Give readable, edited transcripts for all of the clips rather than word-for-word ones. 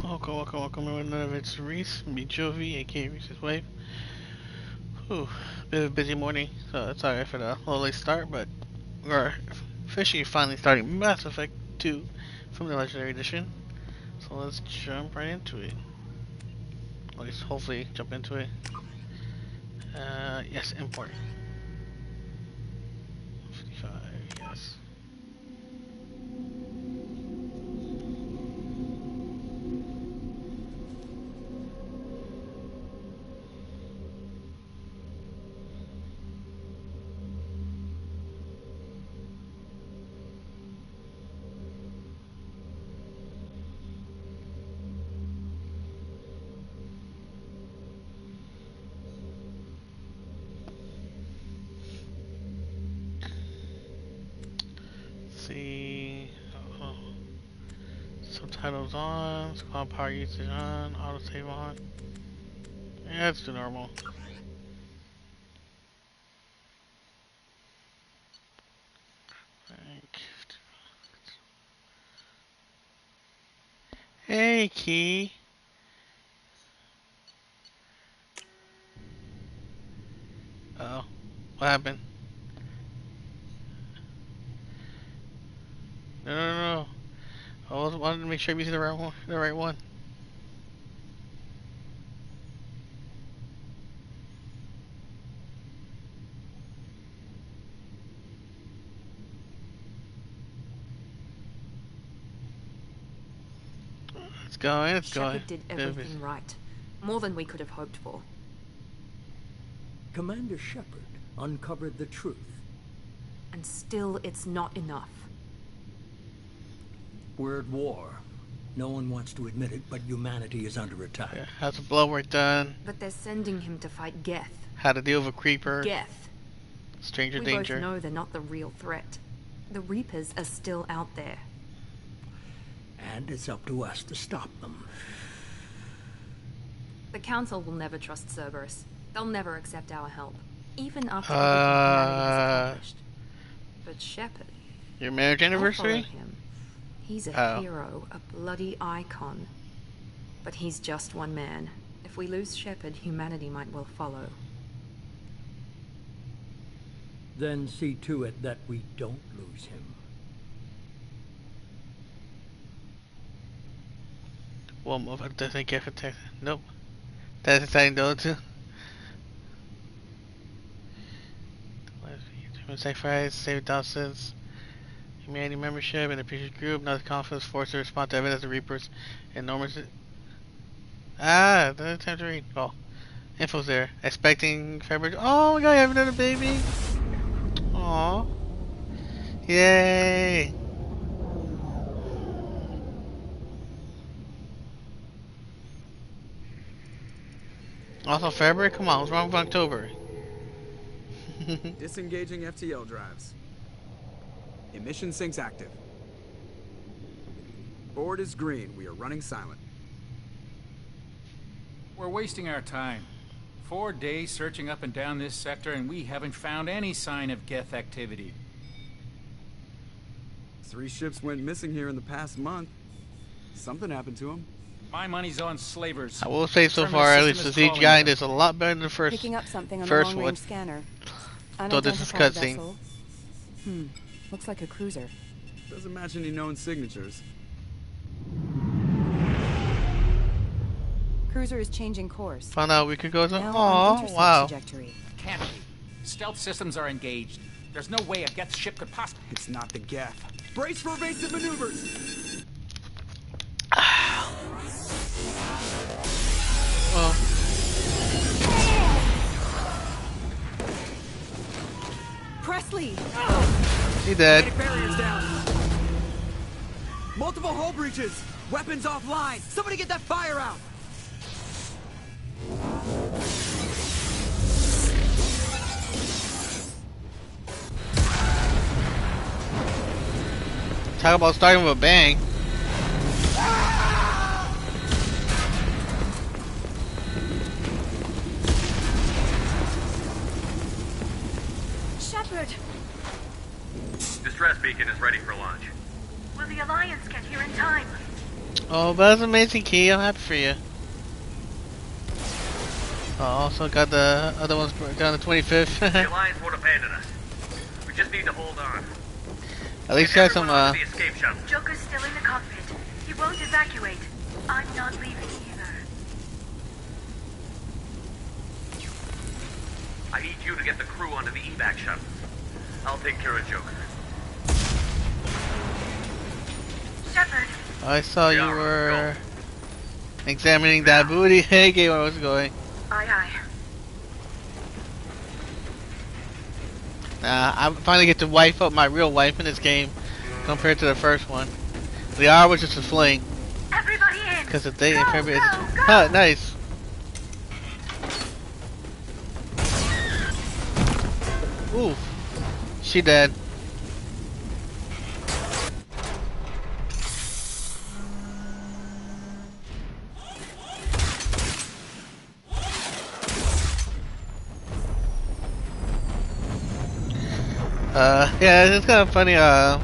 Welcome everyone. It's Reese, me Jovi, aka Reese's wife. Whew, bit of a busy morning, so sorry for the little late start, but we're officially finally starting Mass Effect 2 from the Legendary Edition. So let's jump right into it. At least hopefully jump into it. Yes, import. 55, yes. See, subtitles on, squad power usage on, autosave on. Yeah, it's the normal. Hey, Key. Uh oh, what happened? No. I wanted to make sure we see the right one. The right one. It's going. Sheppard did everything right. More than we could have hoped for. Commander Sheppard uncovered the truth. And still, it's not enough. We're at war. No one wants to admit it, but humanity is under attack. Yeah, how's the blood work done? But they're sending him to fight Geth. How to deal with a creeper. Geth. Stranger we danger. We both know they're not the real threat. The Reapers are still out there. And it's up to us to stop them. The Council will never trust Cerberus. They'll never accept our help. Even after everything humanity has accomplished. But Sheppard... Your marriage anniversary? Him. He's a hero, a bloody icon. But he's just one man. If we lose Sheppard, humanity might well follow. Then see to it that we don't lose him. Well, move. Doesn't get protected. Nope. That's exciting though too. Sacrifice, save thousands. Humanity membership in the previous group. Another confidence forced to respond to evidence of Reapers. Enormous. The time to read. Oh, info's there. Expecting February. Oh my god, you have another baby. Aww. Yay. Also February? Come on, what's wrong with October? Disengaging FTL drives. Emission sinks active. Board is green. We are running silent. We're wasting our time. 4 days searching up and down this sector, and we haven't found any sign of Geth activity. 3 ships went missing here in the past month. Something happened to them. My money's on slavers. I will say so far, at least the CGI is a lot better than the first. Picking up something on first the long-range scanner. So this is cutscene. Looks like a cruiser. Doesn't match any known signatures. Cruiser is changing course. Found out we could go to. Oh, wow. Trajectory. Can't be. Stealth systems are engaged. There's no way a Geth ship could possibly. It's not the Geth. Brace for evasive maneuvers. Well. Presley! He dead. Barriers down. Multiple hull breaches. Weapons offline. Somebody get that fire out. Talk about starting with a bang. Sheppard! Distress beacon is ready for launch. Will the Alliance get here in time? Oh, but that's amazing, Key. I'm happy for you. Oh, also got the other ones down the 25th. The Alliance won't abandon us. We just need to hold on. At least got some, the escape shuttle. Joker's still in the cockpit. He won't evacuate. I'm not leaving either. I need you to get the crew onto the evac shuttle. I'll take care of Joker. Sheppard. I saw you were examining that booty. Hey, game, where was going? Aye, aye. I finally get to wife up my real wife in this game compared to the first one. The AoR was just a fling. Everybody in. Because the date in Go, February. go, go. Huh, nice. Ooh, she dead. Yeah, it's kind of funny. I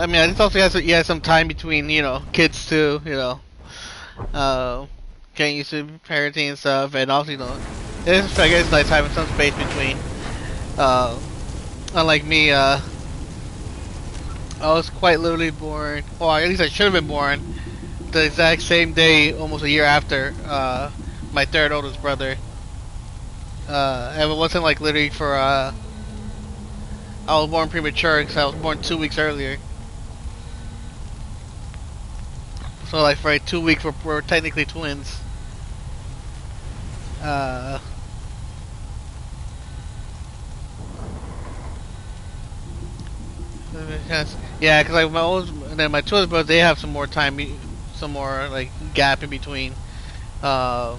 mean, it also has some time between, you know, kids too, you know, getting used to parenting and stuff, and also, you know, I guess it's nice having some space between. Unlike me, I was quite literally born, or at least I should have been born, the exact same day, almost a year after my third oldest brother. And it wasn't like literally for I was born premature because I was born 2 weeks earlier. So like for like 2 weeks we're technically twins. Yeah, because like my oldest and then my two other brothers, they have some more time, some more like gap in between. So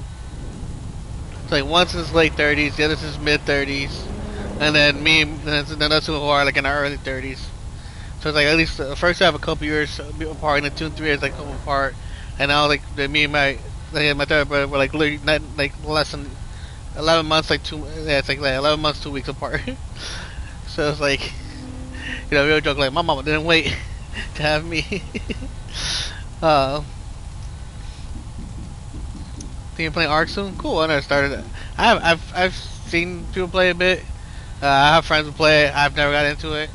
like one's in his late 30s, the other's in his mid 30s. And then me, and then us who are like in our early 30s. So it's like at least first I have a couple years apart, and then 2 and 3 years like couple apart. And now like me and my third brother were like literally not like less than 11 months, like 11 months 2 weeks apart. So it's like, you know, we were joking like my mama didn't wait to have me. Think you're playing Ark soon? Cool. I never started it. I've seen people play a bit. I have friends who play it. I've never got into it.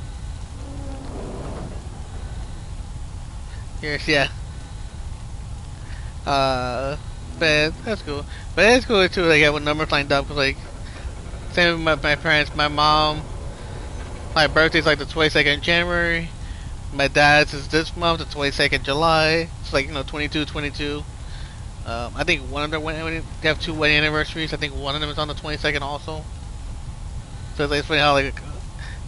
Yes, yeah. But that's cool. But it's cool too. Like, when numbers lined up, cause like, same with my parents. My mom, my birthday's like the 22nd of January. My dad's is this month, the 22nd July. It's like, you know, 22. I think one of them, they have 2 wedding anniversaries. I think one of them is on the 22nd also. So it's funny how like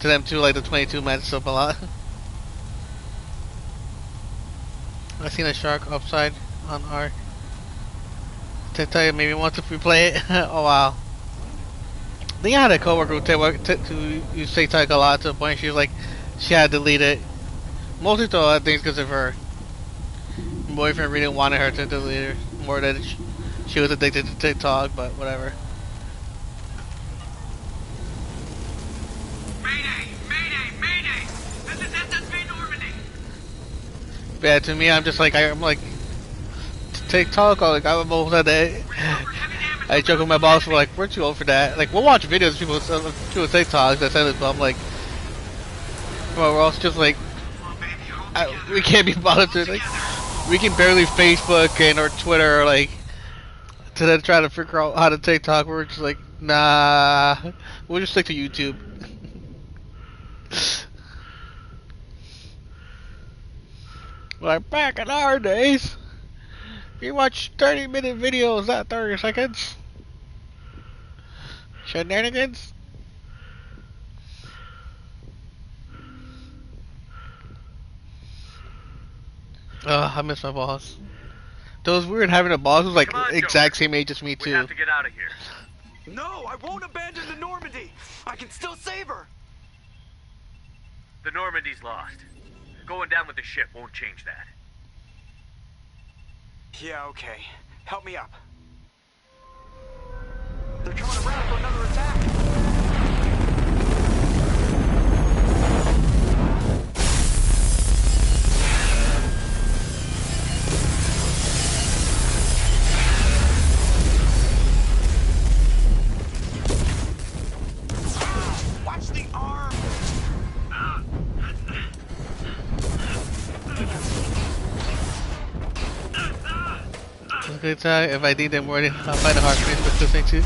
to them too, like the 22 matches up a lot. I seen a shark upside on Ark. To tell you, maybe once if we play it. Oh wow. I think I had a coworker who use TikTok a lot to the point she was like, she had to delete it. Mostly though, I think it's because of her boyfriend really wanted her to delete it more than she was addicted to TikTok, but whatever. Yeah, to me, I'm just like, I'm like, TikTok, or like, I'm old at that. I joke with my boss, we're like, we're too old for that. Like, we'll watch videos of people TikToks that say this, but I'm like, well, we're also just like, we can't be bothered to, like, we can barely Facebook and or Twitter, or like, to then try to figure out how to TikTok. We're just like, nah, we'll just stick to YouTube. Like back in our days, you watch 30-minute videos, not 30 seconds. Shenanigans. I miss my boss. It was weird having a boss who's like exact same age as me too. We have to get out of here. No, I won't abandon the Normandy. I can still save her. The Normandy's lost. Going down with the ship won't change that. Yeah, okay. Help me up. They're coming around for another attack. Good time. If I need them more, I'll find a hard Facebook listening to.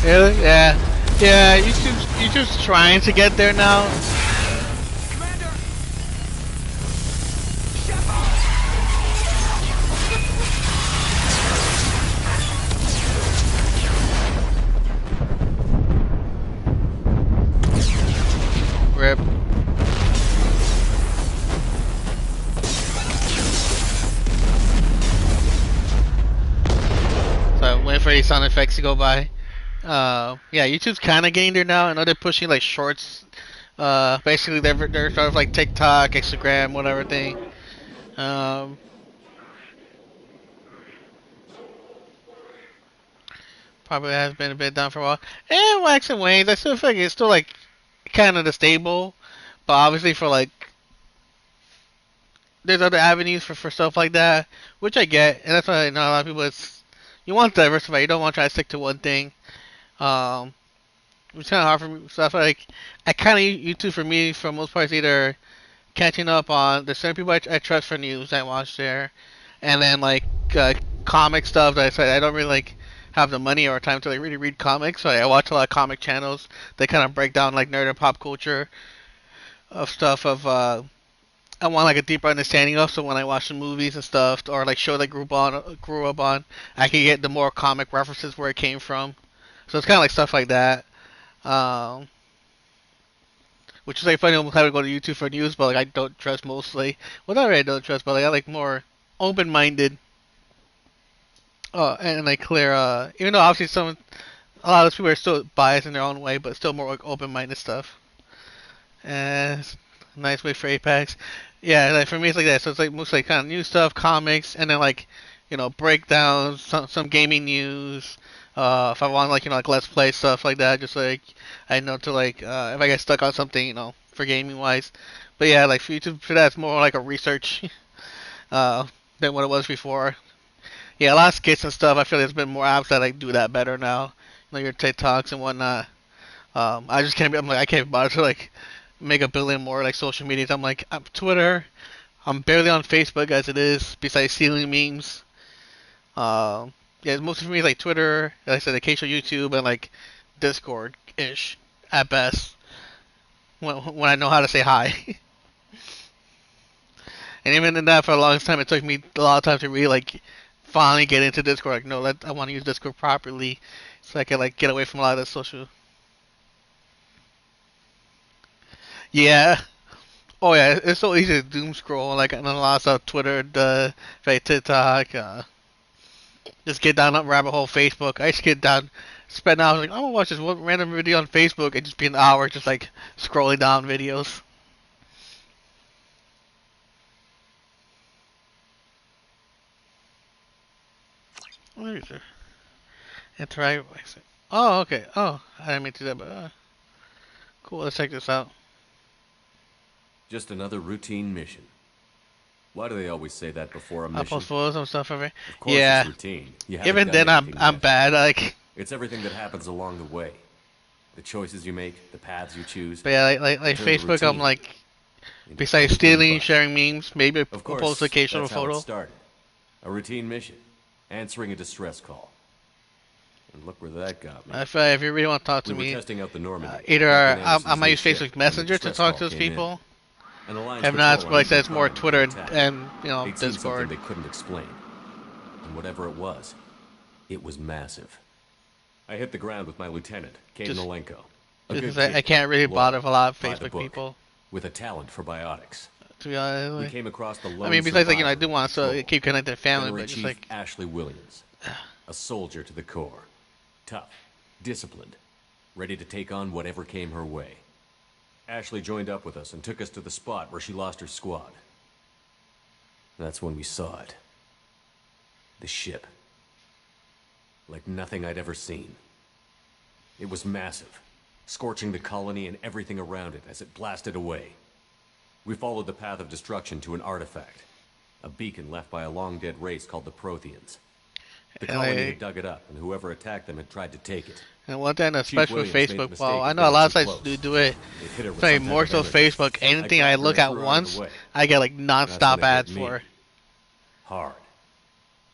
Really? Yeah. Yeah, you're just trying to get there now. Commander! Rip. So I'm waiting for these sound effects to go by. Yeah, YouTube's kind of getting there now. I know they're pushing like shorts. Basically they're sort of like TikTok, Instagram, whatever thing. Probably has been a bit down for a while. And Wax and Wanes, I still feel like it's still like kind of the stable, but obviously for like there's other avenues for stuff like that, which I get, and that's why I know a lot of people. It's you want to diversify. You don't want to try to stick to one thing. It's kind of hard for me. So I feel like I kind of YouTube for me for most parts either catching up on there's certain people I trust for news I watch there, and then like comic stuff that I said I don't really like have the money or time to like really read comics, so I watch a lot of comic channels. They kind of break down like nerd and pop culture of stuff of I want like a deeper understanding of. So when I watch the movies and stuff or like show that grew up on, I can get the more comic references where it came from. So it's kind of like stuff like that. Which is like funny. I'm having to go to YouTube for news, but like I don't trust mostly. Well, not really I don't trust, but like I like more open-minded. And like clear. Even though obviously a lot of those people are still biased in their own way, but still more like open-minded stuff. And nice way for Apex. Yeah, like for me it's like that. So it's like mostly kind of new stuff, comics, and then like breakdowns, some gaming news. If I want like like let's play stuff like that, just like I know to like if I get stuck on something, for gaming wise. But yeah, like for YouTube for that it's more like a research than what it was before. Yeah, a lot of skits and stuff. I feel there's been more apps that like do that better now. Your TikToks and whatnot. I just can't be. I'm like I can't bother to like make a billion more like social medias. I'm like Twitter. I'm barely on Facebook as it is. Besides stealing memes. Yeah, mostly for me like Twitter, like I said, occasional YouTube, and like Discord-ish at best. When I know how to say hi. And even in that, for the longest time, it took me a lot of time to really like finally get into Discord. Like, no, I want to use Discord properly, so I can like get away from a lot of the social. Yeah. Oh yeah, it's so easy to doom scroll like on a lot of stuff. Twitter, TikTok. Just get down that rabbit hole. Facebook. I just get down, spend hours like I'm gonna watch this one random video on Facebook and just be an hour just like scrolling down videos. Where is it? Interact. Oh, okay. Oh, I didn't mean to do that, but cool. Let's check this out. Just another routine mission. Why do they always say that before a mission? I post photos and stuff over. Of course yeah. It's routine. Even then, I'm bad. Like it's everything that happens along the way, the choices you make, the paths you choose. But yeah, like Facebook, I'm like, besides stealing, sharing memes, maybe post occasional that's photo. How it started. A routine mission, answering a distress call. And look where that got me. If you really want to talk to me, testing out the Normandy. Either I might use Facebook Messenger to talk to those people. If not, like I said, it's more Twitter and Discord. They couldn't explain, and whatever it was massive. I hit the ground with my lieutenant, Kate Nolenko. Because I can't really bother with a lot of Facebook people with a talent for biotics. To be honest, we came across the lone I mean, besides I do want to keep connected to family, but just like Ashley Williams, a soldier to the core, tough, disciplined, ready to take on whatever came her way. Ashley joined up with us and took us to the spot where she lost her squad. That's when we saw it. The ship. Like nothing I'd ever seen. It was massive, scorching the colony and everything around it as it blasted away. We followed the path of destruction to an artifact, a beacon left by a long-dead race called the Protheans. The colony had dug it up, and whoever attacked them had tried to take it. And one thing, especially with Facebook, well, I know a lot of sites do it. Like more so Facebook. Anything I look at once, I get like non-stop ads for. Hard.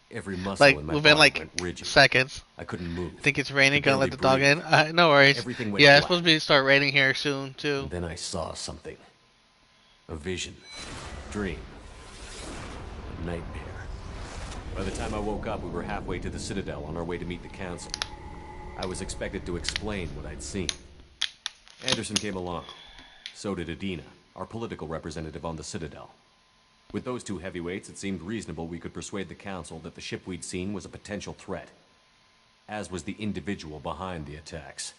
Every muscle Like in my within body like went rigid. seconds. I couldn't move. I think it's raining. Could Gonna let barely the dog breathe. in. No worries. Everything went Yeah, it's black. supposed to start raining here soon too. And then I saw something. A vision. Dream. A nightmare. By the time I woke up, we were halfway to the Citadel on our way to meet the Council. I was expected to explain what I'd seen. Anderson came along. So did Adina, our political representative on the Citadel. With those two heavyweights, it seemed reasonable we could persuade the Council that the ship we'd seen was a potential threat, as was the individual behind the attacks.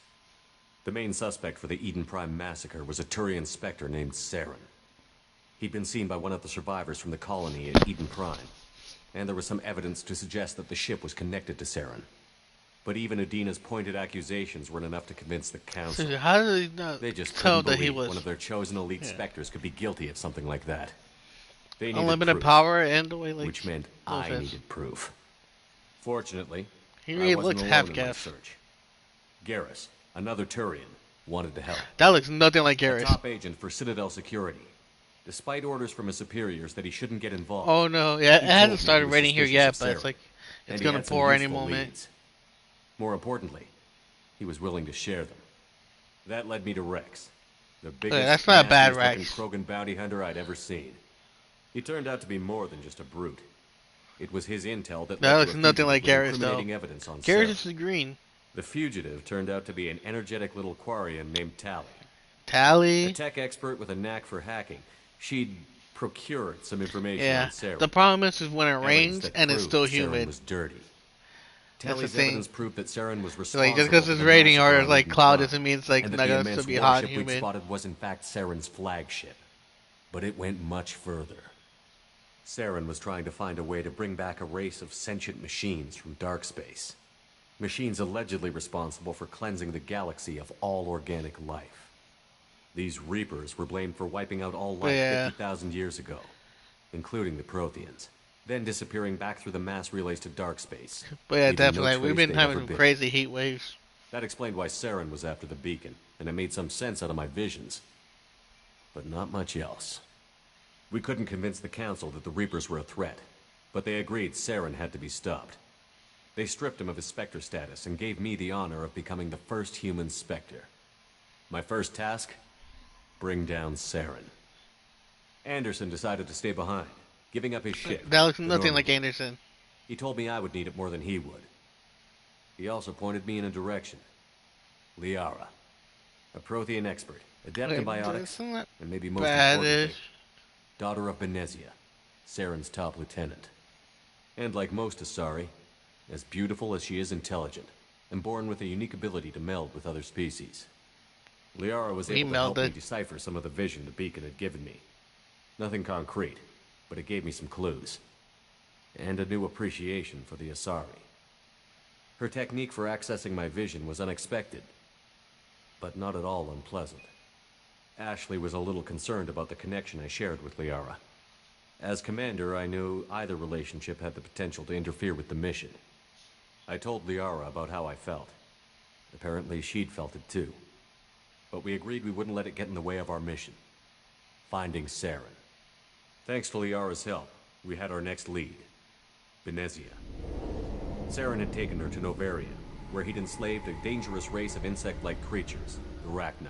The main suspect for the Eden Prime massacre was a Turian Spectre named Saren. He'd been seen by one of the survivors from the colony at Eden Prime, and there was some evidence to suggest that the ship was connected to Saren. But even Adina's pointed accusations weren't enough to convince the Council. So how did they not They just tell couldn't that he believe was one of their chosen elite Spectres could be guilty of something like that. They needed unlimited proof, power and the way like which meant I needed proof. Fortunately, he I really wasn't looks alone half in my gaff. search. Garrus, another Turian, wanted to help. That looks nothing like A Garrus. top agent for Citadel security. Despite orders from his superiors that he shouldn't get involved. Oh no, yeah, it he hasn't told me started he was raining here suspicious yet, of but it's Saren, like and it's he gonna had some pour any useful moment. leads. More importantly, he was willing to share them. That led me to Rex, the biggest, that's not a bad nastiest-looking Rex. Krogan bounty hunter I'd ever seen. He turned out to be more than just a brute. It was his intel that That led looks to a nothing fugitive like with Garrus though. incriminating evidence on Garrus Saren. is green. The fugitive turned out to be an energetic little Quarian named Tally. A Tally. tech expert with a knack for hacking. She'd procured some information Yeah. on Saren. The problem is when it Evidence rains that and it's proved still Saren humid. was dirty. That's the Tally's thing. evidence proved that Saren was So, responsible like just because for it's the raining massacre or on like Eden cloud Prime, doesn't mean it's like and that not the gonna immense still be hot and warship we'd humid. spotted was in fact Saren's flagship. But it went much further. Saren was trying to find a way to bring back a race of sentient machines from dark space. Machines allegedly responsible for cleansing the galaxy of all organic life. These Reapers were blamed for wiping out all life Yeah. 50,000 years ago, including the Protheans, then disappearing back through the mass relays to dark space. But yeah, leaving no definitely. We've trace been they'd having ever some been. crazy heat waves. That explained why Saren was after the beacon, and it made some sense out of my visions. But not much else. We couldn't convince the Council that the Reapers were a threat, but they agreed Saren had to be stopped. They stripped him of his Spectre status and gave me the honor of becoming the first human Spectre. My first task? Bring down Saren. Anderson decided to stay behind, giving up his ship. That looks the nothing like Normandy. Anderson. He told me I would need it more than he would. He also pointed me in a direction. Liara. A Prothean expert, adept in biotics, It's not and maybe most bad-ish. importantly, daughter of Benezia, Saren's top lieutenant. And like most Asari, as beautiful as she is intelligent, and born with a unique ability to meld with other species. Liara was We able to help me melded. decipher some of the vision the beacon had given me. Nothing concrete, but it gave me some clues. And a new appreciation for the Asari. Her technique for accessing my vision was unexpected, but not at all unpleasant. Ashley was a little concerned about the connection I shared with Liara. As commander, I knew either relationship had the potential to interfere with the mission. I told Liara about how I felt. Apparently, she'd felt it too. But we agreed we wouldn't let it get in the way of our mission. Finding Saren. Thanks to Liara's help, we had our next lead. Benezia. Saren had taken her to Novaria, where he'd enslaved a dangerous race of insect-like creatures, the Rachni.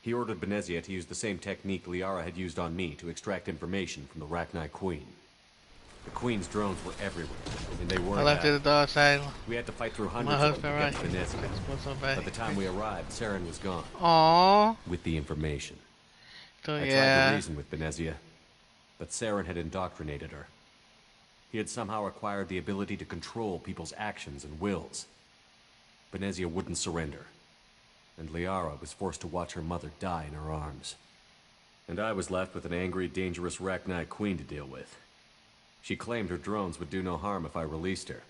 He ordered Benezia to use the same technique Liara had used on me to extract information from the Rachni Queen. The Queen's drones were everywhere, and they weren't I left it happy. at the outside. We had to fight through My hundreds of them husband, to right? get to Benezia. What's so By bad? the time we arrived, Saren was gone, Aww. with the information. So I tried to yeah. reason with Benezia, but Saren had indoctrinated her. He had somehow acquired the ability to control people's actions and wills. Benezia wouldn't surrender, and Liara was forced to watch her mother die in her arms. And I was left with an angry, dangerous Rachni Queen to deal with. She claimed her drones would do no harm if I released her.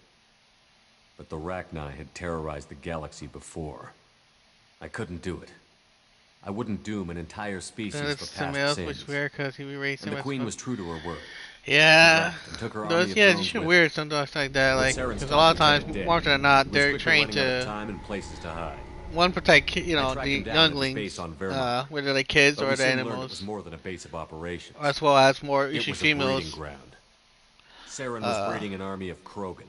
But the Rachni had terrorized the galaxy before. I couldn't do it. I wouldn't doom an entire species Then for it's somebody past else, which sins. weird because he erased And him. the as Queen well. was true to her word. Yeah. And took her Those, army of yeah, drones it's shit with weird sometimes like that. With Like, Saren's because a lot of top times, lieutenant more dead, than not, he was they're quickly trained running out of to time and places to hide. one protect, you I know, tracked the him down at his younglings, base on Vermont. whether they're kids But or we the soon learned it animals, was more than a base of operations. as well as more It usually was a breeding females. ground. Saren was breeding an army of Krogan.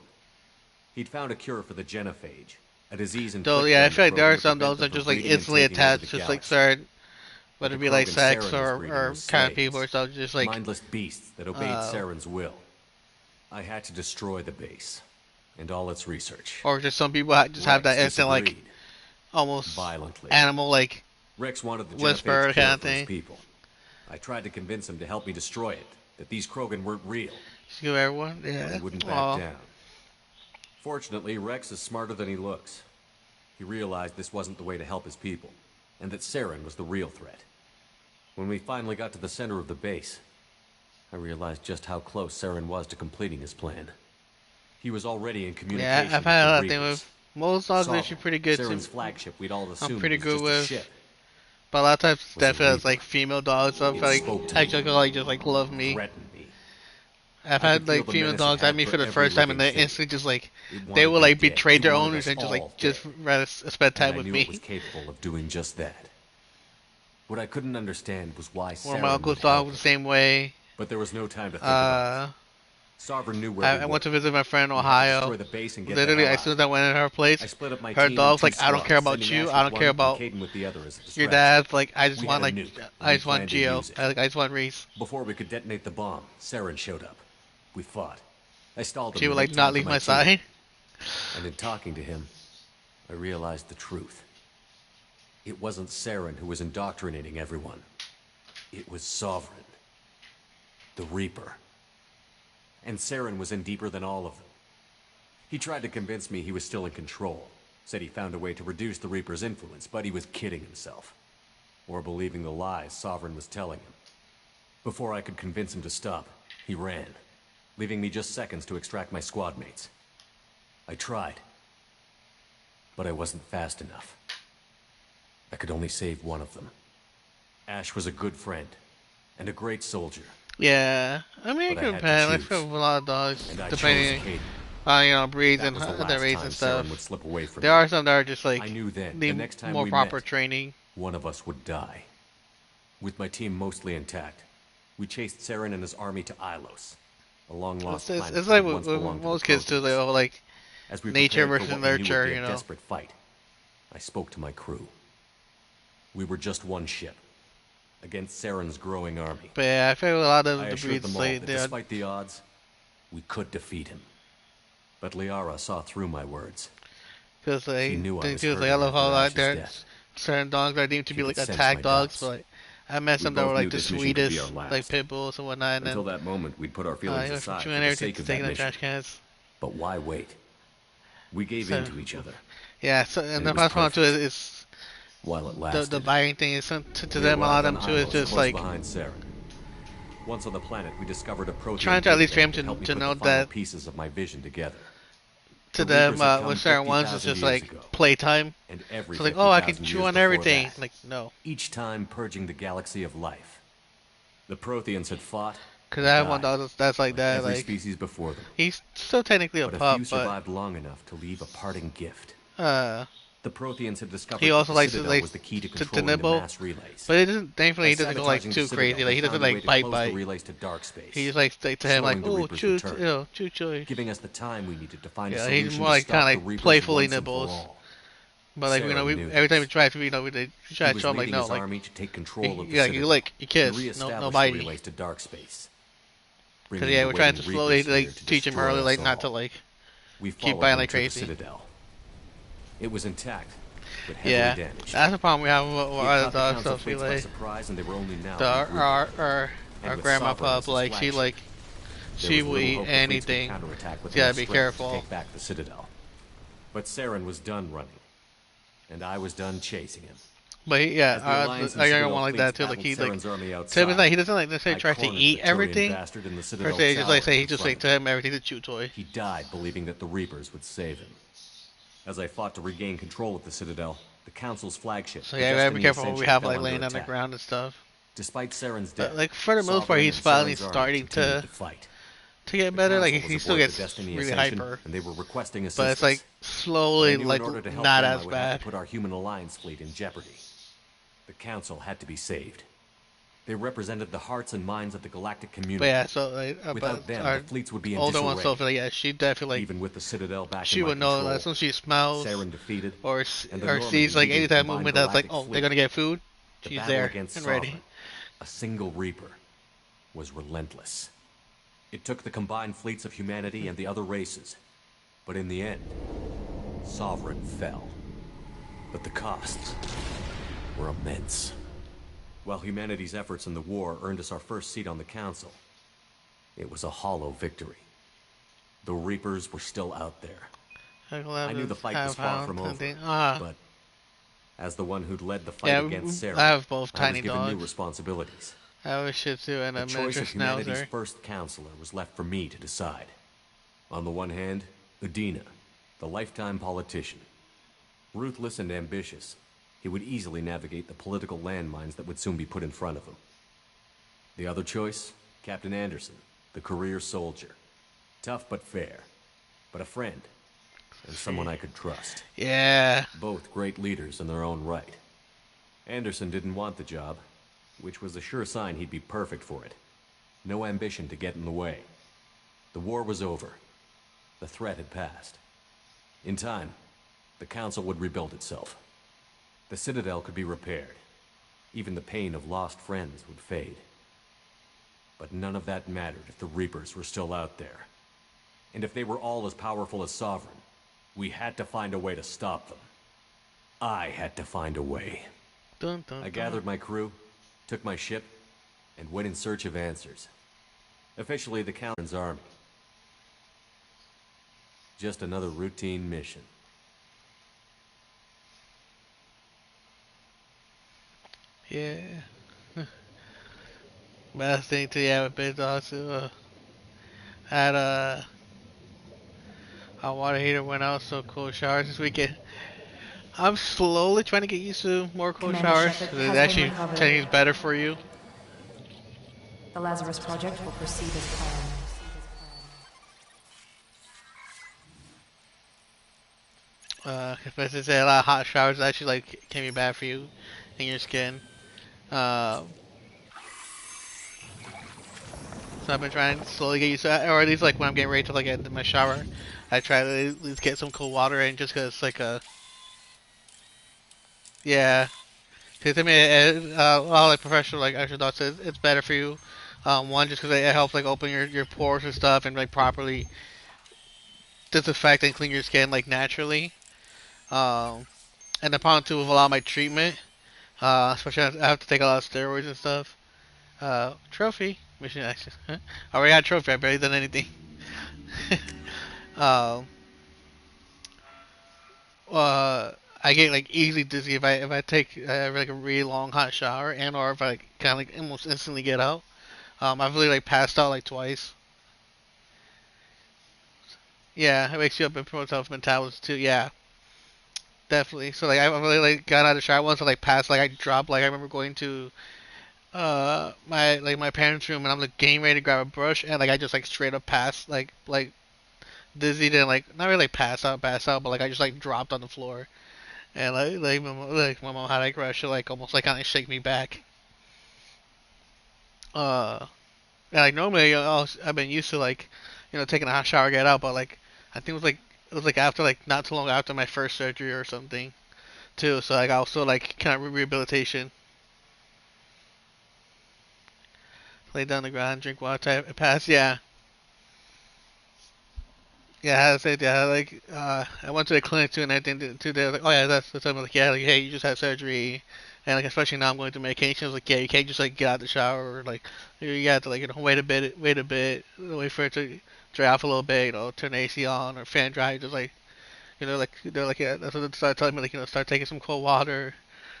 He'd found a cure for the genophage, a disease inflicted Though, yeah, I on the feel like there Krogan are to some prevent dogs that them just from like breeding and instantly taking over attached, the just like galaxy. certain, But whether the it be like Krogan sex Saren was breeding or were kind of slaves, people or something, just like mindless beasts that obeyed Saren's will. I had to destroy the base and all its research. or just some people just have that instant like almost violently. Animal like Rex wanted the whisper genophage kind cure of for his thing. people. I tried to convince him to help me destroy it, that these Krogan weren't real. Screw everyone, yeah. But he wouldn't back down. Fortunately, Rex is smarter than he looks. He realized this wasn't the way to help his people, and that Saren was the real threat. When we finally got to the center of the base, I realized just how close Saren was to completing his plan. He was already in communication. Yeah, I've had a lot of with things with most dogs. They're actually pretty good. Saren's flagship, we'd all assumed I'm pretty was good just with. a ship. But a lot of times, Was definitely a it's like female dogs. So I feel like actually like just like love me. Threatened me. I've I had could feel like the female menace dogs it I had meet for the every first time, and they living thing. instantly just like It they wanted will me like dead. betray It their wanted owners us and just all like just dead. rather spend time And with I knew me. it was capable of doing just that. What I couldn't understand was why One of Saren my would uncle's help dog was the same way. But there was no time to think about it. Sovereign knew where I went to visit my friend in Ohio. the base and get Literally, the hell as soon as I went in her place, I split up my her team dog's in like, two I don't care squads, about sending you. Ash I with don't care one and about Caden with the other as a your distraction. dad's. Like, I just We want had a like, nuke, and I we just want planned to Geo. use it. I just want Reese. Before we could detonate the bomb, Saren showed up. We fought. I stalled him. She would to like make not time leave for my team. side. And in talking to him, I realized the truth. It wasn't Saren who was indoctrinating everyone. It was Sovereign. The Reaper. And Saren was in deeper than all of them. He tried to convince me he was still in control. Said he found a way to reduce the Reaper's influence, but he was kidding himself. Or believing the lies Sovereign was telling him. Before I could convince him to stop, he ran, leaving me just seconds to extract my squad mates. I tried, but I wasn't fast enough. I could only save one of them. Ash was a good friend, and a great soldier. Yeah, I mean, I But I could had to depend. I choose. feel with a lot of dogs, And I depending chose Caden. on breeds That and was the their last race time and Saren stuff. would slip away from There me. are some that are just like I knew then, need the next time more we proper met, training. one of us would die. With my team mostly intact, we chased Saren and his army to Ilos, a long-lost It's planet like that with once belonged to the most kids do. Krogans. They all like As we nature prepared for versus what we knew would nurture, be a you know. desperate fight, I spoke to my crew. We were just one ship against Saren's growing army. But yeah, I feel a lot of I the assured breeds them all like that they're despite the odds, we could defeat him. But Liara saw through my words. because like She knew I they was do like I hurting love how after like Ash's there death. certain dogs are deemed to She be like could sense attack my dogs, doubts. but like I met We some that both were like knew the this mission could be sweetest, our last. like pit bulls and whatnot. And Until then that moment, we'd put our feelings he was aside for chewing the everything sake to of take that in the mission. trash cans. But why wait? We gave So- in to each other. Yeah, so and And the it was last one too perfect. is While it the lasted. buying thing is to We them a lot of arrived them on too is Ilos, just close like behind Saren. Once on the planet, we discovered a protein trying to at least for him database that helped me to put know the final that pieces of my vision together. to The them Reapers had come with certain ones it's 50,000 just years like ago. playtime. And every So like, oh, I can 50,000 chew years on before everything. that, Like no, each time purging the galaxy of life. The Protheans had fought. because and I have one died, dog that's like that. every Like species before them. he's still technically a But a pup, few but survived long enough to leave a parting gift. uh, The Protheans had discovered he also that the likes to Citadel like was the key to to controlling nibble, the mass relays. but it doesn't. Thankfully, he By doesn't go like sabotaging the too Citadel, crazy. Like they he doesn't found a way like to bite close the bite. relays to dark space, He's like say to him like, slowing the oh, Reaper's chew, return. chew. giving us the time we needed to find a Yeah, solution he's more to like stop kind the of like Reapers playfully once and for nibbles. all. But like Saren we knew every time we this. try to we try He to was show him like leading no his like army to take control of the yeah, Citadel you like you and kiss, no reestablish biting. the relays to dark space. Because Bringing yeah, the we're trying to waiting slowly Reapers here like to teach him destroy early us like not to all. like We keep followed biting him like to the crazy. Citadel. It was intact, but heavily Yeah, damaged. that's the problem we have with It other caught the dogs. council So feel fleets by like surprise, and they were only now the, regrouping. our And with grandma Sovereign as pup his like she flagship, like there she was will little eat hope the fleets could anything. counterattack with You gotta enough be strength careful. to take back the Citadel. But Saren was done running, and I was done chasing him. But yeah, As the Alliance and I got Citadel one like that fleets too. Like he battled like Saren's army to him outside, is like he doesn't like necessarily I try to cornered eat the Turian everything. bastard in the Per Citadel se, just like tower say he in just front like of to him everything's a chew toy. He died believing that the Reapers would save him. As I fought to regain control of the Citadel, the Council's flagship, So the yeah, we gotta be Destiny careful what we Ascension, have fell like under laying on the attack. ground and stuff. Despite Saren's But death, like for the most part, Sovereign he's and finally Saren's army starting continued to fight. get The better. Like Council he was still aboard gets the Destiny really Ascension, hyper, and they were requesting assistance. but it's like slowly I knew like in order to help not them, as I would have bad. to put our human alliance fleet in jeopardy. The Council had to be saved. They represented the hearts and minds of the galactic community. But yeah, so like, Without them, our the fleets would be in older one, disarray. so yeah, she definitely like Even with the Citadel back she in my would know control, as soon as she smells Saren defeated, or and the or Normandy sees like leading any the type of combined movement that's like, galactic oh, fleet. they're gonna get food. The She's battle there against and Sovereign, ready. a single Reaper, was relentless. It took the combined fleets of humanity and the other races, but in the end, Sovereign fell. But the costs were immense. While humanity's efforts in the war earned us our first seat on the Council, it was a hollow victory. The Reapers were still out there. I knew the fight was far from over, but as the one who'd led the fight against Saren, I have both I was tiny given dogs. new responsibilities. I have a Shih Tzu and a The choice miniature of humanity's Schnauzer. first counselor was left for me to decide. On the one hand, Udina, the lifetime politician. Ruthless and ambitious, he would easily navigate the political landmines that would soon be put in front of him. The other choice, Captain Anderson, the career soldier. Tough but fair, but a friend, and someone I could trust. Yeah. Both great leaders in their own right. Anderson didn't want the job, which was a sure sign he'd be perfect for it. No ambition to get in the way. The war was over. The threat had passed. In time, the Council would rebuild itself. The Citadel could be repaired. Even the pain of lost friends would fade. But none of that mattered if the Reapers were still out there. And if they were all as powerful as Sovereign, we had to find a way to stop them. I had to find a way. Dun, dun, I gathered my crew, took my ship, and went in search of answers. Officially the Council's army. Just another routine mission. Yeah. Best thing to yeah with big dogs too. Had our water heater went out, so cold showers this weekend. I'm slowly trying to get used to more cold Commander showers. Sheppard It has actually been recovered. technically is better for you. The Lazarus Project will proceed as planned. If I say a lot of hot showers actually like can be bad for you and your skin. So I've been trying to slowly get used to that, or at least like when I'm getting ready to like get into my shower, I try to at least get some cold water in just because it's like a yeah. Because I mean, a lot of like professional like actual doctors, it's better for you. One just because it helps like open your pores and stuff and like properly disinfect and clean your skin like naturally. And the problem too with a lot of my treatment, especially I have to take a lot of steroids and stuff. Trophy. Mission access. Huh? I already got a trophy. I barely done anything. um, I get like easily dizzy if I take like a really long hot shower and or if I kind of like almost instantly get out. I've really like passed out like twice. Yeah, it wakes you up and promotes self metabolism too. Yeah, definitely. So like I really like got out of the shower once. I like passed like I dropped like I remember going to my parents' room and I'm like getting ready to grab a brush and like I just like straight up passed like dizzy and like not really like pass out but like I just like dropped on the floor and like my mom had like rush to like almost like kind of shake me back. And like normally I've been used to like taking a hot shower get out, but like I think it was like after like not too long after my first surgery or something too, so like I also like kind of rehabilitation. Lay down on the ground, drink water, type it pass. Yeah. Yeah, I had to say, yeah, like, I went to the clinic too, and everything too. They were like, oh yeah, that's the time. Like, yeah, like, hey, you just had surgery, and like, especially now I'm going through medication. I was like, yeah, you can't just like get out of the shower, or like, you got to like, wait a bit, wait for it to dry off a little bit, turn the AC on or fan dry, just like, like they're like, yeah, that's what they started telling me, like, start taking some cold water,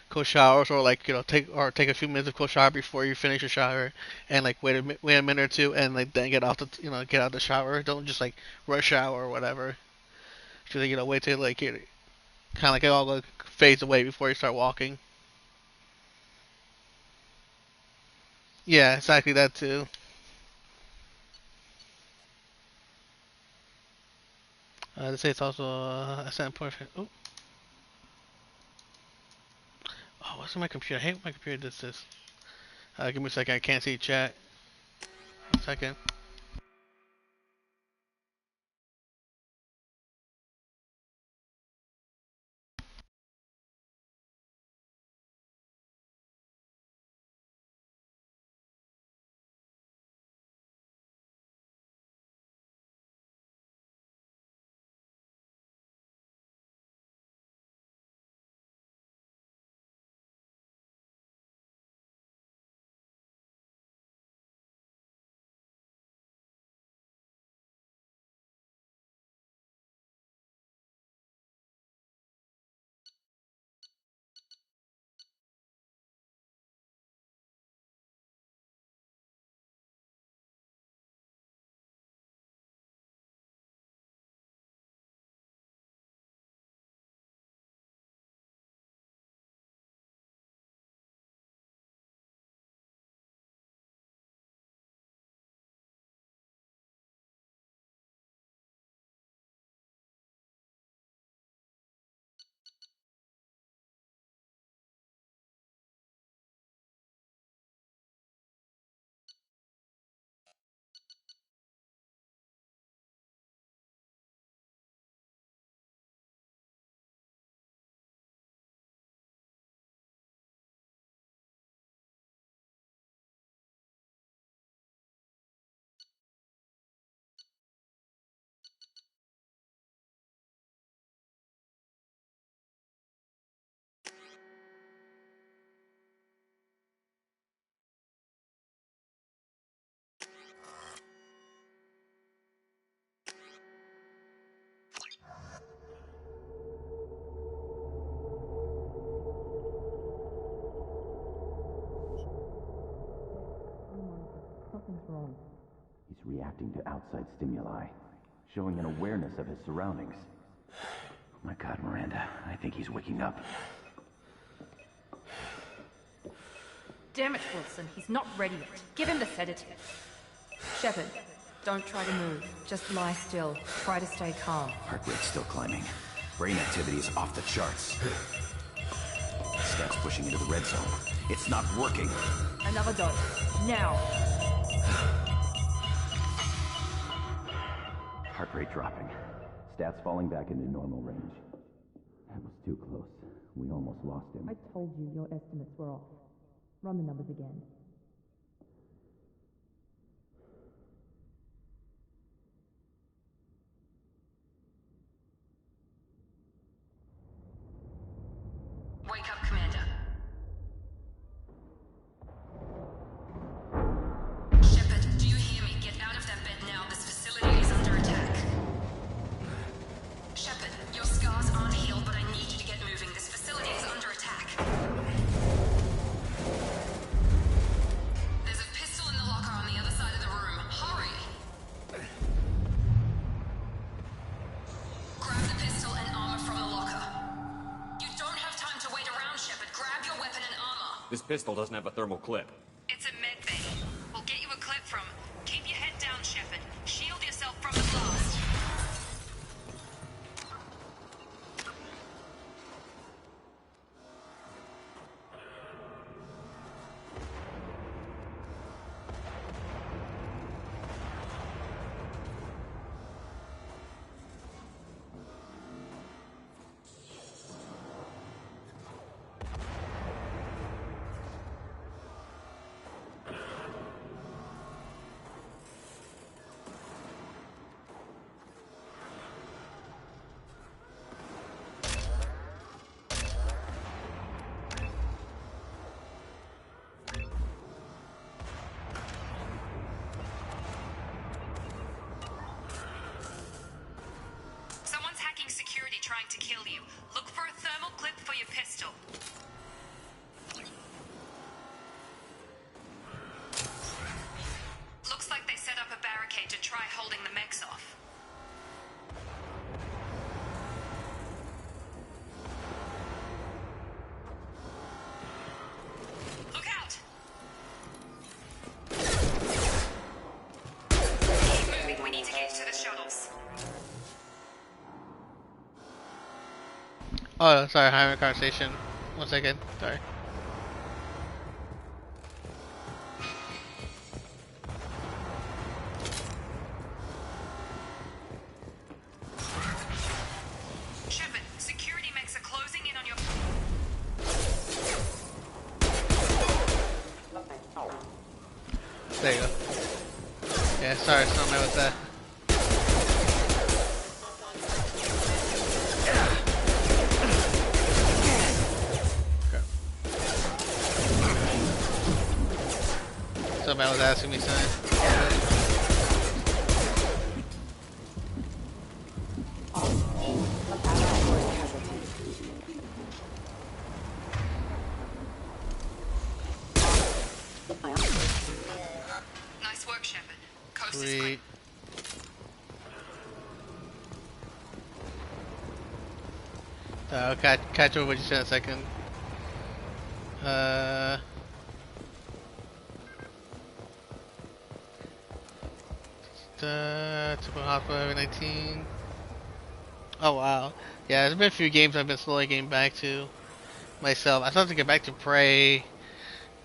cold showers, or like take a few minutes of cold shower before you finish your shower, and like wait a minute or two, and like then get out the shower. Don't just like rush shower or whatever. Just wait till like it kind of like it all like fades away before you start walking. Yeah, exactly that too. They say it's also a set point for. Oh, what's in my computer? I hate when my computer does this. Give me a second. I can't see chat. 1 second. Something's wrong. He's reacting to outside stimuli, showing an awareness of his surroundings. Oh my God, Miranda, I think he's waking up. Damn it, Wilson. He's not ready yet. Give him the sedative. Sheppard, don't try to move. Just lie still. Try to stay calm. Heart rate's still climbing. Brain activity is off the charts. Steps pushing into the red zone. It's not working. Another dose. Now. Heart rate dropping. Stats falling back into normal range. That was too close. We almost lost him. I told you your estimates were off. Run the numbers again. Wake up, Commander. Sheppard, do you hear me? Get out of that bed now. This facility is under attack. Sheppard, your scars aren't healed, but I need you to get moving. This facility is under attack. There's a pistol in the locker on the other side of the room. Hurry! Grab the pistol and armor from the locker. You don't have time to wait around, Sheppard. Grab your weapon and armor. This pistol doesn't have a thermal clip. It's a med bay. We'll get you a clip from. Keep your head down, Sheppard. Shield yourself from the blast. Someone's hacking security trying to kill you. Look for a thermal clip for your pistol. Looks like they set up a barricade to try holding the mechs off. Look out! Keep moving, we need to get to the shuttles. Oh, sorry, having a conversation. 1 second. Sorry. There you go. Yeah, sorry, something with that. Somebody was asking me something. Nice work, Sheppard. Coast is Sweet. clear. I'll catch over what you said in a second. Typical hospital every 19. Oh wow. Yeah, there's been a few games I've been slowly getting back to myself. I still have to get back to Prey,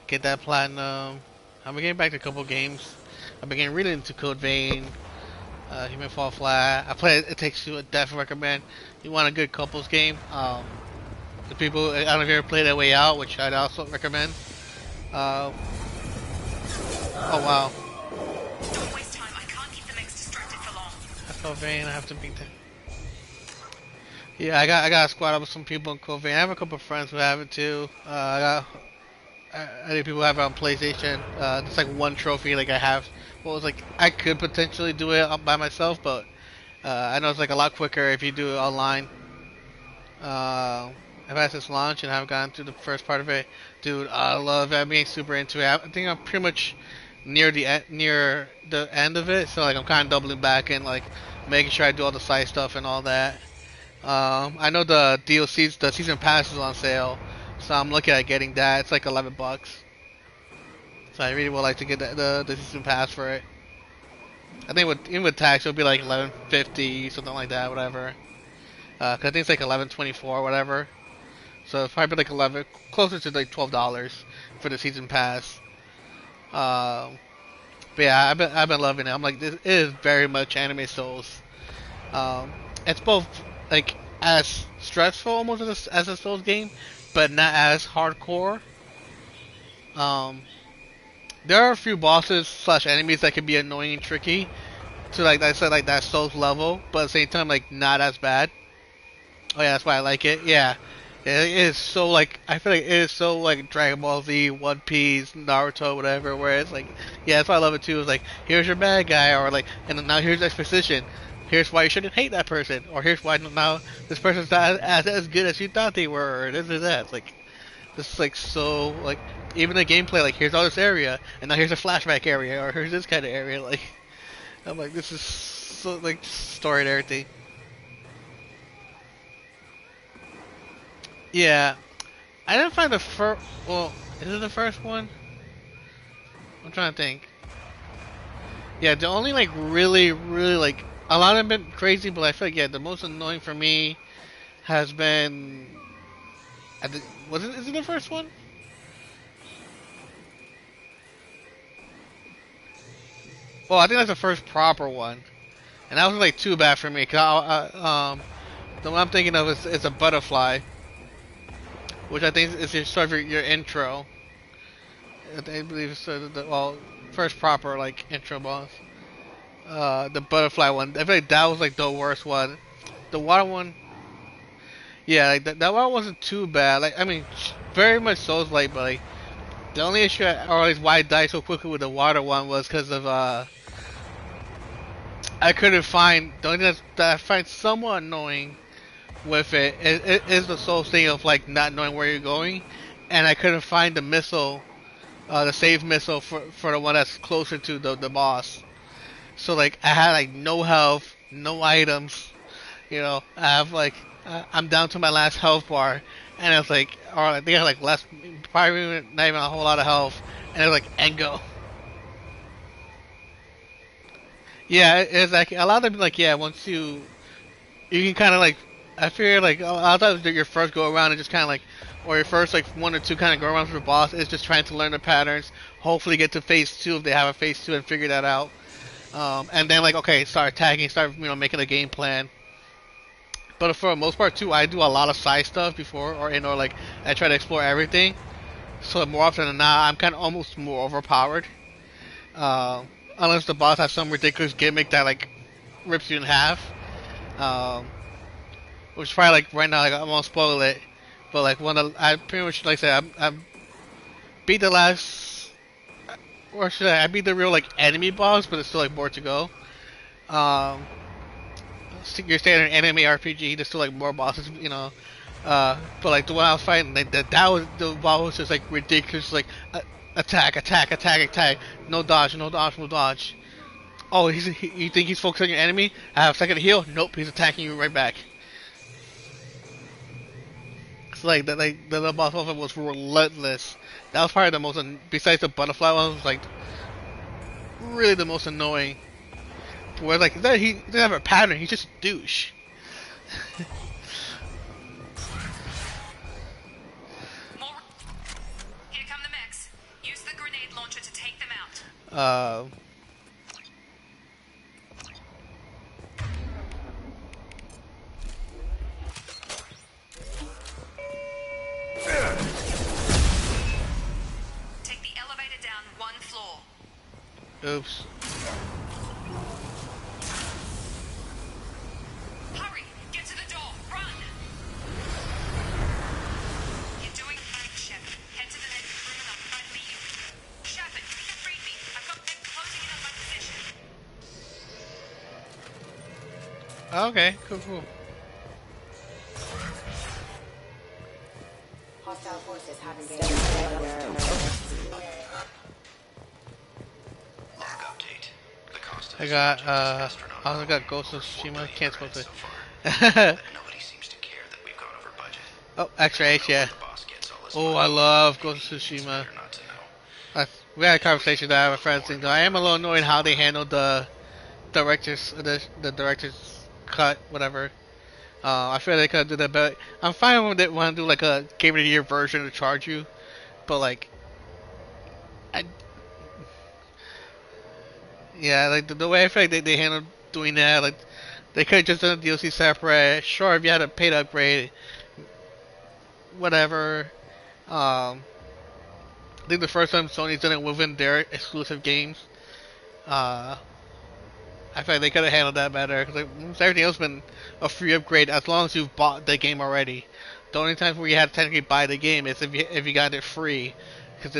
get that platinum. I've been getting back to a couple games. I've been getting really into Code Vein, Human Fall Flat. I played It Takes Two. I definitely recommend. You want a good couples game? The people, I don't know if you ever played That Way Out, which I'd also recommend. Oh wow. Don't waste time. I can't keep the mix distracted for long. That's Code Vein. I have to beat that. Yeah, I got a squad up with some people in Code Vein. I have a couple of friends who have it too. I think people have it on PlayStation. It's like one trophy like I have. Well, it's like I could potentially do it by myself, but I know it's like a lot quicker if you do it online. I've had this launch and I haven't gotten through the first part of it. Dude, I love it. I'm being super into it. I think I'm pretty much near the end of it, so like I'm kind of doubling back and like making sure I do all the side stuff and all that. I know the DLCs, the season pass is on sale, so I'm looking at getting that. It's like $11, so I really would like to get the season pass for it. I think even with tax it'll be like $11.50, something like that, whatever. 'Cause I think it's like $11.24 or whatever. So it's probably like closer to like $12 for the season pass. But yeah, I've been loving it. I'm like, this is very much Anime Souls. It's both like as stressful almost as a Souls game, but not as hardcore. There are a few bosses / enemies that can be annoying and tricky to like I said, like that Souls level, but at the same time like not as bad. Oh yeah, that's why I like it. Yeah. It is so like I feel like it is so like Dragon Ball Z, One Piece, Naruto, whatever. Where it's like, yeah, that's why I love it too. It's like, here's your bad guy, or like, and now here's exposition. Here's why you shouldn't hate that person, or here's why now this person's not as good as you thought they were, or this or that. It's like, this is like so like even the gameplay. Like, here's all this area, and now here's a flashback area, or here's this kind of area. Like, I'm like, this is so like story and everything. Yeah, I didn't find the first. Well, is it the first one? I'm trying to think. Yeah, the only like really like a lot of them been crazy, but I feel like yeah, the most annoying for me has been. Is it the first one? Well, I think that's the first proper one, and that wasn't like too bad for me. Cause the one I'm thinking of is a butterfly. Which I think is your sort of your intro. I believe it's the first proper like intro boss. The butterfly one. I feel like that was like the worst one. The water one. Yeah, like that one wasn't too bad. Like I mean, very much Souls-like, but like the only issue, or at least why I died so quickly with the water one, was because of I couldn't find the only thing that I find somewhat annoying with it is the Souls thing of like not knowing where you're going, and I couldn't find the missile, the save missile for the one that's closer to the boss. So like I had like no health, no items, you know. I have like I'm down to my last health bar, and it's like, or I think I had like less, probably not even a whole lot of health, and it was like, and go. Yeah, it's like a lot of them like, yeah, once you can kind of like. I figure like I thought your first go around and just kind of like, or your first like 1 or 2 kind of go around for the boss is just trying to learn the patterns. Hopefully get to phase 2 if they have a phase 2 and figure that out. And then like okay, start attacking, start making a game plan. But for the most part too, I do a lot of side stuff before or like I try to explore everything. So more often than not, I'm kind of almost more overpowered. Unless the boss has some ridiculous gimmick that like rips you in half. Um, which is probably like right now, like I won't spoil it, but like I pretty much like I said, I beat the last, or should I beat the real like enemy boss, but there's still like more to go. Um, your standard anime RPG, there's still like more bosses, you know. But like the one I was fighting, like that was the boss was just like ridiculous, like attack, attack, attack, attack, no dodge, no dodge, no dodge. Oh, you think he's focused on your enemy? I have a second to heal. Nope, he's attacking you right back. It's like that, like the boss was relentless. That was probably the most, besides the butterfly one, was like really the most annoying. Where like he doesn't have a pattern, he's just a douche. Here come the mechs. Use the grenade launcher to take them out. Take the elevator down one floor. Oops. Hurry! Get to the door! Run! You're doing fine, Sheppard. Head to the next room and I'll try to meet you. Sheppard, read me. I've got them closing in on my position. Okay, cool. Hostile forces have engaged. I got I got Ghost of Tsushima. Can't smoke it. Oh, extra H, yeah. Oh, I love Ghost of Tsushima. We had a conversation that I have with friends saying, I am a little annoyed how they handled the director's cut, whatever. I feel they could have done that better. I'm fine when they want to do like a Game of the Year version to charge you, but like, yeah, like the way I feel like they handled doing that, like they could have just done the DLC separate. Sure, if you had to pay to upgrade, whatever. I think the first time Sony's done it within their exclusive games. I feel like they could have handled that better, because like, everything else has been a free upgrade as long as you've bought the game already. The only times where you had to technically buy the game is if you got it free, because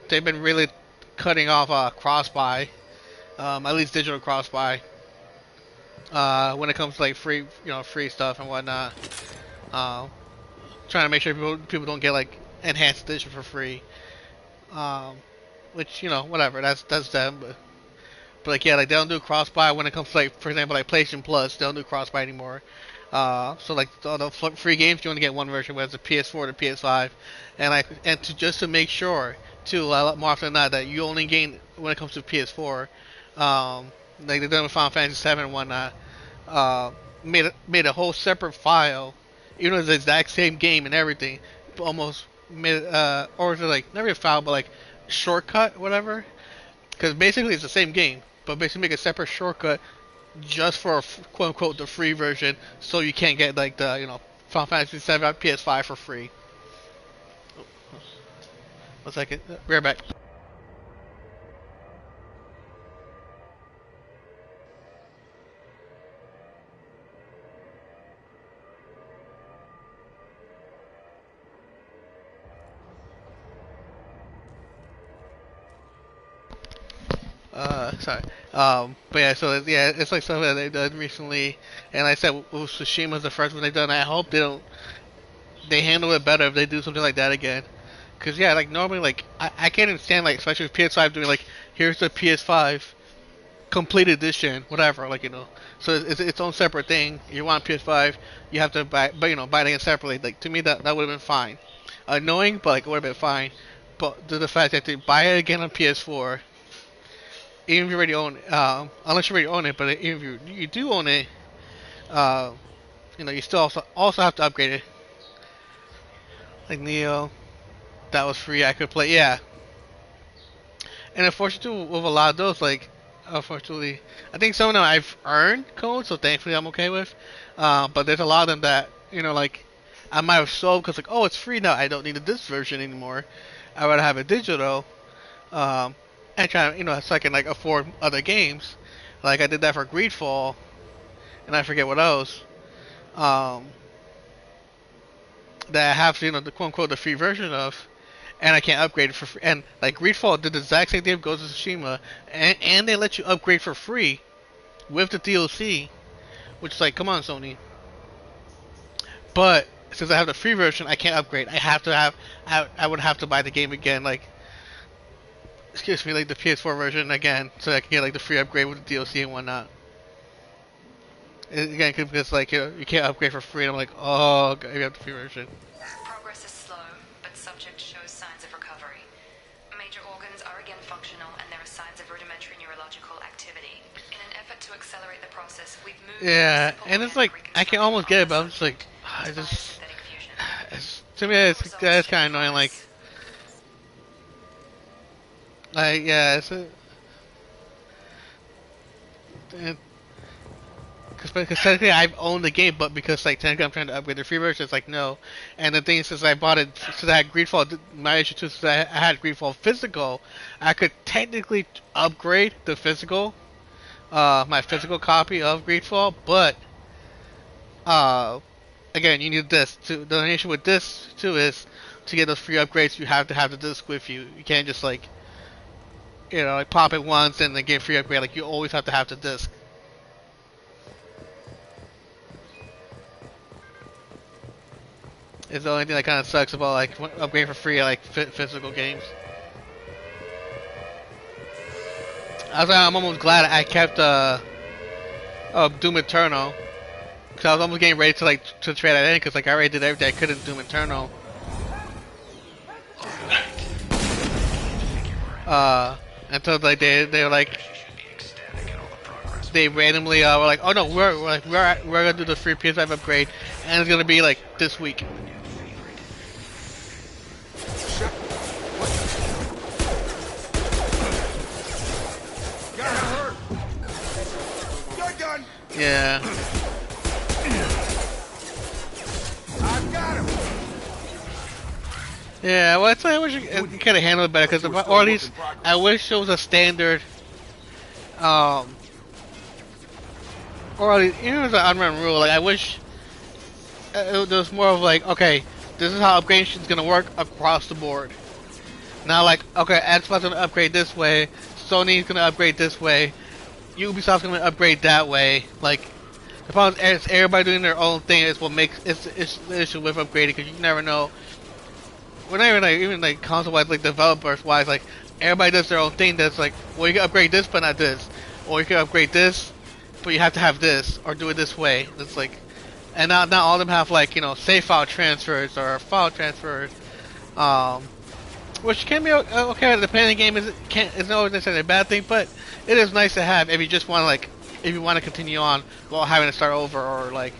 they've been really cutting off cross buy, at least digital cross buy, when it comes to like free stuff and whatnot. Trying to make sure people don't get like enhanced edition for free, which whatever, that's them. But like yeah, like they don't do cross buy when it comes to like, for example, like PlayStation Plus. They don't do cross buy anymore. So like all the free games, you only get one version, whether it's a PS4 or PS5, and just to make sure too, more often than not, that you only gain when it comes to PS4. Like they've done with Final Fantasy VII and whatnot. Made a whole separate file, even though it's the exact same game and everything. Almost made or is it like not really a file, but like shortcut, whatever. Because basically it's the same game, but basically make a separate shortcut just for quote unquote the free version, so you can't get like the Final Fantasy VII on PS5 for free. Oh, 1 second, be right back. Sorry. But yeah, so yeah, it's like something that they've done recently, and like I said, Tsushima's the first one they've done. I hope they handle it better if they do something like that again. Cause yeah, like normally, like I can't understand, like especially with PS5 doing like, here's the PS5 complete edition, whatever, like so it's its own separate thing. You want PS5, you have to buy, but buy it again separately. Like to me, that would have been fine. Annoying, but like it would have been fine. But the fact that they buy it again on PS4. Even if you already own it, unless you already own it, but even if you do own it, you still also have to upgrade it. Like Neo, that was free. I could play, yeah. And unfortunately, with a lot of those, like, unfortunately, I think some of them I've earned codes, so thankfully I'm okay with. But there's a lot of them that like I might have sold because like, oh, it's free now. I don't need this version anymore. I rather have it digital. and trying to, so I can like afford other games. Like I did that for Greedfall, and I forget what else. That I have the quote unquote the free version of, and I can't upgrade it for free. And like Greedfall did the exact same thing with Ghost of Tsushima, and they let you upgrade for free with the DLC, which is like, come on, Sony. But since I have the free version, I can't upgrade. I would have to buy the game again, like, excuse me, like the PS4 version again, so I can get like the free upgrade with the DLC and whatnot. Again, because like you can't upgrade for free. And I'm like, oh, God, you have the free version. Progress is slow, but subject shows signs of recovery. Major organs are again functional, and there are signs of rudimentary neurological activity. In an effort to accelerate the process, we've moved. Yeah, and it's like I can almost get it, but I'm just like, to me, it's kind of annoying. Like yeah, because technically I've owned the game, but because like technically I'm trying to upgrade the free version, it's like no. And the thing is, since I bought it, since I had Greedfall, my issue too, since I had Greedfall physical, I could technically upgrade the physical, my physical copy of Greedfall, but again, you need this. The issue with this too is to get those free upgrades, you have to have the disc with you. You can't just like, like pop it once and then get free upgrade. Like you always have to have the disc. It's the only thing that kind of sucks about like upgrading for free like physical games. I'm almost glad I kept Doom Eternal, because I was almost getting ready to trade that in, because like I already did everything I could in Doom Eternal. Until like they were like, they randomly were like, oh no, we're gonna do the free PS5 upgrade, and it's gonna be like this week. Yeah. I got him. Yeah, well, I wish you could have handled it better, or at least I wish it was a standard, or at least, it was an unwritten rule. Like I wish it was more of like, okay, this is how upgradation is gonna work across the board. Now, like, okay, Xbox's gonna upgrade this way, Sony's gonna upgrade this way, Ubisoft's gonna upgrade that way. Like, the problem is everybody doing their own thing is what makes it's the issue with upgrading, because you never know. We're not even like console wise, like developers wise, like everybody does their own thing. That's like, well, you can upgrade this, but not this, or you can upgrade this, but you have to have this, or do it this way. It's like, and not all of them have like save file transfers or file transfers, which can be okay. Depending on the game, it's not always necessarily a bad thing, but it is nice to have if you just want to if you want to continue on while having to start over, or like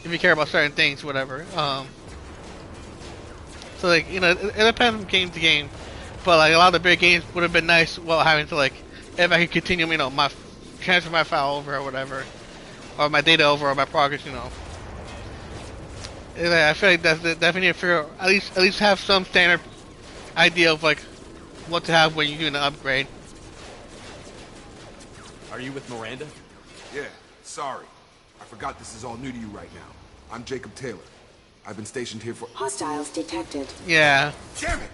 if you care about certain things, whatever. So like it depends from game to game, but like a lot of the big games would have been nice while having to like, if I could continue my transfer my file over or whatever, or my data over, or my progress. I feel like that's definitely a fair, at least have some standard idea of like what to have when you're doing an upgrade. Are you with Miranda? Yeah, sorry. I forgot this is all new to you right now. I'm Jacob Taylor. I've been stationed here for... Hostiles detected. Yeah. Damn it!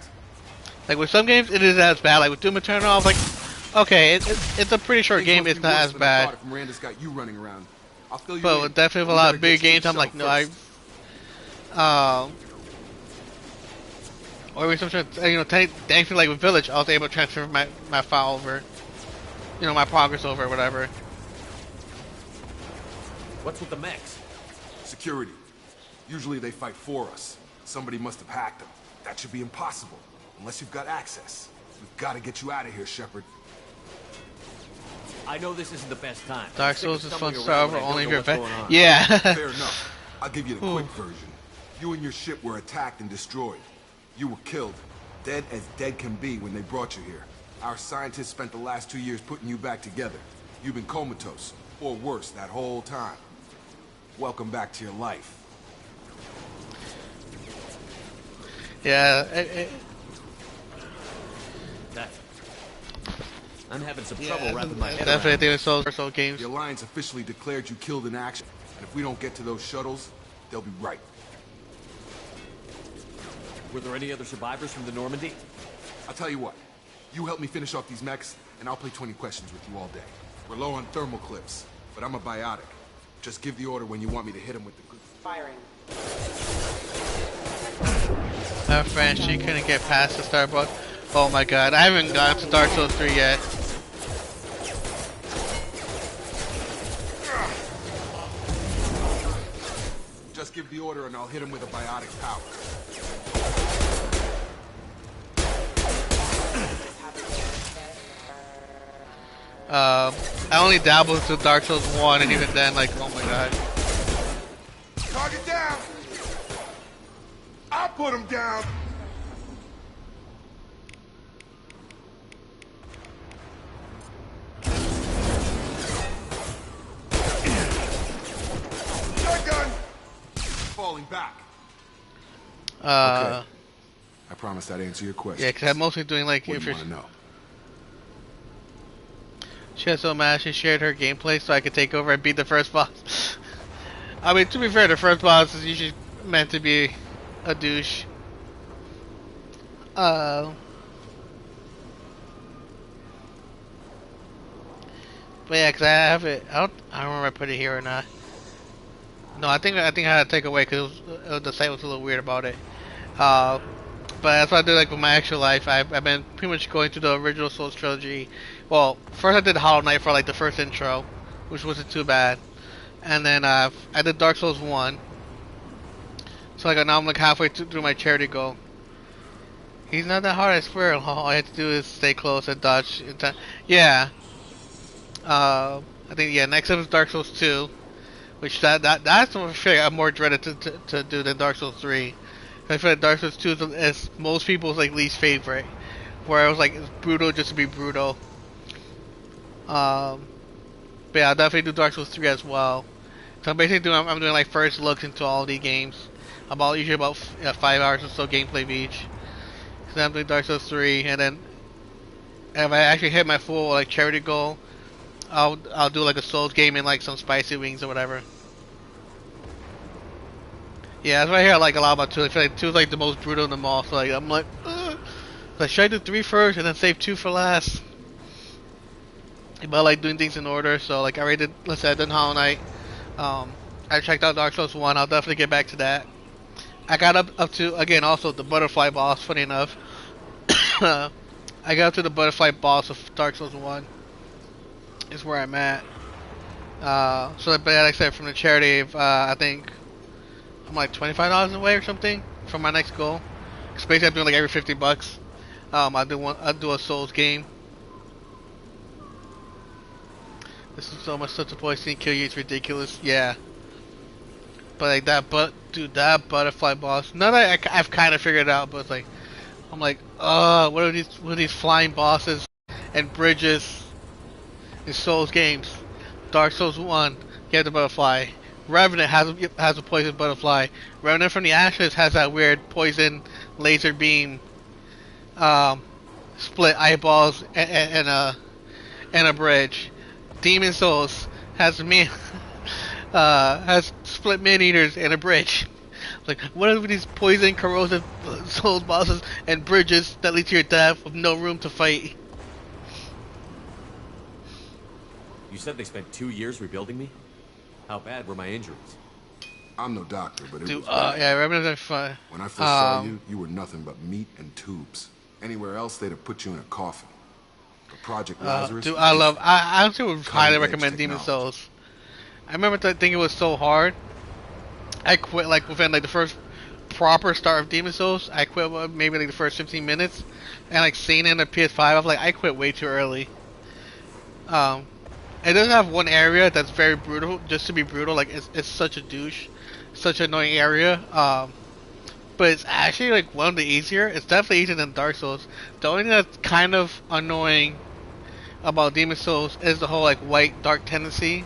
Like with some games, it is as bad. Like with Doom Eternal, I was like, okay, it's a pretty short game. It's not as bad. If Miranda's got you running around, I'll fill you but in. Definitely with a lot of bigger games, I'm like, no, or even sometimes, thankfully, like with Village, I was able to transfer my file over, my progress over, whatever. What's with the mechs? Security. Usually they fight for us. Somebody must have hacked them. That should be impossible, unless you've got access. We've got to get you out of here, Sheppard. I know this isn't the best time. Dark Souls is fun stuff over only if you're Yeah. Fair enough. I'll give you the quick version. You and your ship were attacked and destroyed. You were killed. Dead as dead can be when they brought you here. Our scientists spent the last 2 years putting you back together. You've been comatose, or worse, that whole time. Welcome back to your life. Yeah. I'm having some Yeah, trouble wrapping my head definitely around Demon Souls games. The Alliance officially declared you killed in action, and if we don't get to those shuttles, they'll be right. Were there any other survivors from the Normandy? I'll tell you what. You help me finish off these mechs, and I'll play 20 questions with you all day. We're low on thermal clips, but I'm a biotic. Just give the order when you want me to hit him with the good... Firing. Her friend, she couldn't get past the Starbucks. Oh my god, I haven't gotten to Dark Souls 3 yet. Just give the order and I'll hit him with a biotic power. I only dabbled to Dark Souls 1 and even then, like, oh my god. Target down! I'll put him down! Shotgun! Falling back. Okay. I promise I'd answer your question. Yeah, because I'm mostly doing, like, What if do you you're... want to know? She got so mad she shared her gameplay so I could take over and beat the first boss. I mean, to be fair, the first boss is usually meant to be a douche. But yeah, cause I have it. I don't remember if I put it here or not. No, I think I had to take it away because the site was a little weird about it. But that's what I do like with my actual life. I've been pretty much going through the original Souls trilogy. Well, first I did Hollow Knight for like the first intro, which wasn't too bad, and then I did Dark Souls 1. So like now I'm like halfway through my charity goal. He's not that hard, I swear. All I have to do is stay close and dodge. Yeah. I think next up is Dark Souls 2, which that's what I feel like I'm more dreaded to do than Dark Souls 3. I feel like Dark Souls 2 is most people's like least favorite, where it was like it's brutal just to be brutal. But yeah, I'll definitely do Dark Souls 3 as well. So I'm basically I'm doing like first looks into all the games, usually about 5 hours or so gameplay of each. So I'm doing Dark Souls 3, and then if I actually hit my full like charity goal, I'll do like a Souls game and like some spicy wings or whatever. Yeah, that's what I hear like a lot about 2. I feel like 2 is like the most brutal of them all. So like I'm like, like should I do 3 first and then save 2 for last? But I like doing things in order. So like I already did. Let's say I did Hollow Knight. I checked out Dark Souls 1. I'll definitely get back to that. I got up to again also the butterfly boss. Funny enough, I got up to the butterfly boss of Dark Souls 1. Is where I'm at. So but like I said, from the charity, I think I'm like $25 away or something from my next goal. Cause basically I'm doing like every $50. I'll do a Souls game. This is so much such a poison kill you. It's ridiculous. Yeah. But like that, dude, that butterfly boss. None of I've kind of figured it out, but it's like I'm like, what are these flying bosses and bridges in Souls games? Dark Souls 1, you have the butterfly. Revenant has a poison butterfly. Revenant from the Ashes has that weird poison laser beam, split eyeballs and a bridge. Demon Souls has has split man eaters and a bridge. Like, what are these poison corrosive Souls bosses and bridges that lead to your death with no room to fight? You said they spent 2 years rebuilding me? How bad were my injuries? I'm no doctor, but it Dude, was bad. yeah, Revenant's fun. When I first saw you, you were nothing but meat and tubes. Anywhere else, they'd have put you in a coffin. But Project Lazarus... Dude, I honestly would highly recommend Demon Souls. I remember thinking it was so hard. I quit like within like the first proper start of Demon Souls. I quit maybe like the first 15 minutes. And like seeing it in the PS5, I was like, I quit way too early. It doesn't have one area that's very brutal, just to be brutal. Like it's such a douche, such an annoying area. But it's actually like one of the easier. It's definitely easier than Dark Souls. The only thing that's kind of annoying about Demon Souls is the whole like white dark tendency.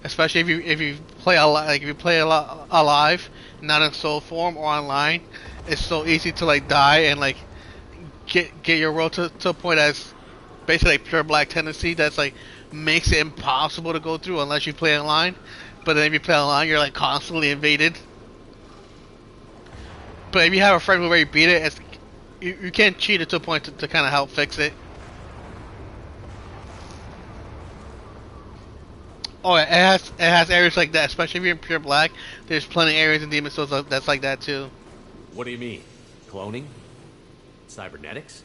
Especially if you play a lot, like if you play a lot alive, not in soul form or online, it's so easy to like die and like get your world to a point that's basically like pure black tendency that's like makes it impossible to go through unless you play online. But then if you play online, you're like constantly invaded. But if you have a friend who already beat it, you can't cheat it to a point to kind of help fix it. Oh, it has areas like that, especially if you're in pure black. There's plenty of areas in Demon Souls that's like that too. What do you mean? Cloning? Cybernetics?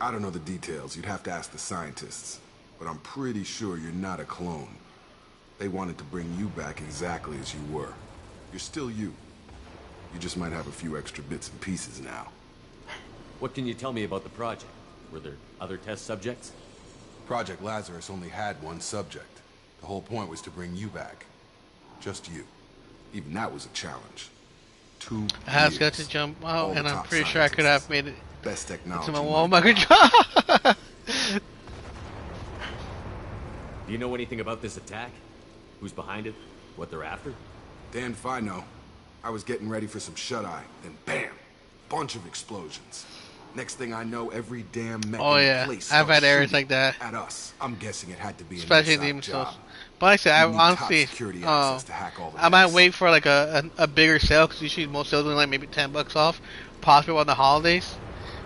I don't know the details. You'd have to ask the scientists. But I'm pretty sure you're not a clone. They wanted to bring you back exactly as you were. You're still you. You just might have a few extra bits and pieces now. What can you tell me about the project? Were there other test subjects? Project Lazarus only had one subject. The whole point was to bring you back. Just you. Even that was a challenge. 2 years. I have got to jump out, and I'm pretty sure I could have made it. Best technology. To my wall, my control. Do you know anything about this attack? Who's behind it? What they're after? Damn if I know. I was getting ready for some shut-eye, then bam! Bunch of explosions. Next thing I know, every damn mech in the place I've had starts areas shooting like that. at us. I'm guessing it had to be Especially an in Demon inside Souls. job. But like I said, I You need honestly, top security access to hack all the I might mechs. wait for like a bigger sale because usually most sales are like maybe $10 off, possibly on the holidays.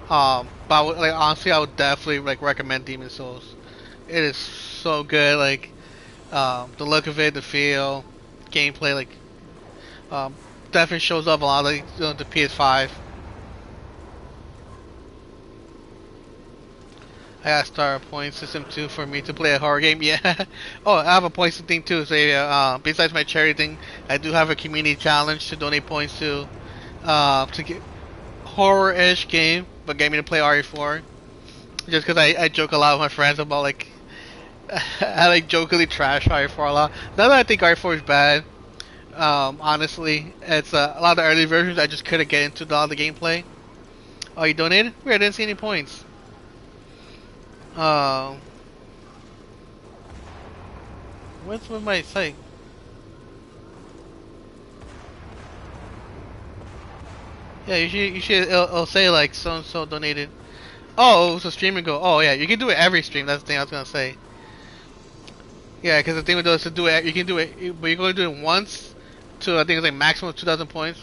But I would, like honestly, I would definitely like recommend Demon Souls. It is so good, like the look of it, the feel, gameplay, like definitely shows up a lot of the PS5. I got to start a point system too for me to play a horror game. Yeah. Oh, I have a point system thing too. So besides my charity thing, I do have a community challenge to donate points to get horror-ish game, but get me to play RE4. Just because I joke a lot with my friends about like I like jokingly trash RE4 a lot. Not that I think RE4 is bad. Honestly, it's a lot of the early versions I just couldn't get into all the gameplay. Oh, you donated? Weird, I didn't see any points. What's with my site? Yeah, you should it'll say like so and so donated. Oh, it was a stream ago. Oh yeah, you can do it every stream. That's the thing I was gonna say. Yeah, because the thing with those to do it, you can do it, but you're gonna do it once to I think it's like maximum 2,000 points.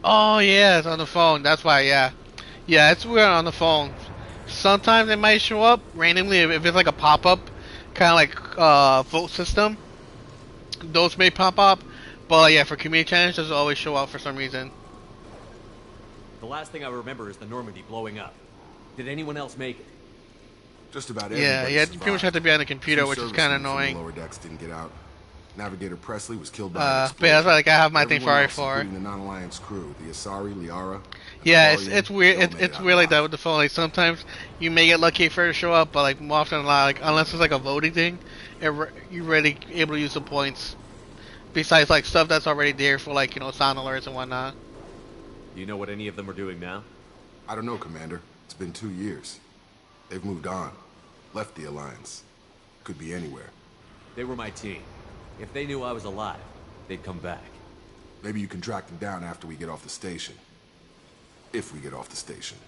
Oh yeah, it's on the phone. That's why. Yeah, it's weird on the phone. Sometimes it might show up randomly if it's like a pop-up, kind of like vote system. Those may pop up, but yeah, for community challenge, those always show up for some reason. The last thing I remember is the Normandy blowing up. Did anyone else make it? Just about everybody Yeah, you pretty much have to be on the computer, which is kind of annoying. Lower decks didn't get out. Navigator Presley was killed by but yeah, that's why like, I have my thing for RE4. RE4. Including the non-alliance crew, the Asari, Liara. Yeah, it's weird. It's weird like that with the phone. Like sometimes you may get lucky for it to show up, but like more often than not, like unless it's like a voting thing, you're really able to use the points. Besides like stuff that's already there for like sound alerts and whatnot. Do you know what any of them are doing now? I don't know, Commander. It's been 2 years. They've moved on, left the Alliance. Could be anywhere. They were my team. If they knew I was alive, they'd come back. Maybe you can track them down after we get off the station. If we get off the station.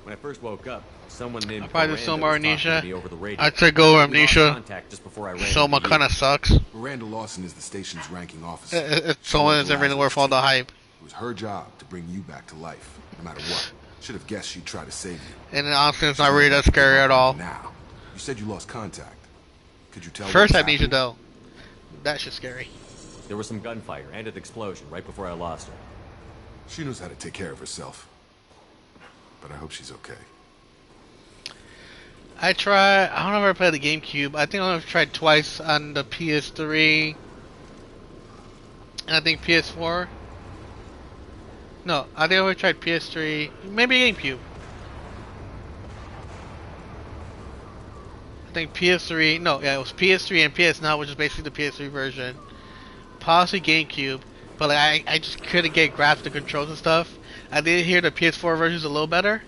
When I first woke up, someone named I'll probably do Miranda Soma was talking Amnesia. to me over the radio. I'd say go We Amnesia. lost contact just before I ran Soma into you. kind of sucks. Miranda Lawson is the station's ranking officer. Soma isn't really worth all the hype. It was her job to bring you back to life, no matter what. Should have guessed she'd try to save you. And honestly, it's not really that scary at all. Now, you said you lost contact. Could you tell? First what was Amnesia happening? though, that shit's scary. There was some gunfire and an explosion right before I lost her. She knows how to take care of herself. But I hope she's okay. I don't know if I played the GameCube. I think I've tried twice on the PS3. And I think PS4. No, I think I've tried PS3. Maybe GameCube. I think PS3. No, yeah, it was PS3 and PS Now, which is basically the PS3 version. Possibly GameCube. But like, I just couldn't get grasp the controls and stuff. I did hear the PS4 version is a little better.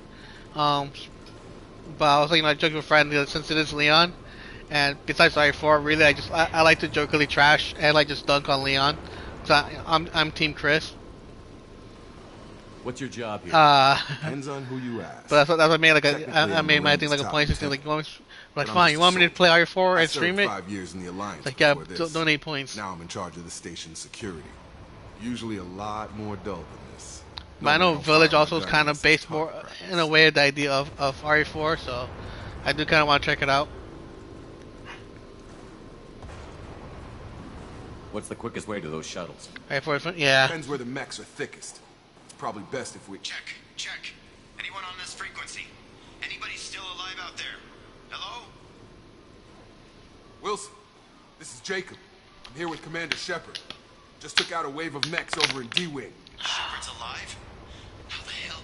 But I was like, joking with a friend since it is Leon, and besides RE4, really, I like to jokingly trash and like just dunk on Leon. So I'm Team Chris. What's your job here? Depends on who you ask. But that's what I made like Technically, I made my thing like a top point system. 10. Like, you want me, like But I'm fine, just you want me to a play R4 I and stream served it? 5 years in the Alliance Like, yeah, before this. donate points. Now I'm in charge of the station's security. Usually a lot more dull than this. But I know Nobody Village will also is fire kind my of guns based unless more it's talk in a way the idea of RE4, so I do kind of want to check it out. What's the quickest way to those shuttles? RE4 is fun. Yeah. Depends where the mechs are thickest. It's probably best if we... Check. Anyone on this frequency? Anybody still alive out there? Hello? Wilson, this is Jacob. I'm here with Commander Sheppard. Just took out a wave of mechs over in D-Wing. Shepherd's alive? How the hell?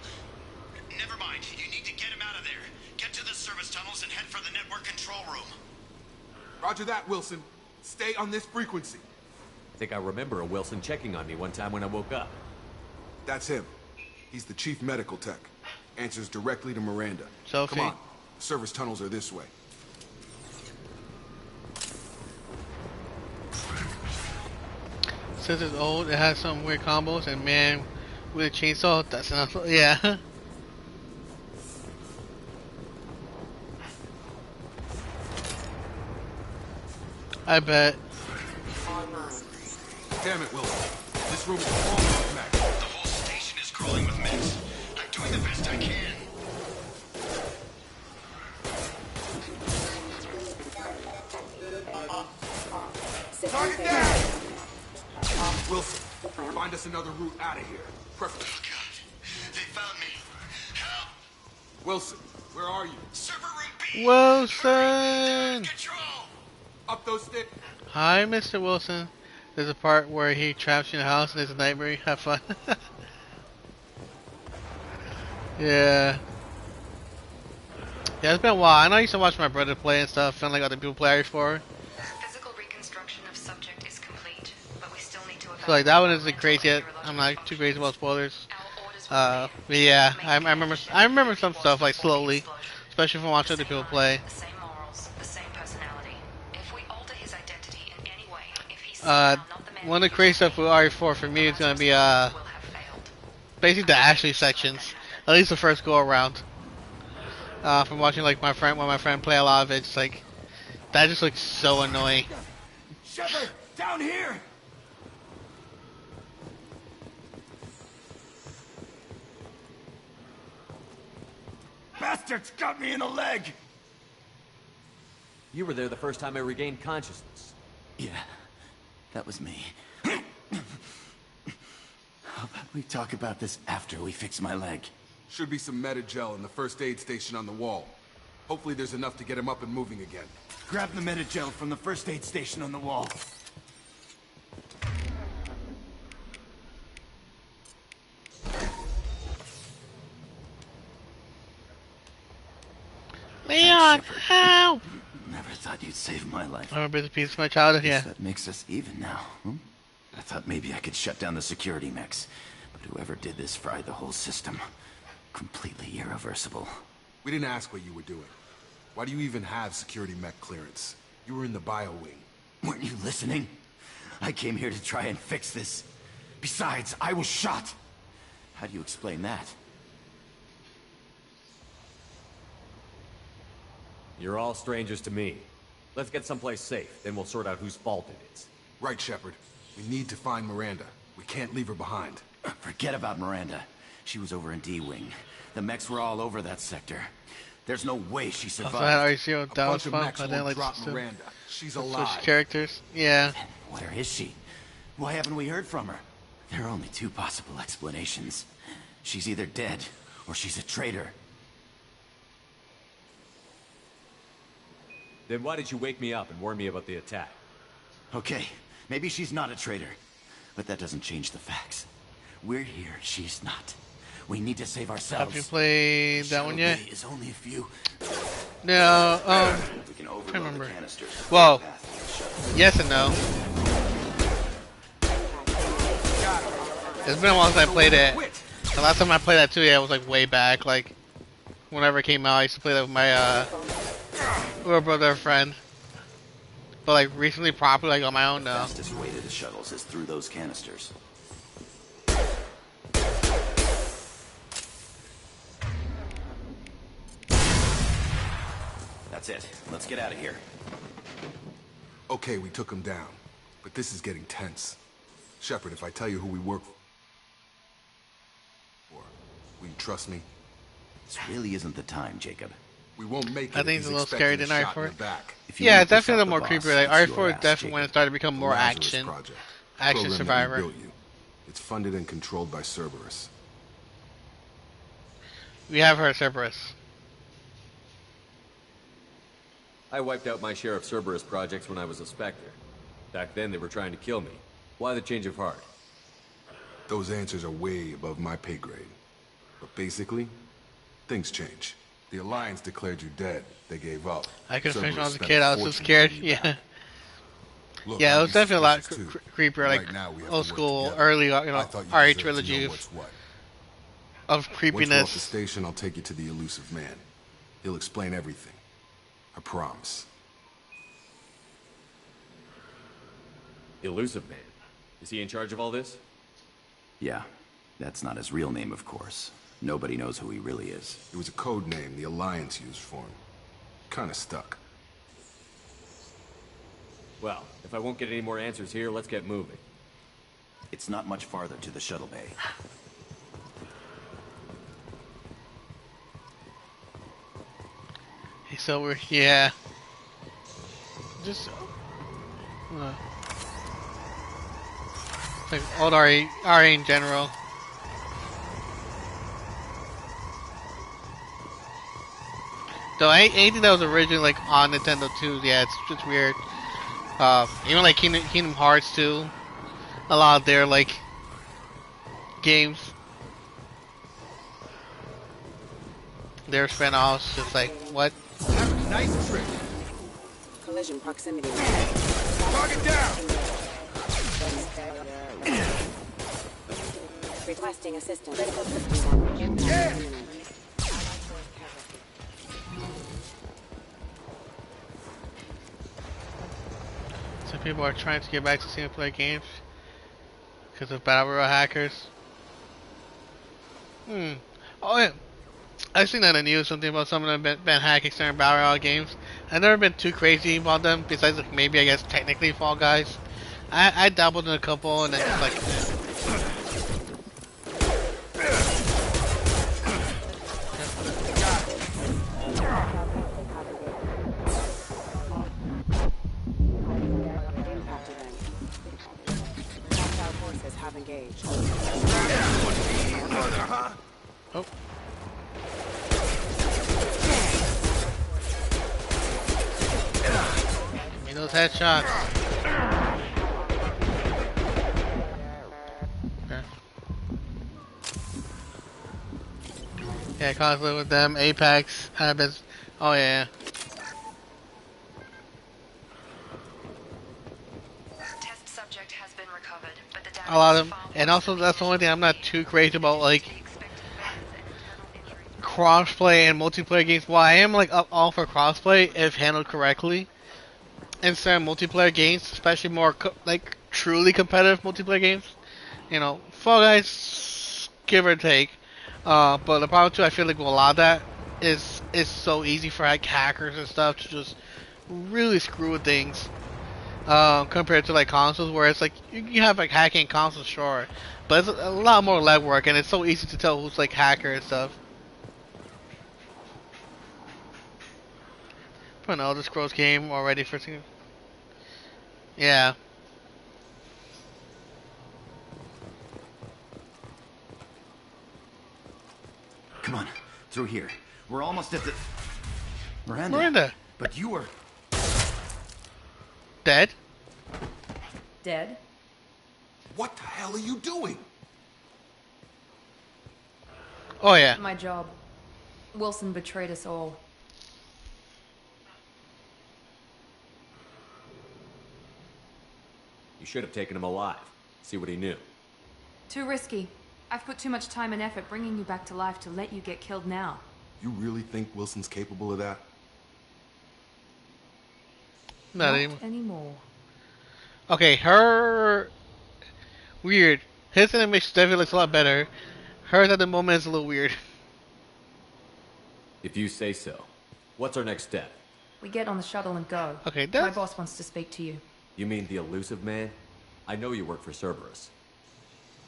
Never mind. You need to get him out of there. Get to the service tunnels and head for the network control room. Roger that, Wilson. Stay on this frequency. I think I remember a Wilson checking on me one time when I woke up. That's him. He's the chief medical tech. Answers directly to Miranda. Sophie. Come on. Service tunnels are this way. Since it's old, it has some weird combos, and man, with a chainsaw, that's enough. Yeah. I bet. Damn it, Wilson. This room is all about mechs. The whole station is crawling with mechs. I'm doing the best I can. Target down! Wilson, find us another route out of here. Preferably. Oh, God. They found me. Help! Wilson, where are you? Server room B! Wilson! Control! Up those stairs. Hi, Mr. Wilson. There's a part where he traps you in a house and there's a nightmare. Have fun. Yeah. Yeah, it's been a while. I know I used to watch my brother play and stuff, and like other people play RE4. Physical reconstruction of subject is complete, but we still need to So like that one isn't crazy yet. I'm not too crazy about spoilers. But yeah, I remember some stuff like slowly, especially from watching other people play. The same morals, the same personality. If we alter his identity in any way, if he's somehow not the man One of the crazy stuff with RE4 for me is gonna be basically the Ashley sections, at least the first go around. From watching like my friend play a lot of it, it's like that just looks so annoying. Sheppard, down here! Bastards got me in the leg! You were there the first time I regained consciousness. Yeah, that was me. How about we talk about this after we fix my leg? Should be some Metagel in the first aid station on the wall. Hopefully there's enough to get him up and moving again. Grab the Metagel from the first aid station on the wall. Leon, help! Never thought you'd save my life. I remember the piece of my childhood, yeah. That makes us even now, I thought maybe I could shut down the security mechs, but whoever did this fried the whole system. Completely irreversible. We didn't ask what you were doing. Why do you even have security mech clearance? You were in the bio wing. Weren't you listening? I came here to try and fix this. Besides, I was shot. How do you explain that? You're all strangers to me. Let's get someplace safe, then we'll sort out whose fault it is. Right, Sheppard. We need to find Miranda. We can't leave her behind. Forget about Miranda. She was over in D-Wing. The mechs were all over that sector. There's no way she survived. Also had RCO, that was bunch of fun. mechs I didn't won't like drop to Miranda. She's switch alive. characters. Yeah. Where is she? Why haven't we heard from her? There are only two possible explanations. She's either dead, or she's a traitor. Then why did you wake me up and warn me about the attack? Okay, maybe she's not a traitor. But that doesn't change the facts. We're here, she's not. We need to save ourselves. Have you played that one yet? Is only a few. No, I remember. Well, yes and no. It's been a while since I played it. The last time I played that too, yeah, it was like way back. Like, whenever it came out, I used to play that with my little brother or friend. But like recently, properly, like on my own now. The fastest way to the shuttles is through those canisters. That's it. Let's get out of here. Okay, we took him down. But this is getting tense. Sheppard, if I tell you who we work for, will you trust me? This really isn't the time, Jacob. We won't make it. I think it's a little scary than R4. If Yeah, it's definitely a little more creepy. Like R4 definitely when it started to become more action. Action Survivor. It's funded and controlled by Cerberus. We have heard Cerberus. I wiped out my share of Cerberus projects when I was a Spectre. Back then they were trying to kill me. Why the change of heart? Those answers are way above my pay grade. But basically, things change. The Alliance declared you dead. They gave up. I could finish when I was a Cerberus kid. I spent was a so fortune scared. to bring you Yeah. back. Look, Yeah, it I'll was be definitely a lot suspicious too. creepier, like Right now, we have to old work school, together. early, I RA thought you trilogy deserved to know what's what. of Once we're off the creepiness. station, I'll take you to the elusive man. He'll explain everything. I promise. Elusive Man. Is he in charge of all this? Yeah. That's not his real name, of course. Nobody knows who he really is. It was a code name the Alliance used for him. Kinda stuck. Well, if I won't get any more answers here, let's get moving. It's not much farther to the shuttle bay. He's so weird. Yeah. Just. Like old RA in general. Though anything that was originally like on Nintendo 2, yeah, it's just weird. Even like Kingdom Hearts 2, a lot of their like games, their spin-offs, just like what? Nice trick. Collision proximity. Target down. Requesting assistance. Yeah. Some people are trying to get back to single player games because of battle royale hackers. Oh yeah, I've seen that in the news. Something about some of them been hacking certain battle royale games. I've never been too crazy about them. Besides, like maybe I guess technically Fall Guys. I dabbled in a couple and then just like. Have engaged. Oh. Give me those headshots. Okay. Yeah, constantly with them. Apex. Habits. Oh yeah. Test subject has been recovered, but the A lot of them, and also that's the only thing I'm not too crazy about, like crossplay and multiplayer games. Well, I am like all for crossplay if handled correctly. And certain multiplayer games, especially more like truly competitive multiplayer games, you know, Fall Guys, give or take. But the problem too, I feel like with a lot of that is so easy for like hackers and stuff to just really screw with things. Compared to like consoles, where it's like you have like hacking consoles, sure, but it's a lot more legwork, and it's so easy to tell who's like hacker and stuff. Put an Elder Scrolls game already for some. Yeah. Come on, through here. We're almost at the... Miranda. Miranda. But you were... Dead? Dead? What the hell are you doing? Oh yeah. My job. Wilson betrayed us all. You should have taken him alive. See what he knew. Too risky. I've put too much time and effort bringing you back to life to let you get killed now. You really think Wilson's capable of that? Not anymore. anymore. Okay, her weird. His animation definitely looks a lot better. Hers at the moment is a little weird. If you say so. What's our next step? We get on the shuttle and go. Okay, My boss wants to speak to you. You mean the elusive man? I know you work for Cerberus.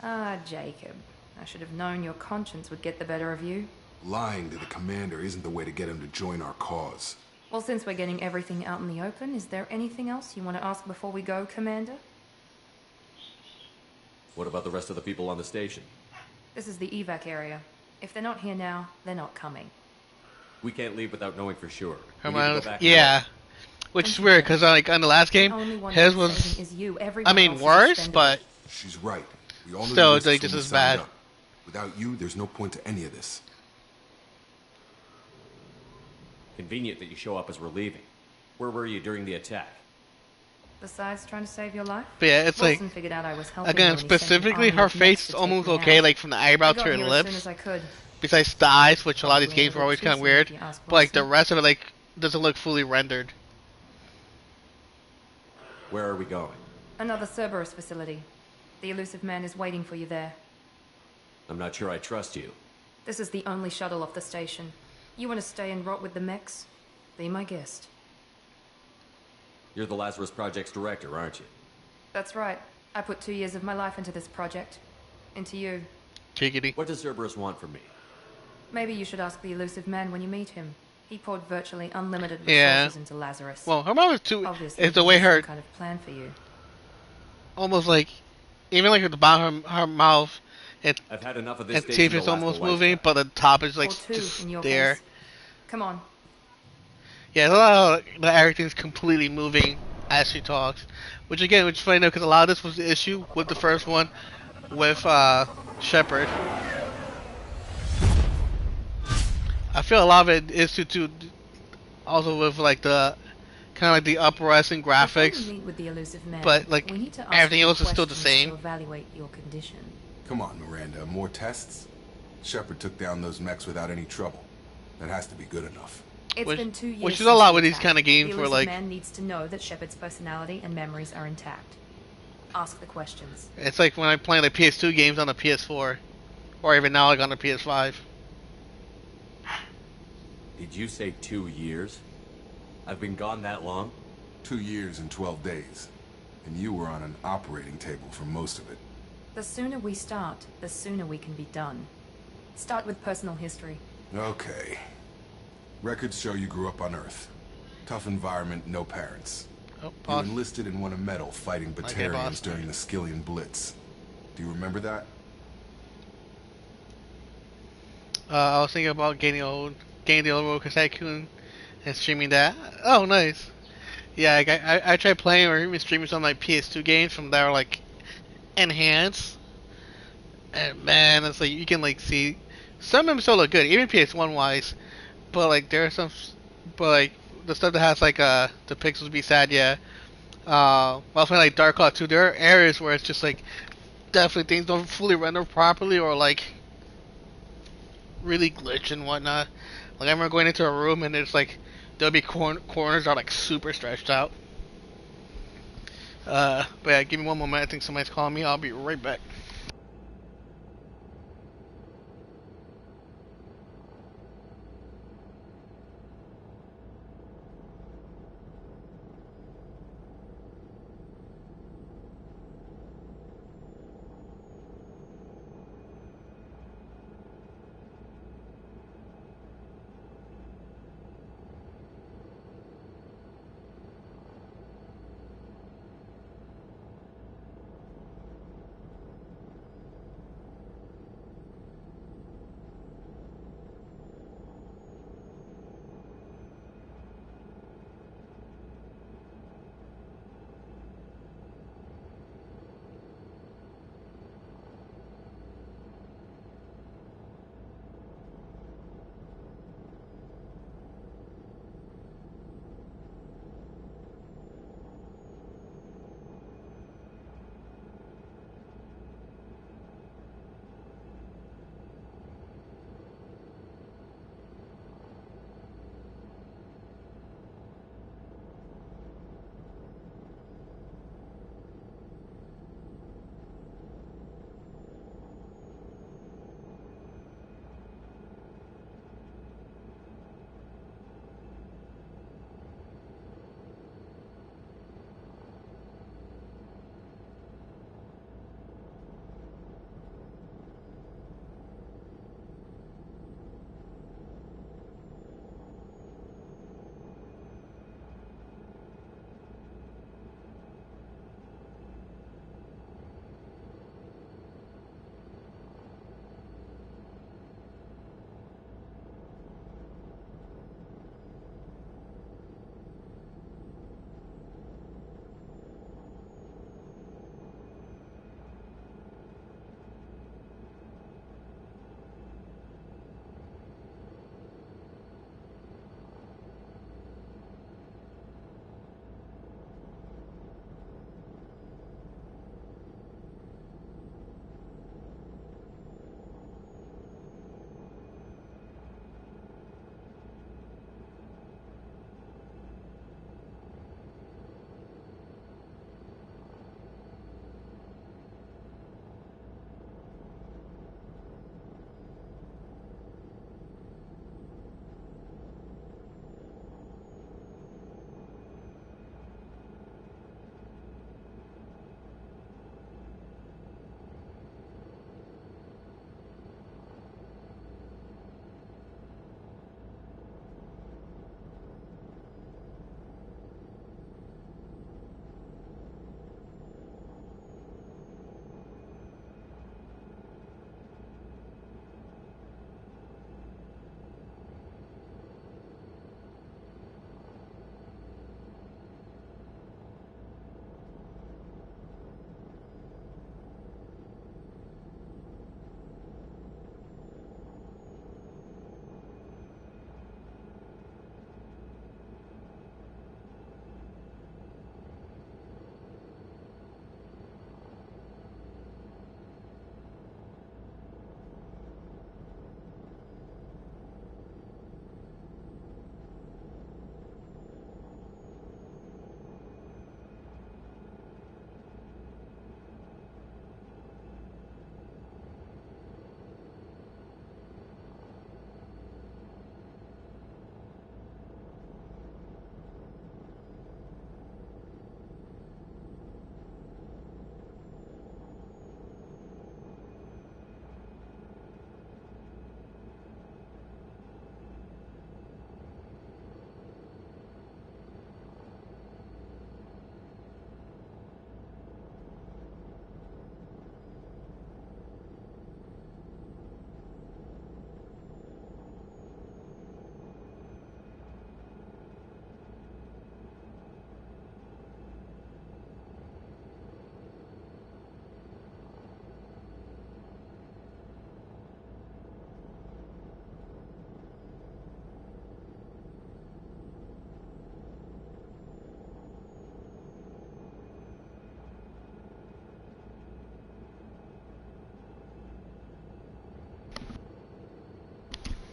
Ah, Jacob. I should have known your conscience would get the better of you. Lying to the commander isn't the way to get him to join our cause. Well, since we're getting everything out in the open, is there anything else you want to ask before we go, Commander? What about the rest of the people on the station? This is the evac area. If they're not here now, they're not coming. We can't leave without knowing for sure. Yeah. Which is weird, because like on the last game, his was, I mean, worse, but she's right. We all still, like, just as bad. Up. Without you, there's no point to any of this. Convenient that you show up as we're leaving. Where were you during the attack? Besides trying to save your life? But yeah, it's Wilson like, figured out I was helping again, specifically her face is almost okay, like from the eyebrow to her lips. Besides the eyes, which a lot of these games were always kind of weird. But like the rest of it, like, doesn't look fully rendered. Where are we going? Another Cerberus facility. The elusive man is waiting for you there. I'm not sure I trust you. This is the only shuttle off the station. You want to stay and rot with the mechs? Be my guest. You're the Lazarus Project's director, aren't you? That's right. I put 2 years of my life into this project. Into you. Giggity. What does Cerberus want from me? Maybe you should ask the elusive man when you meet him. He poured virtually unlimited resources into Lazarus. Well, her mom is too. Obviously, it's the way her kind of plan for you. Almost like, even like at the bottom of her mouth, I've had enough of this. And teeth is almost moving, but the top is like just there. Case. Come on. Yeah, a lot of everything's completely moving as she talks, which again, which is funny because a lot of this was the issue with the first one with Sheppard. I feel a lot of it is to also with like the kind of like the uprising graphics, meet with the elusive man, but like everything else is still the same. To evaluate your condition. Come on, Miranda, more tests? Sheppard took down those mechs without any trouble. That has to be good enough. It's been 2 years. Which is a lot with these kind of games the where like man needs to know that Sheppard's personality and memories are intact. Ask the questions. It's like when I play like PS2 games on the PS4, or even now like on the PS5. Did you say 2 years? I've been gone that long? 2 years and 12 days. And you were on an operating table for most of it. The sooner we start, the sooner we can be done. Start with personal history. Okay. Records show you grew up on Earth. Tough environment, no parents. Oh, you enlisted and won a medal fighting Batarians during the Skillian Blitz. Do you remember that? I was thinking about getting the old Cassette and streaming that. Oh, nice. Yeah, I tried playing or even streaming some like PS2 games from that were like enhanced, and man, it's like you can like see some of them still look good, even PS1 wise. But like there are some, but like the stuff that has like the pixels be sad, yeah. While playing like Dark Cloud 2, there are areas where it's just like definitely things don't fully render properly or like really glitch and whatnot. Like I remember going into a room and it's like there'll be corners are like super stretched out. But yeah, give me one moment. I think somebody's calling me. I'll be right back.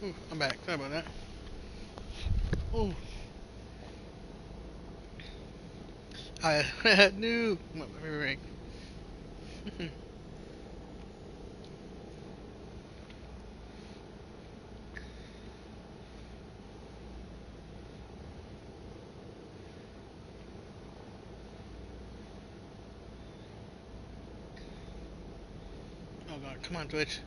Ooh, I'm back. Sorry about that. Ooh. I had new. Right. Oh god, come on, Twitch.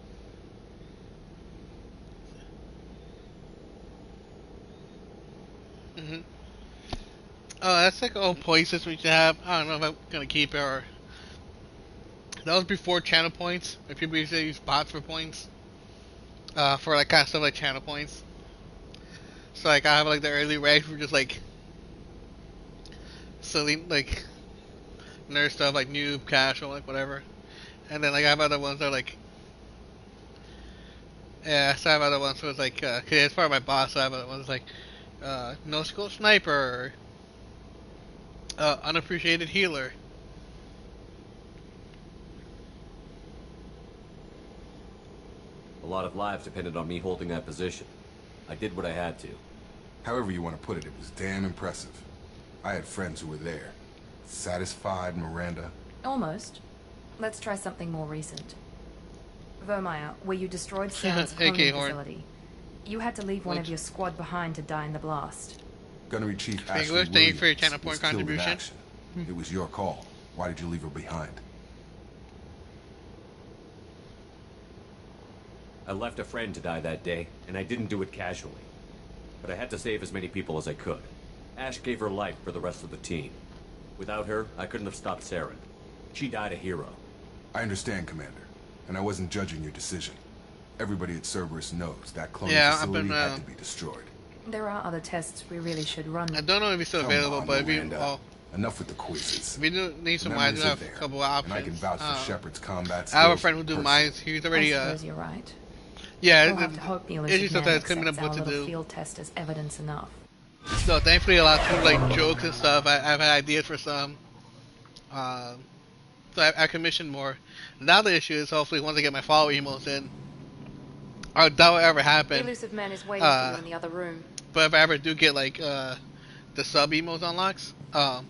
Oh, that's like old point system we should have. I don't know if I'm gonna keep it or. That was before channel points. Like people used to use bots for points. For like kind of stuff like channel points. So like I have like the early ranks for just like silly like nerd stuff like noob, casual, like whatever. And then like I have other ones that are like so I have other ones where it's like cause it's part of my boss, so I have other ones like no scope sniper, unappreciated healer. A lot of lives depended on me holding that position. I did what I had to. However you want to put it, it was damn impressive. I had friends who were there. Satisfied, Miranda? Almost. Let's try something more recent. Vermeer, where you destroyed Sharon's cloning facility. You had to leave one of your squad behind to die in the blast. Gunnery Chief Ashley Thank you for your Williams 10 point was killed in contribution. action. It was your call. Why did you leave her behind? I left a friend to die that day, and I didn't do it casually. But I had to save as many people as I could. Ash gave her life for the rest of the team. Without her, I couldn't have stopped Saren. She died a hero. I understand, Commander. And I wasn't judging your decision. Everybody at Cerberus knows that cloning facility had to be destroyed. There are other tests we really should run. I don't know if it's still available, but if you enough with the quizzes. If you do need some mines, I have a couple of options. And I can vouch for Sheppard's combat skills. I have a friend who do mines. He's already I suppose you're right. Yeah, we'll have to hope the elusive man accepts our little field test as evidence enough. So thankfully, a lot of people like jokes and stuff. I've had ideas for some. So I commissioned more. Now the issue is hopefully once I get my follower emos in, I doubt it ever happen. The elusive man is waiting for you in the other room. But if I ever do get like the sub emos unlocks, because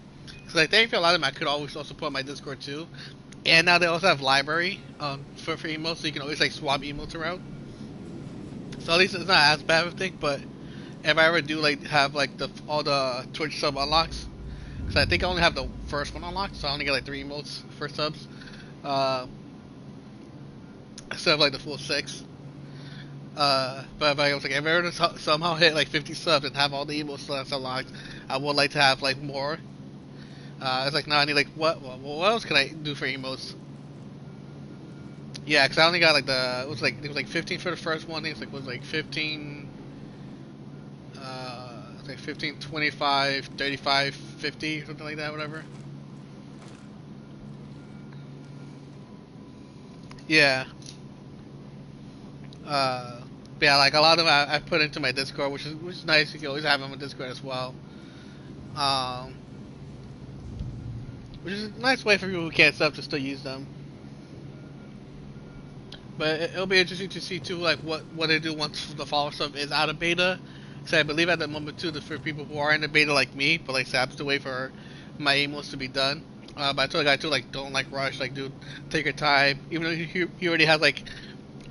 I think for a lot of them I could always also put on my Discord too. And now they also have library for emos, so you can always like swap emotes around. So at least it's not as bad of a thing, but if I ever do like have like all the Twitch sub unlocks, because I think I only have the first one unlocked, so I only get like 3 emotes for subs, instead of like the full 6. But if I was like, if I ever somehow hit like 50 subs and have all the emotes unlocked, I would like to have like more. It's like now I need like what else can I do for emotes? Yeah, because I only got like it was like 15 for the first one. I think it was like 15, it's like 15, 25, 35, 50, something like that, whatever. Yeah. But yeah, like a lot of them I put into my Discord, which is nice. You can always have them on Discord as well. Which is a nice way for people who can't sub to still use them. But it'll be interesting to see too, like what they do once the follower stuff is out of beta. So I believe at the moment too, for people who are in the beta like me, but like so I have to wait for my emos to be done. But I told the guy too, like don't like rush, like dude, take your time. Even though he already has like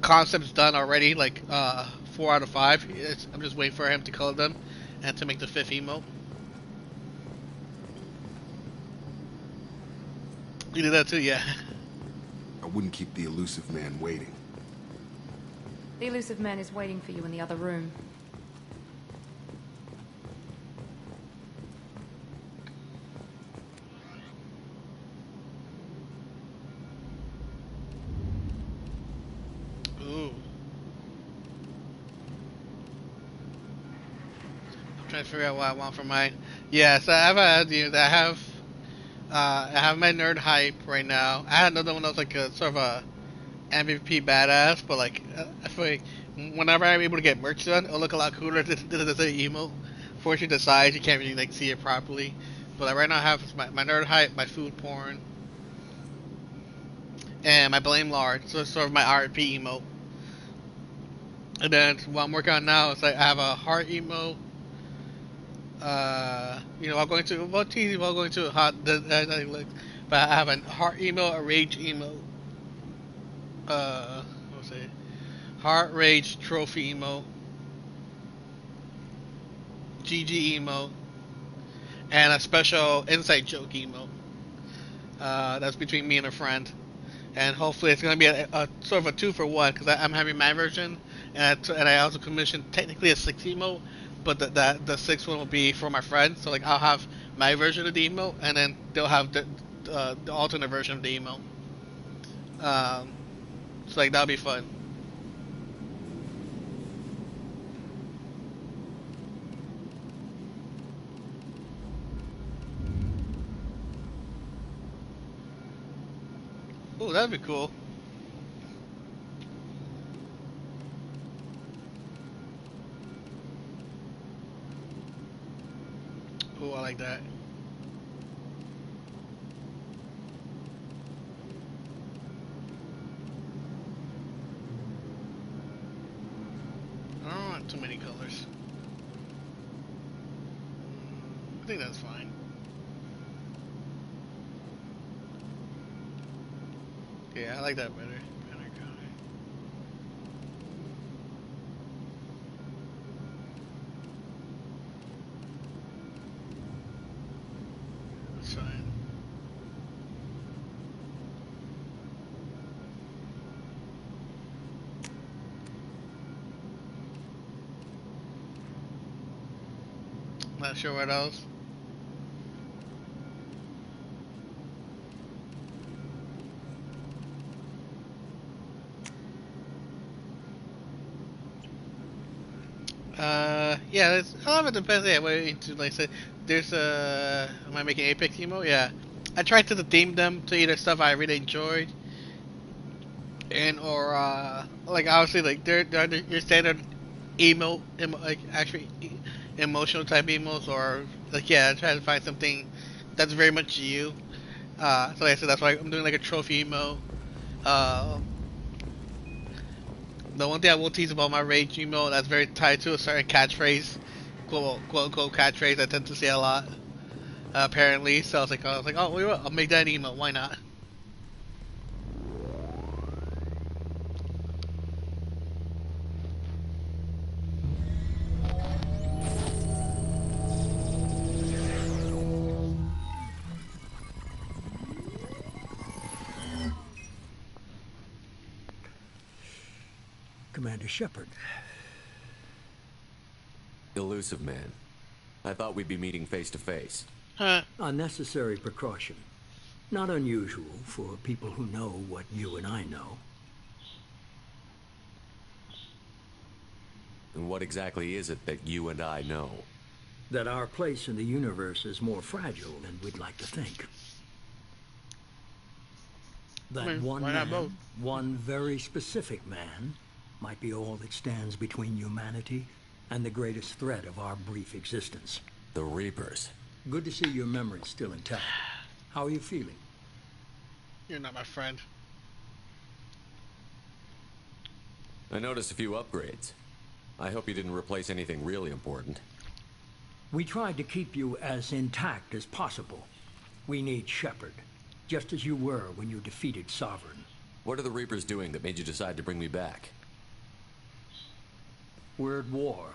concepts done already, like 4 out of 5. I'm just waiting for him to color them and to make the 5th emo. You did that too, yeah. I wouldn't keep the elusive man waiting. The elusive man is waiting for you in the other room. Ooh. I'm trying to figure out what I want for mine. Yeah, so I have my nerd hype right now. I had another one that was like a sort of a MVP badass, but like I feel like whenever I'm able to get merch done, it'll look a lot cooler than the emo. Fortunately, the size you can't really like see it properly. But like, right now I have my nerd hype, my food porn, and my blame lord. So it's sort of my RP emo. And then what I'm working on now is like I have a heart emo. You know, I'm going to well, teasy while going to a hot. Look, but I have a heart emo, a rage emo. What's it? Heart rage trophy emo, GG emo, and a special inside joke emo. That's between me and a friend. And hopefully it's going to be a sort of a 2-for-1 because I'm having my version and I also commissioned technically a 6 emo, but the 6th one will be for my friends. So like I'll have my version of the emo and then they'll have the alternate version of the emo. So like that'll be fun. Oh, that'd be cool. Oh, I like that. I don't want too many colors. I think that's fine. Yeah, I like that better. That's fine. Not sure what else. Yeah, a lot of it depends. Yeah, like I said, there's am I making Apex emo? Yeah, I tried to theme them to either stuff I really enjoyed, and or like obviously like they're your standard emo like actually emotional type emos, or like yeah, I try to find something that's very much you. So like I said, that's why I'm doing like a trophy emo. Uh, The one thing I will tease about my rage emo that's very tied to a certain catchphrase, quote unquote catchphrase I tend to say a lot. Apparently, so I was like, oh, wait, what? I'll make that emo. Why not? Commander Sheppard. Elusive man. I thought we'd be meeting face to face. Unnecessary precaution. Not unusual for people who know what you and I know. And what exactly is it that you and I know? That our place in the universe is more fragile than we'd like to think. That one man, one very specific man, might be all that stands between humanity and the greatest threat of our brief existence. The Reapers. Good to see your memory's still intact. How are you feeling? You're not my friend. I noticed a few upgrades. I hope you didn't replace anything really important. We tried to keep you as intact as possible. We need Sheppard, just as you were when you defeated Sovereign. What are the Reapers doing that made you decide to bring me back? We're at war.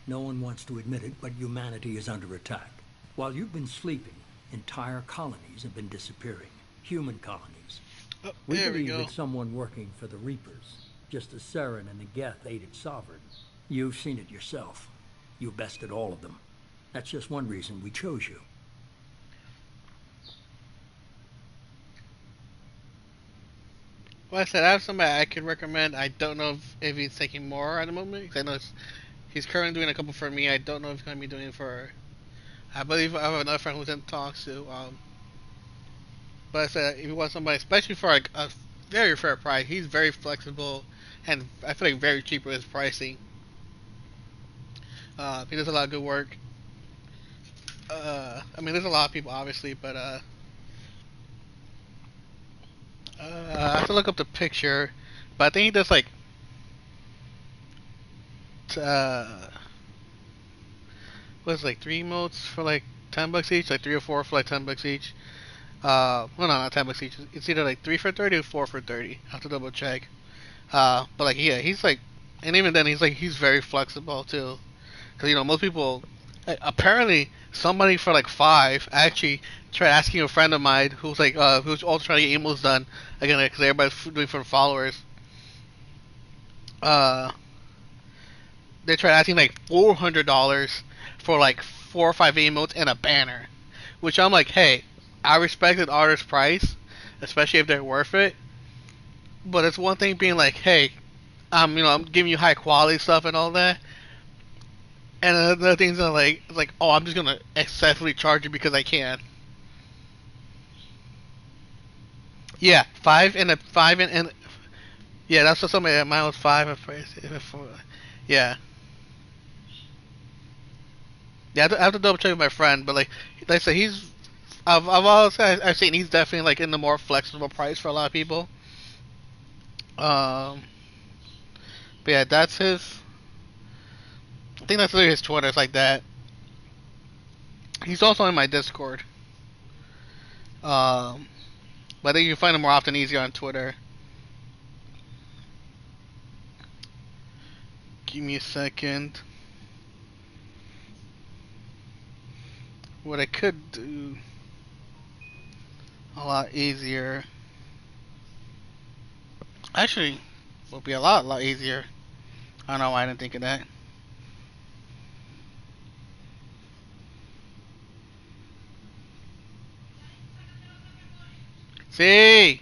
No one wants to admit it, but humanity is under attack. While you've been sleeping, entire colonies have been disappearing. Human colonies. Oh, we believe that someone working for the Reapers, just as Saren and the Geth aided Sovereign. You've seen it yourself. You bested all of them. That's just one reason we chose you. Well, I said I have somebody I could recommend. I don't know if he's taking more at the moment, because I know he's currently doing a couple for me. I don't know if he's going to be doing for... I believe I have another friend who's in talks to. But I said if you want somebody, especially for like a very fair price, he's very flexible, and I feel like very cheap with his pricing. He does a lot of good work. I mean, there's a lot of people, obviously, but I have to look up the picture. But I think he does like what's like 3 emotes for like $10 each, like 3 or 4 for like $10 each. Well, no, not $10 each. It's either like 3 for 30 or 4 for 30. I have to double check. But like, yeah, he's like, and even then, he's very flexible too. Cause most people, apparently, somebody for like 5 actually tried asking a friend of mine who's like, who's also trying to get emos done again, because everybody's doing for followers. They tried asking like $400 for like 4 or 5 emotes and a banner, which I'm like, hey, I respect an artist's price, especially if they're worth it. But it's one thing being like, hey, I'm giving you high quality stuff and all that, and another thing's like, oh, I'm just gonna excessively charge you because I can. Yeah, 5 and yeah, that's what somebody mine was 5 yeah. Yeah, I have to double check with my friend, but like I said, I've seen he's definitely like in the more flexible price for a lot of people. But yeah, that's his. I think that's literally his Twitter. It's like that. He's also in my Discord. But I think you can find him more often easier on Twitter. Give me a second. What I could do a lot easier. Actually, would be a lot easier. I don't know why I didn't think of that. See.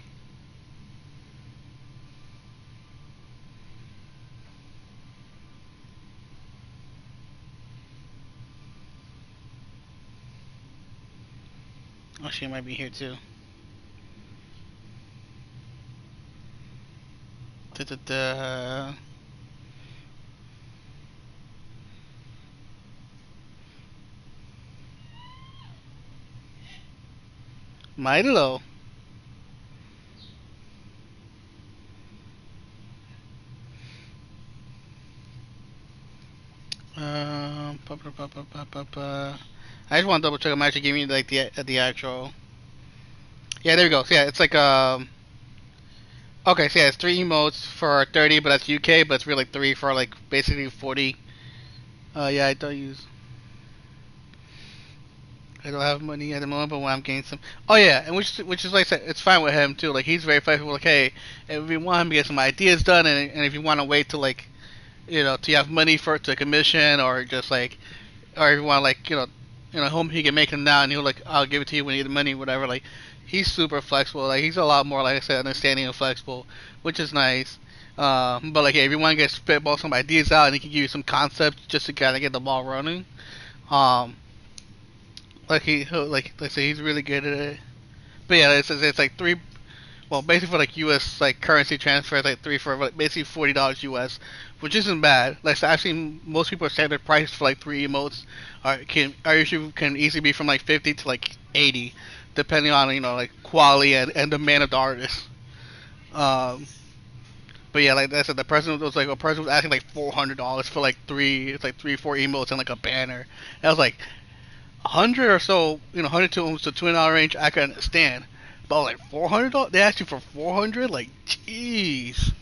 Oh, she might be here too. Da-da-da. Milo. I just want to double check. I'm actually giving you like the actual. Yeah, there we go. So, yeah, it's like okay, so yeah, it's 3 emotes for 30, but that's UK, but it's really like 3 for like basically 40. Yeah, I don't have money at the moment, but when I'm getting some. Oh yeah, and which is like I said, it's fine with him too. Like he's very flexible. Like, hey, if you want him to get some ideas done, and if you want to wait till like, till you have money to commission, or just like, or if you want like, home he can make them now, and he'll like, I'll give it to you when you get the money, whatever. Like, he's super flexible. Like he's a lot more, like I said, understanding and flexible, which is nice. But like, yeah, if you want to get spitball some ideas out, and he can give you some concepts just to kind of get the ball running. Like like I say, he's really good at it. But yeah, it's like 3. Well, basically for like U.S. like currency transfer, it's like 3 for like basically $40 U.S., which isn't bad. Like so I've seen most people standard price for like 3 emotes usually can easily be from like 50 to like 80, depending on like quality and demand of the artist. But yeah, like I said, the person was asking like $400 for like 3-4 emotes and like a banner. And I was like, 100 or so, 100 to almost the $20 range, I can understand. But like $400, they asked you for 400, like, jeez.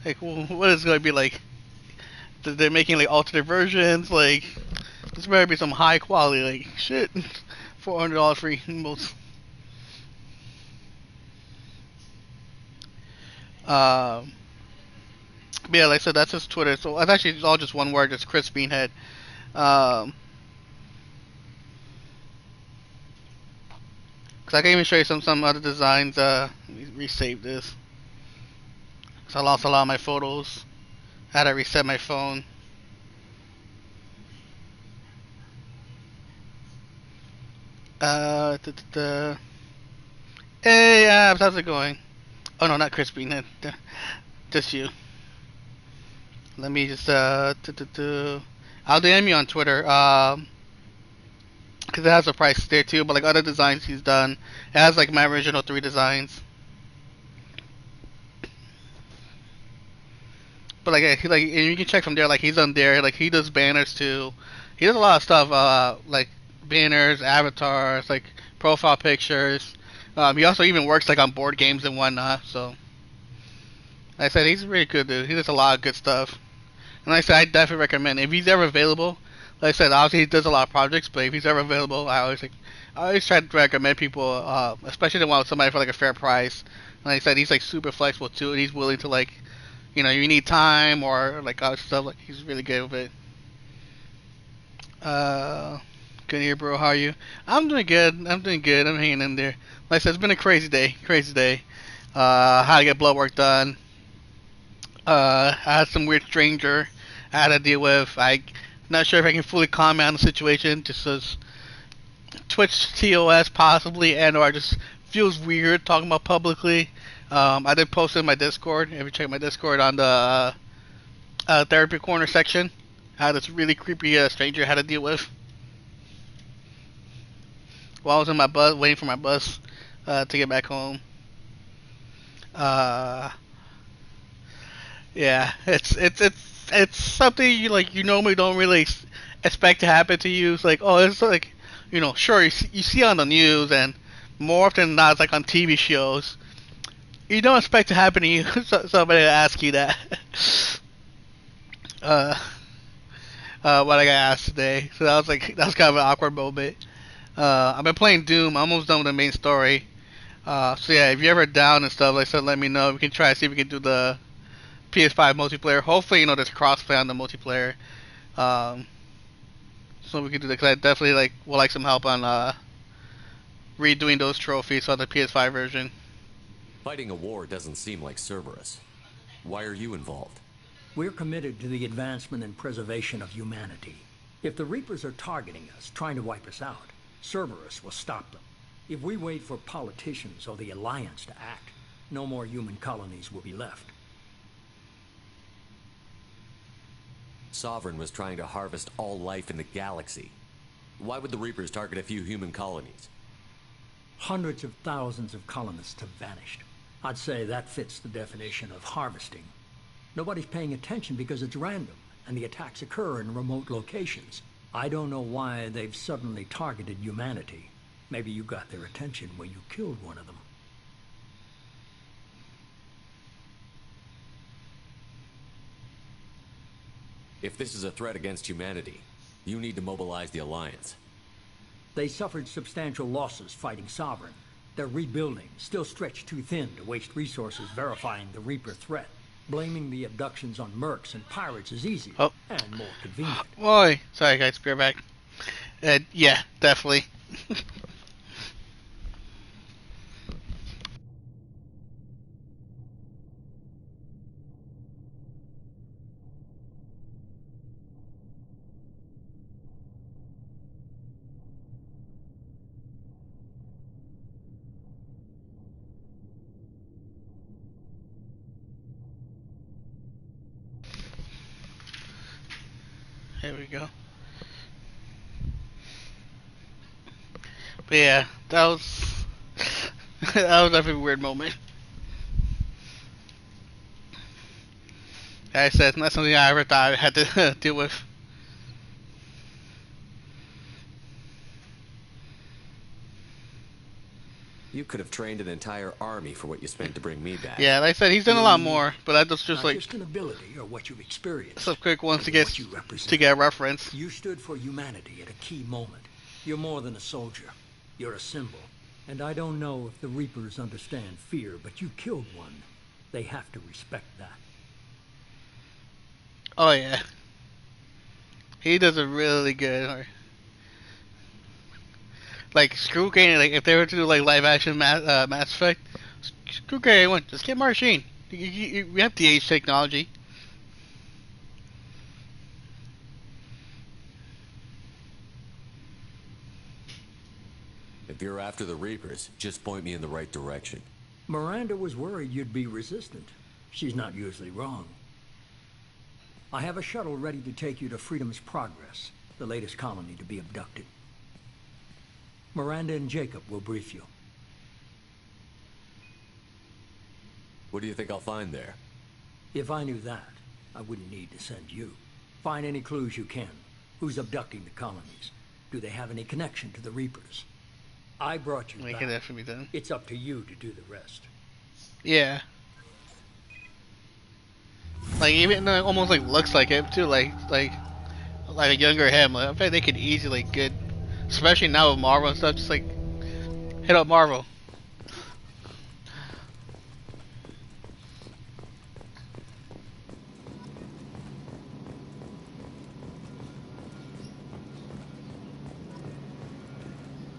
Like, what is it gonna be like? They're making like alternate versions, like, this better be some high quality, like, shit. $400 for emotes. But yeah, like I said, that's his Twitter. So it's actually all just one word. It's Chris Beanhead. Cause I can even show you some other designs. Let me resave this. Cause I lost a lot of my photos. I had to reset my phone. Hey, Abs, how's it going? Oh no, not Chris Beanhead. Just you. Let me just I'll DM you on Twitter. Because it has a price there too, but like other designs he's done, it has like my original 3 designs. But like and you can check from there. Like he's on there. Like he does banners too. He does a lot of stuff. Like banners, avatars, like profile pictures. He also even works like on board games and whatnot. So like I said, he's a really good dude. He does a lot of good stuff. And like I said, I definitely recommend if he's ever available. Like I said, obviously he does a lot of projects, but if he's ever available, I always try to recommend people, especially the one with somebody for like a fair price. And like I said, he's like super flexible too, and he's willing to like, you need time or like other stuff. Like he's really good with it. Good here, bro. How are you? I'm doing good. I'm doing good. I'm hanging in there. Like I said, it's been a crazy day. Crazy day. How to get blood work done. I had some weird stranger I had to deal with. I'm not sure if I can fully comment on the situation, just as Twitch TOS possibly, and or just feels weird talking about publicly. I did post it in my Discord. If you check my Discord on the therapy corner section, I had this really creepy stranger I had to deal with while I was in my bus, waiting for my bus to get back home. Yeah, it's something you normally don't really expect to happen to you. It's like, oh, it's like, sure you see on the news, and more often than not it's like on TV shows. You don't expect to happen to you. Somebody to ask you that. What I got asked today, so that was kind of an awkward moment. I've been playing Doom. I'm almost done with the main story. So yeah, if you're ever down and stuff, like I said, let me know. We can try to see if we can do the PS5 multiplayer. Hopefully, there's crossplay on the multiplayer. So we can do that, because I definitely would like some help on redoing those trophies on the PS5 version. Fighting a war doesn't seem like Cerberus. Why are you involved? We're committed to the advancement and preservation of humanity. If the Reapers are targeting us, trying to wipe us out, Cerberus will stop them. If we wait for politicians or the Alliance to act, no more human colonies will be left. Sovereign was trying to harvest all life in the galaxy. Why would the Reapers target a few human colonies? Hundreds of thousands of colonists have vanished. I'd say that fits the definition of harvesting. Nobody's paying attention because it's random, and the attacks occur in remote locations. I don't know why they've suddenly targeted humanity. Maybe you got their attention when you killed one of them. If this is a threat against humanity, you need to mobilize the Alliance. They suffered substantial losses fighting Sovereign. They're rebuilding, still stretched too thin to waste resources verifying the Reaper threat. Blaming the abductions on mercs and pirates is easier and more convenient. Boy, sorry guys, be right back. Yeah, definitely. There we go. But yeah, that was that was definitely a weird moment. Like I said, it's not something I ever thought I had to deal with. You could have trained an entire army for what you spent to bring me back. Yeah, like I said, he's done a lot more, but I just Not just an ability or what you've experienced. some quick ones to get a reference. You stood for humanity at a key moment. You're more than a soldier. You're a symbol. And I don't know if the Reapers understand fear, but you killed one. They have to respect that. Oh yeah, he does a really good. Like screw Kane, like if they were to do like live action Mass Effect, screw Kane, just get Marcine. We have DH technology. If you're after the Reapers, just point me in the right direction. Miranda was worried you'd be resistant. She's not usually wrong. I have a shuttle ready to take you to Freedom's Progress, the latest colony to be abducted. Miranda and Jacob will brief you. What do you think I'll find there? If I knew that, I wouldn't need to send you. Find any clues you can. Who's abducting the colonies? Do they have any connection to the Reapers? I brought you It back. can definitely be done. It's up to you to do the rest. Yeah. Like, even though it almost like looks like him too, like a younger him. Like, I bet they could easily get, especially now with Marvel and stuff, just like hit up Marvel.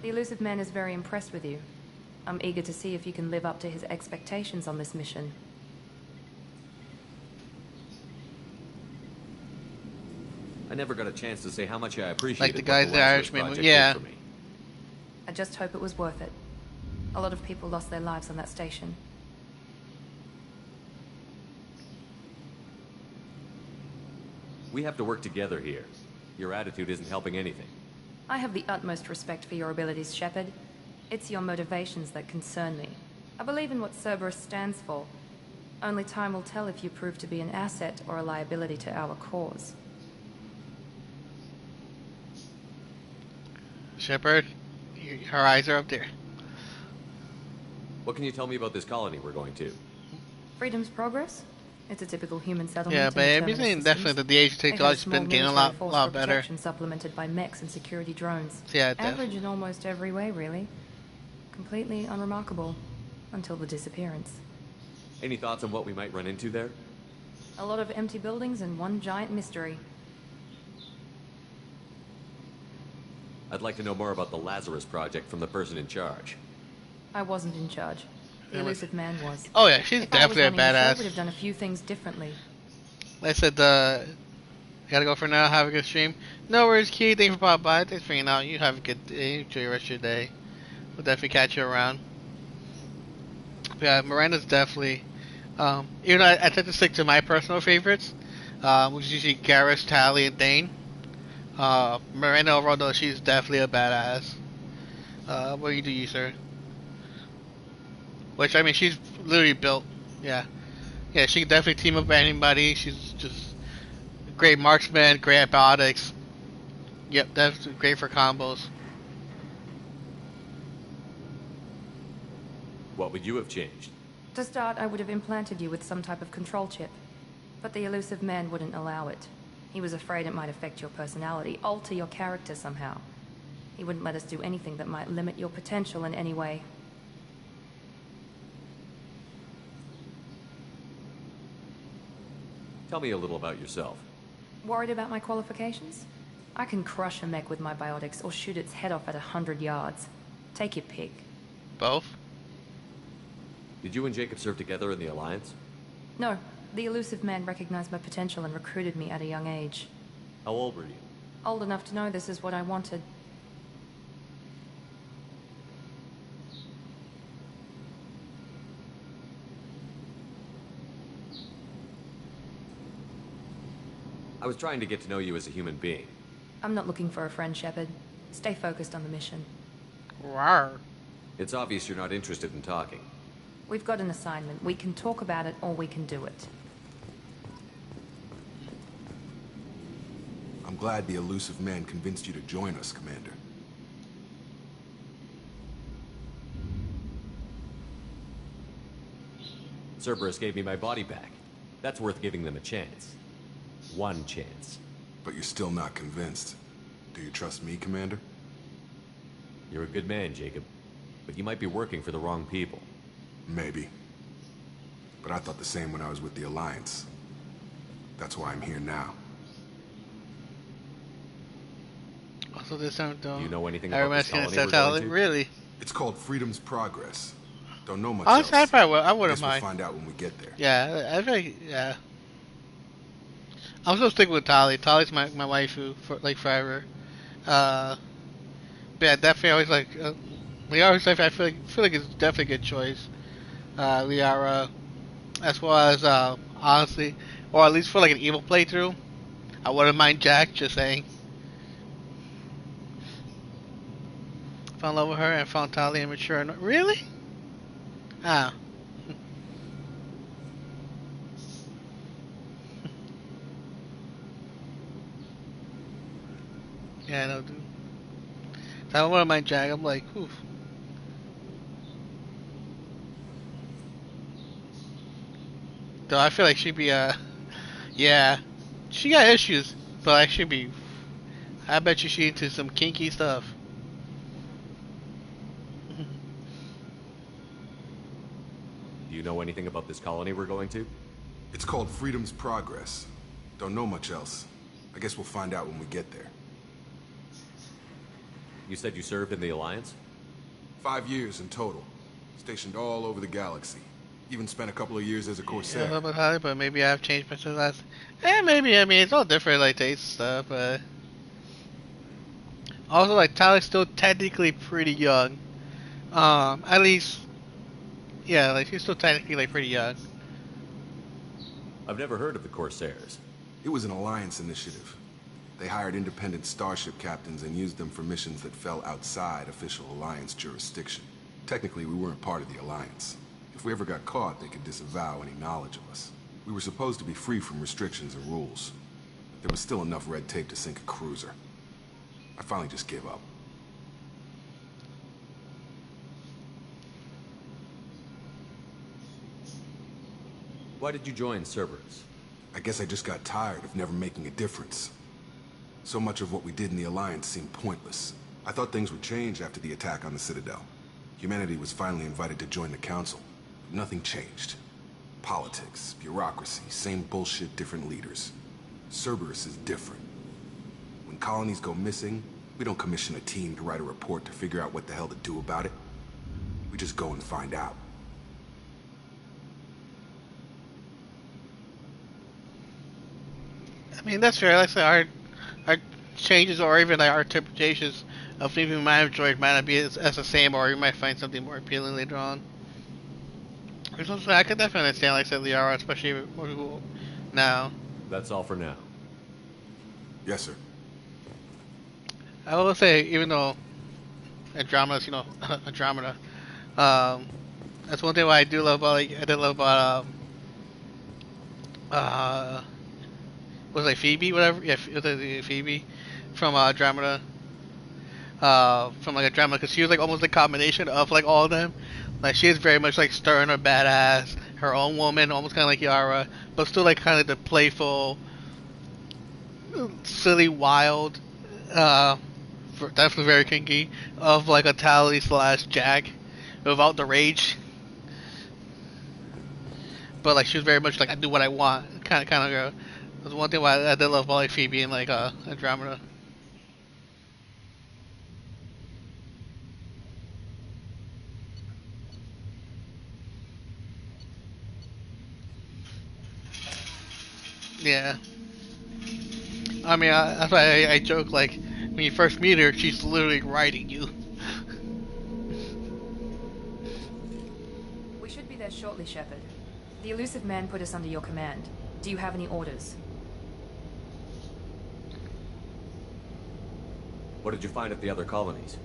The elusive man is very impressed with you. I'm eager to see if you can live up to his expectations on this mission. I never got a chance to say how much I appreciate Like the guys the Irishman, yeah. I just hope it was worth it. A lot of people lost their lives on that station. We have to work together here. Your attitude isn't helping anything. I have the utmost respect for your abilities, Sheppard. It's your motivations that concern me. I believe in what Cerberus stands for. Only time will tell if you prove to be an asset or a liability to our cause. Sheppard, her eyes are up there. What can you tell me about this colony we're going to? Freedom's Progress? It's a typical human settlement. Yeah, but everything definitely that the age of technology has been getting a lot better. Supplemented by mechs and security drones. Yeah, average in almost every way, really. Completely unremarkable until the disappearance. Any thoughts on what we might run into there? A lot of empty buildings and one giant mystery. I'd like to know more about the Lazarus Project from the person in charge. I wasn't in charge. The elusive man was. Oh yeah, she's definitely a badass. I would have done a few things differently. Like I said, gotta go for now. Have a good stream. No worries, Key. Thanks for popping by. Thanks for hanging out. You have a good day. Enjoy the rest of your day. We'll definitely catch you around. Yeah, Miranda's definitely. Even though I tend to stick to my personal favorites, which is usually Garrus, Tally, and Thane. Miranda overall, though, she's definitely a badass. What do you, sir? Which, I mean, she's literally built. Yeah. Yeah, she can definitely team up with anybody. She's just a great marksman, great at biotics. Yep, that's great for combos. What would you have changed? To start, I would have implanted you with some type of control chip. But the elusive man wouldn't allow it. He was afraid it might affect your personality, alter your character somehow. He wouldn't let us do anything that might limit your potential in any way. Tell me a little about yourself. Worried about my qualifications? I can crush a mech with my biotics or shoot its head off at 100 yards. Take your pick. Both? Did you and Jacob serve together in the Alliance? No. The elusive man recognized my potential and recruited me at a young age. How old were you? Old enough to know this is what I wanted. I was trying to get to know you as a human being. I'm not looking for a friend, Sheppard. Stay focused on the mission. Rawr. It's obvious you're not interested in talking. We've got an assignment. We can talk about it or we can do it. I'm glad the elusive man convinced you to join us, Commander. Cerberus gave me my body back. That's worth giving them a chance. One chance. But you're still not convinced. Do you trust me, Commander? You're a good man, Jacob. But you might be working for the wrong people. Maybe. But I thought the same when I was with the Alliance. That's why I'm here now. Also, this time, do you know anything about this colony we're going to? Really? It's called Freedom's Progress. Don't know much Oh, else. I wouldn't We'll mind. find out when we get there. Yeah, I think, yeah. I'm still sticking with Tali. Tali's my waifu for like forever. But yeah, definitely always like Liara's life. I feel like it's definitely a good choice. Liara, as well as honestly, or at least for like an evil playthrough, I wouldn't mind Jack. Just saying. Fell in love with her and found Tali immature. Really? Ah. Yeah, I know, dude. I don't want my Jag. I'm like, oof. Though I feel like she'd be, yeah, she got issues, but like she'd be. I bet you she into some kinky stuff. Do you know anything about this colony we're going to? It's called Freedom's Progress. Don't know much else. I guess we'll find out when we get there. You said you served in the Alliance? 5 years in total. Stationed all over the galaxy. Even spent a couple of years as a Corsair. Yeah, a little bit high, but maybe I've changed my since last. Maybe, I mean, it's all different, like, taste stuff, but. Also, like, Tyler's still technically pretty young. At least. Yeah, like, she's still technically, like, pretty young. I've never heard of the Corsairs. It was an Alliance initiative. They hired independent starship captains and used them for missions that fell outside official Alliance jurisdiction. Technically, we weren't part of the Alliance. If we ever got caught, they could disavow any knowledge of us. We were supposed to be free from restrictions and rules. But there was still enough red tape to sink a cruiser. I finally just gave up. Why did you join Cerberus? I guess I just got tired of never making a difference. So much of what we did in the Alliance seemed pointless. I thought things would change after the attack on the Citadel. Humanity was finally invited to join the Council. But nothing changed. Politics, bureaucracy, same bullshit, different leaders. Cerberus is different. When colonies go missing, we don't commission a team to write a report to figure out what the hell to do about it. We just go and find out. I mean, that's fair. Like I said, our changes or even like our interpretations of things we might have enjoyed might not be as the same, or you might find something more appealing later on. Which is, I can definitely understand, like I said, the AoR, especially more people now. That's all for now. Yes, sir. I will say, even though Andromeda's, you know, Andromeda, that's one thing what I do love about, like, I did love about, was it like Phoebe, whatever? Yeah, it was Phoebe from Andromeda. From like Andromeda, because she was like almost a combination of like all of them. Like she is very much like stern or badass, her own woman, almost kind of like Yara, but still like kind of the playful, silly, wild, definitely very kinky of like a Tally / Jack, without the rage. But like she was very much like I do what I want, kind of girl. That's one thing why I did love about like Phoebe and like Andromeda. Yeah. I mean, that's why I joke, like, when you first meet her, she's literally riding you. We should be there shortly, Sheppard. The elusive man put us under your command. Do you have any orders? What did you find at the other colonies?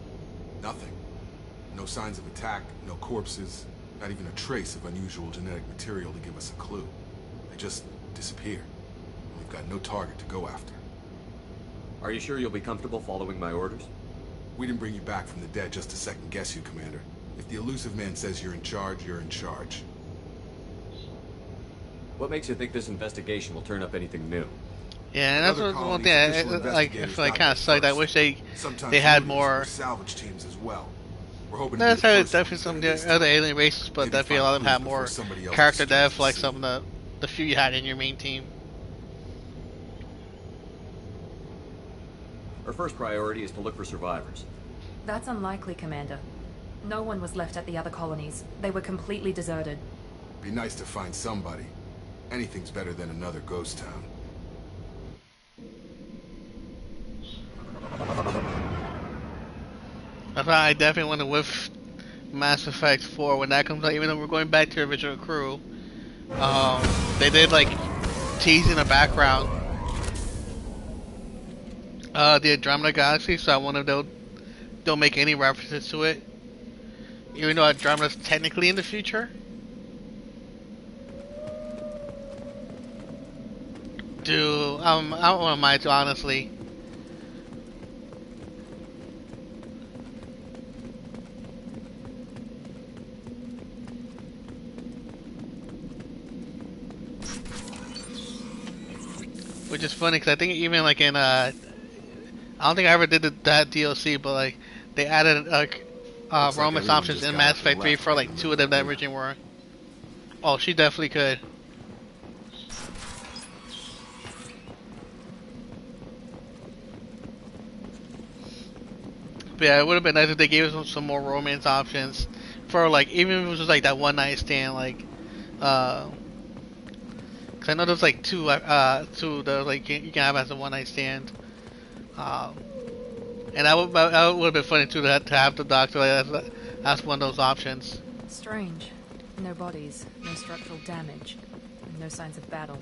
Nothing. No signs of attack, no corpses, not even a trace of unusual genetic material to give us a clue. They just disappeared. We've got no target to go after. Are you sure you'll be comfortable following my orders? We didn't bring you back from the dead just to second guess you, Commander. If the elusive man says you're in charge, you're in charge. What makes you think this investigation will turn up anything new? Yeah, and that's one thing I feel like kind of sucked. I wish they had more salvage teams as well. We're hoping not necessarily definitely some of the other alien races, but definitely a lot of them have more character depth, like some of the few you had in your main team. Our first priority is to look for survivors. That's unlikely, Commander. No one was left at the other colonies. They were completely deserted. Be nice to find somebody. Anything's better than another ghost town. That's why I definitely want to whiff Mass Effect 4 when that comes out, even though we're going back to the original crew. They did like tease in the background the Andromeda Galaxy, so I wonder if they'll make any references to it. Even though Andromeda's technically in the future. Dude, I don't want to mind, honestly. which is funny because I think even like in I don't think I ever did that DLC, but like they added like romance options in Mass Effect 3 for like 2 of them that originally were. Oh, she definitely could. But yeah, it would have been nice if they gave us some more romance options for like, even if it was just like that one night stand, like, cause I know there's like two that like you can have as a one night stand, and that would have been funny too to have the doctor like, that's one of those options. Strange. No bodies, no structural damage, and no signs of battle.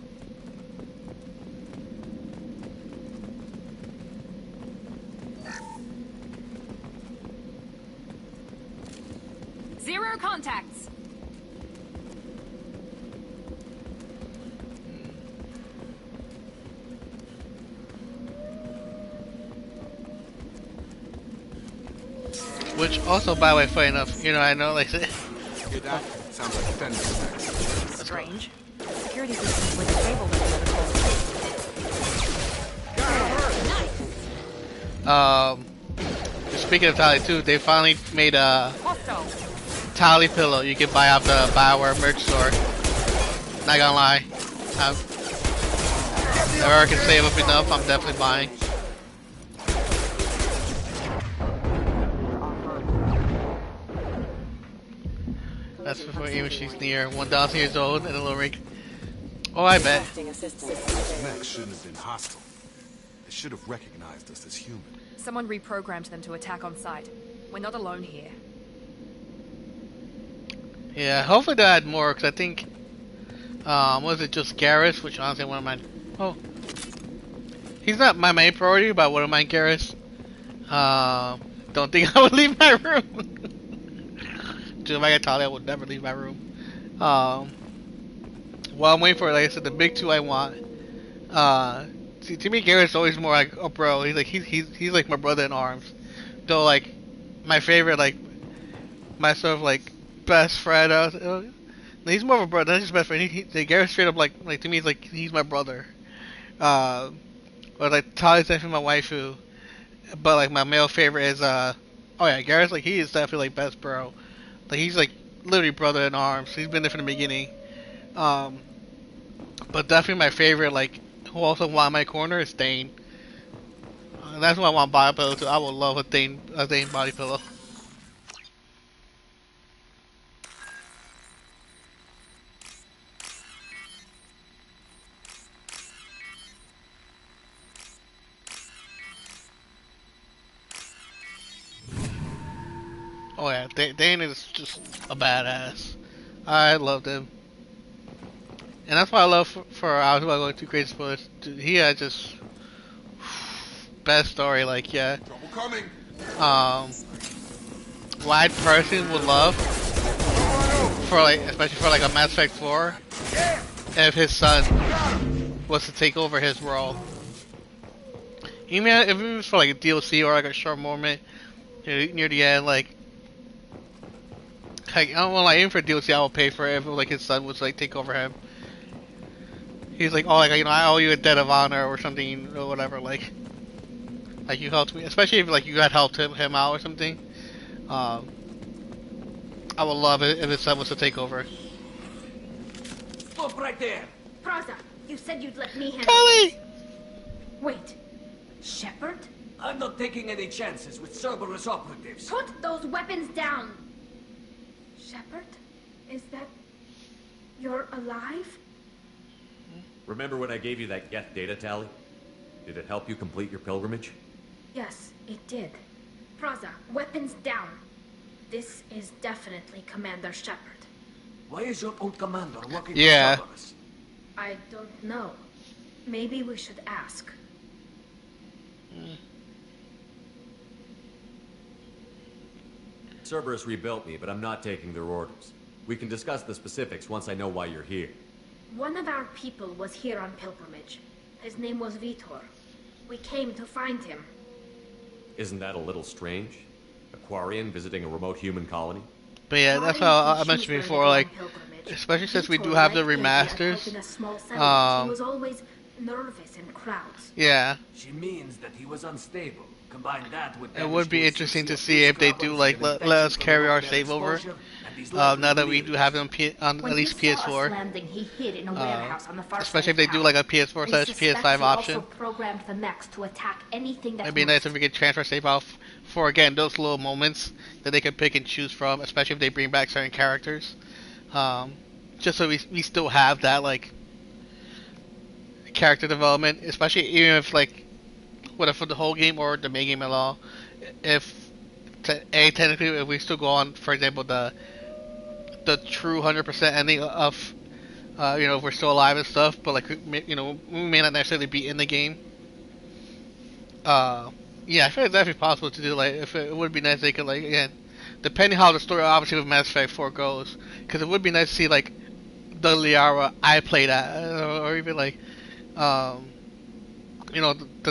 Zero contacts. Which also, by the way, funny enough, you know, I know like. Hear that? Sounds like fence attacks. Strange. Security systems were disabled at the other Nice. Speaking of Tally too, they finally made a Tally pillow you can buy off the BioWare merch store. Not gonna lie, if I can save up enough, I'm definitely buying. That's before even she's near 1,000 years old and a little rig. Oh, I bet. Max shouldn't have been hostile. They should have recognized us as human. Someone reprogrammed them to attack on sight. We're not alone here. Yeah, hopefully they'll add more, because I think, was it just Garrus, which honestly one of my, oh, he's not my main priority, but one of my Garrus. Don't think I would leave my room. Just like I told you, I would never leave my room. While I'm waiting for, like I said, the big two I want. To me, Garrett's always more like a bro. He's like he's like my brother in arms. Though like my favorite, like my sort of like best friend. He's more of a brother, not just best friend. Garrett straight up like to me, he's my brother. Or like Tally's definitely my waifu. But like my male favorite is oh yeah, Garrett's like he is definitely like best bro. Like he's like literally brother in arms. He's been there from the beginning. But definitely my favorite, like who also want my corner is Thane. That's what I want body pillow too. I would love a Thane body pillow. Oh yeah, Thane is just a badass. I loved him. And that's why I love I was about going too crazy spoilers. Dude, he had just best story, like yeah. Trouble coming. What I personally would love for like, especially for like a Mass Effect 4, if his son was to take over his role. Even if it was for like a DLC or like a short moment near the end, like I don't want like even for DLC I will pay for it if like his son was like take over him. He's like, oh, like you know, I owe you a debt of honor or something or whatever. Like you helped me, especially if like you had helped him out or something. I would love it if his son was to take over. Stop right there, Praza, you said you'd let me handle Kelly! Wait, Sheppard? I'm not taking any chances with Cerberus operatives. Put those weapons down. Sheppard, is that you're alive? Remember when I gave you that Geth data tally? Did it help you complete your pilgrimage? Yes, it did. Praza, weapons down. This is definitely Commander Sheppard. Why is your old commander working for Cerberus? I don't know. Maybe we should ask. Cerberus rebuilt me, but I'm not taking their orders. We can discuss the specifics once I know why you're here. One of our people was here on pilgrimage. His name was Vitor. We came to find him. Isn't that a little strange? A Quarian visiting a remote human colony? But yeah, that's how I mentioned before, like, especially since we do have the remasters. He was always nervous in crowds. Yeah. She means that he was unstable. Combine that with It would be interesting to see if they do like let us carry our save over. Now that we do have it on at least PS4. Landing, he hid in a warehouse on the far Especially if side they do like a PS4 / PS5 option. Also programmed the mechs to attack anything that It'd be nice if we could transfer save off for again those little moments that they can pick and choose from, especially if they bring back certain characters. Just so we still have that like character development, especially even if like whether for the whole game or the main game at all. If technically if we still go on, for example, the true 100% ending of if we're still alive and stuff, but like we may not necessarily be in the game. Yeah, I feel like it's definitely possible to do. Like, if it would be nice, they could like again, depending how the story obviously with Mass Effect 4 goes, because it would be nice to see like the Liara I played at, or even like the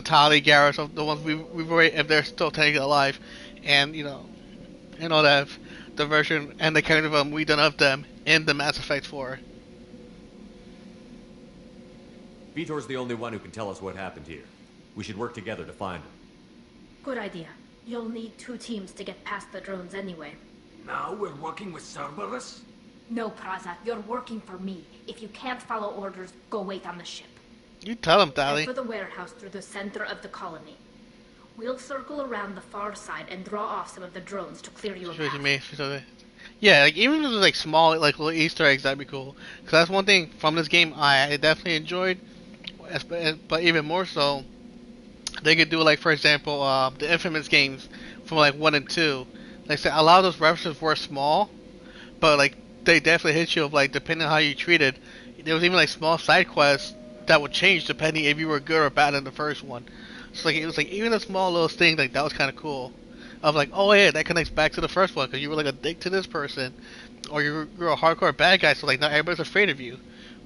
Tali, Garrus, of the ones we've already, if they're still technically alive, and that the version and the kind of we done of them in the Mass Effect 4. Vitor's the only one who can tell us what happened here. We should work together to find him. Good idea. You'll need 2 teams to get past the drones anyway. Now we're working with Cerberus? No, Praza. You're working for me. If you can't follow orders, go wait on the ship. You tell him, Tali. Head for the warehouse through the center of the colony. We'll circle around the far side and draw off some of the drones to clear you a path. Yeah, like even if it was like small, like little Easter eggs, that'd be cool. Cause that's one thing from this game I definitely enjoyed. But even more so, they could do like, for example, the Infamous games from like 1 and 2. Like I said, a lot of those references were small, but like they definitely hit you of like depending on how you treated. There was even like small side quests that would change depending if you were good or bad in the first one. So like it was like even a small little thing like that was kind of cool. Of like, oh yeah, that connects back to the first one because you were like a dick to this person, or you're a hardcore bad guy, so like not everybody's afraid of you.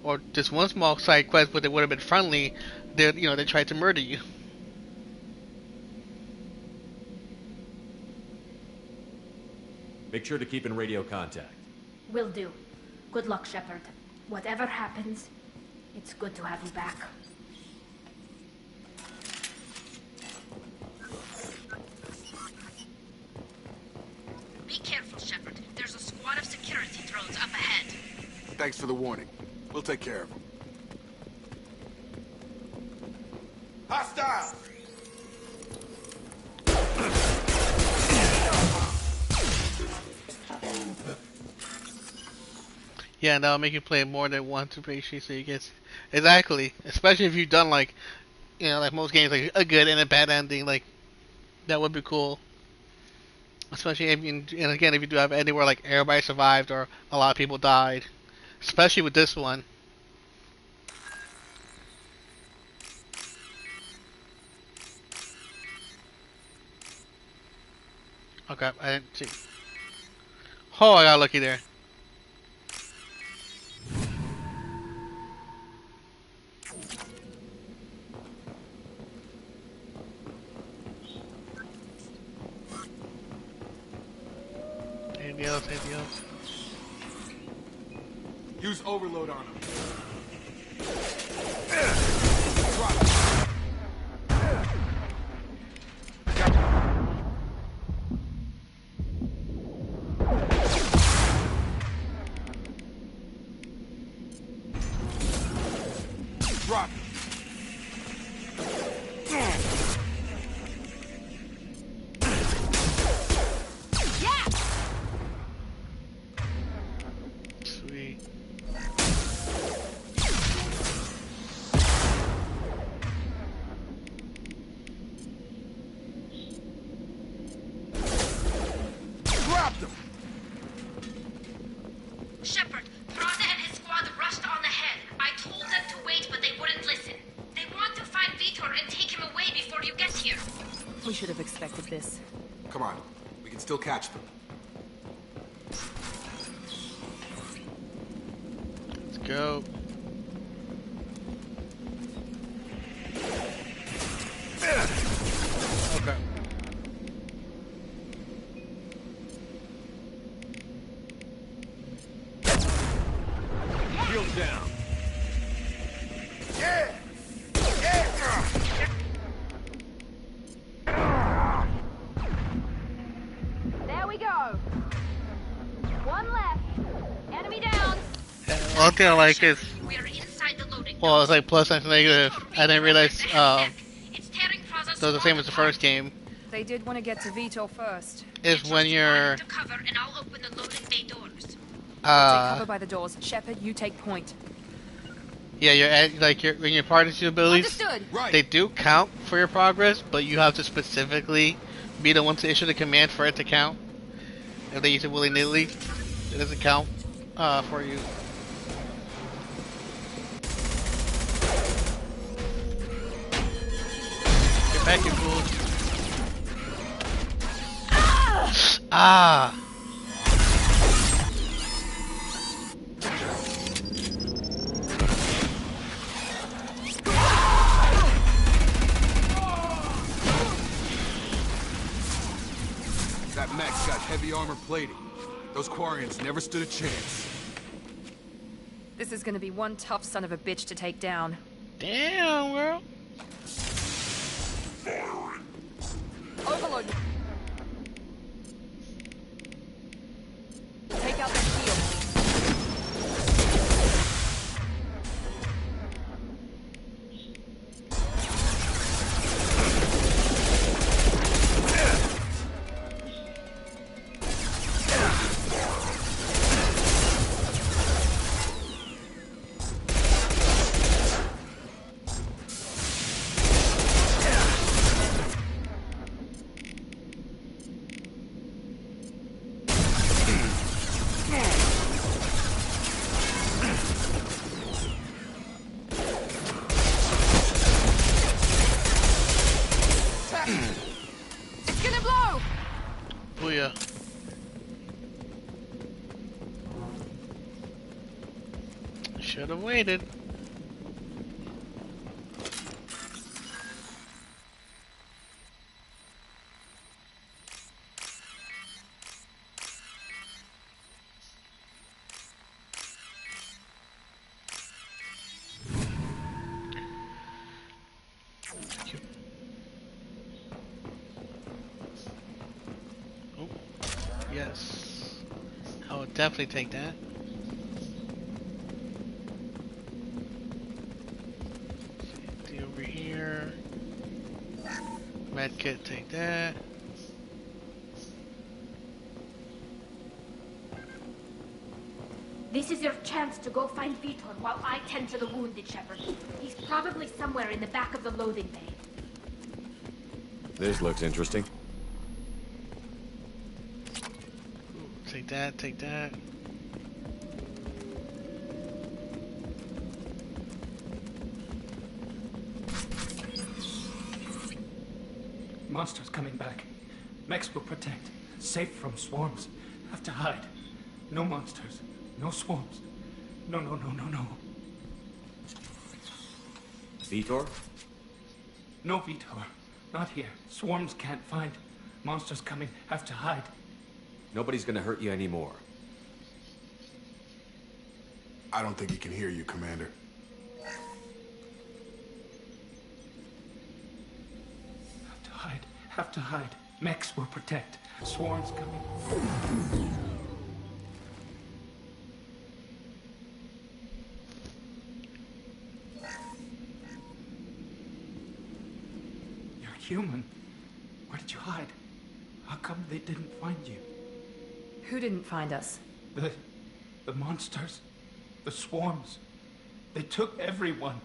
Or just one small side quest, but they would have been friendly. They tried to murder you. Make sure to keep in radio contact. Will do. Good luck, Sheppard. Whatever happens, it's good to have you back. Be careful, Sheppard. There's a squad of security drones up ahead. Thanks for the warning. We'll take care of them. Hostile! Yeah, that'll make you play more than one to basically so you get exactly. Especially if you've done like like most games, like a good and a bad ending, like that would be cool. Especially if and again if you do have anywhere like everybody survived or a lot of people died. Especially with this one. Okay, I didn't see. Oh, I got lucky there. Anything else? Anything else? Use overload on him. Drop. Sweet. Dropped him. Sheppard, Praza and his squad rushed on ahead. I told them to wait, but they wouldn't listen. They want to find Vitor and take him away before you get here. We should have expected this. Come on. We can still catch them. Let's go. Okay. Shield down. Yeah! only thing I like is, We are inside the loading well, it's like plus and negative. I didn't realize It's tearing Plaza's they're the same as the first game. They did want to get to Vitor first. Is when you're to cover and I'll open the loading bay doors. We'll take cover by the doors. Sheppard, you take point. Yeah, you're at, like when you're parting your abilities. Understood. Right. They do count for your progress, but you have to specifically be the one to issue the command for it to count. If they use it willy-nilly, it doesn't count for you. Get back, you fool. Ah! That mech's got heavy armor plating. Those Quarians never stood a chance. This is gonna be one tough son of a bitch to take down. Damn, girl. Overload. Take out that shield. Booyah. Should have waited. Yes. I would definitely take that. See over here. Medkit, take that. This is your chance to go find Vitor while I tend to the wounded, Sheppard. He's probably somewhere in the back of the loading bay. This looks interesting. Take that, take that. Monsters coming back. Mechs will protect. Safe from swarms. Have to hide. No monsters. No swarms. No, no, no, no, no. Vitor? No, Vitor. Not here. Swarms can't find. Monsters coming. Have to hide. Nobody's gonna hurt you anymore. I don't think he can hear you, Commander. Have to hide. Have to hide. Mechs will protect. Swarms coming. You're human. Where did you hide? How come they didn't find you? Who didn't find us? The monsters. The swarms. They took everyone.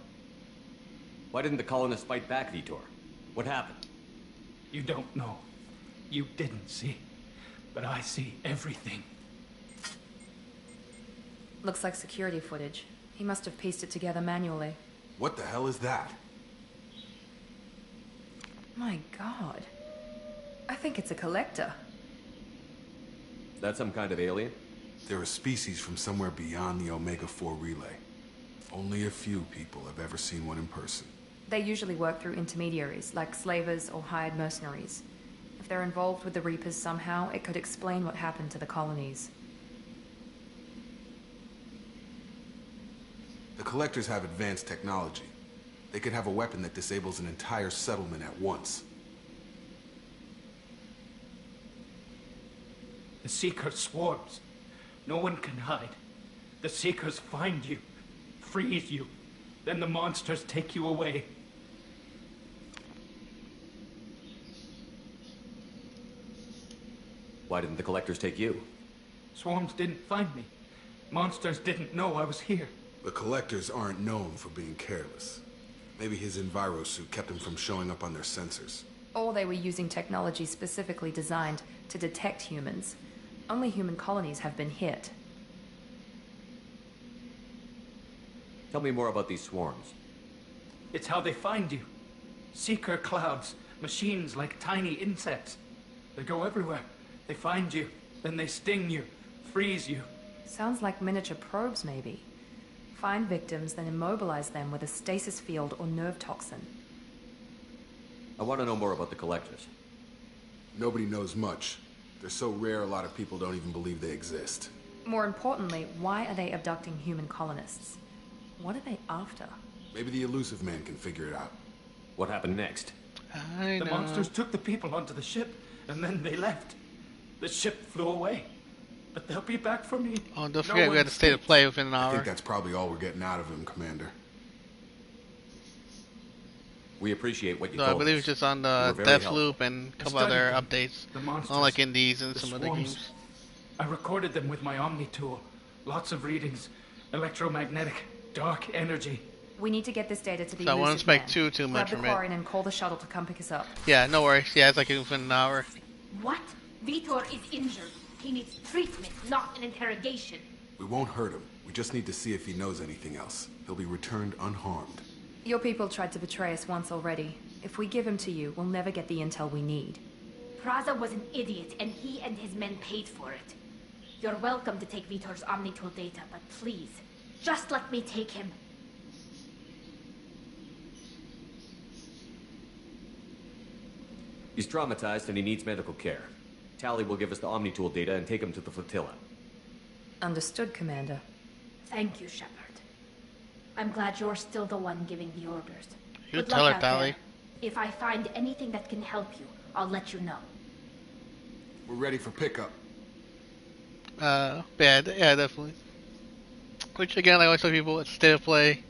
Why didn't the colonists fight back, Vitor? What happened? You don't know. You didn't see. But I see everything. Looks like security footage. He must have pieced it together manually. What the hell is that? My God. I think it's a collector. That some kind of alien? They're a species from somewhere beyond the Omega-4 relay. Only a few people have ever seen one in person. They usually work through intermediaries, like slavers or hired mercenaries. If they're involved with the Reapers somehow, it could explain what happened to the colonies. The collectors have advanced technology. They could have a weapon that disables an entire settlement at once. The Seeker swarms. No one can hide. The Seekers find you, freeze you, then the monsters take you away. Why didn't the Collectors take you? Swarms didn't find me. Monsters didn't know I was here. The Collectors aren't known for being careless. Maybe his enviro suit kept him from showing up on their sensors. Or they were using technology specifically designed to detect humans. Only human colonies have been hit. Tell me more about these swarms. It's how they find you. Seeker clouds, machines like tiny insects. They go everywhere. They find you, then they sting you, freeze you. Sounds like miniature probes, maybe. Find victims, then immobilize them with a stasis field or nerve toxin. I want to know more about the Collectors. Nobody knows much. They're so rare, a lot of people don't even believe they exist. More importantly, why are they abducting human colonists? What are they after? Maybe the elusive man can figure it out. What happened next? The monsters took the people onto the ship, and then they left. The ship flew away. But they'll be back for me. Oh, don't forget we had to stay to play within an hour. I think that's probably all we're getting out of him, Commander. We appreciate what you No, told I believe us. it's just on You the were very Deathloop and a couple other updates. Unlike Indies and some other games. I recorded them with my Omni tool. Lots of readings. Electromagnetic, dark energy. We need to get this data to the So I won't elusive expect man. too much Grab from the it. Quarian and call the shuttle to come pick us up. Yeah, no worries. Yeah, it's like within an hour. What? Vitor is injured. He needs treatment, not an interrogation. We won't hurt him. We just need to see if he knows anything else. He'll be returned unharmed. Your people tried to betray us once already. If we give him to you, we'll never get the intel we need. Praza was an idiot, and he and his men paid for it. You're welcome to take Vitor's Omnitool data, but please, just let me take him. He's traumatized and he needs medical care. Tally will give us the Omnitool data and take him to the flotilla. Understood, Commander. Thank you, Sheppard. I'm glad you're still the one giving the orders. You Good tell luck her, out Tally. there. If I find anything that can help you, I'll let you know. We're ready for pickup. Yeah, definitely. Which again, I always tell people, it's state of play.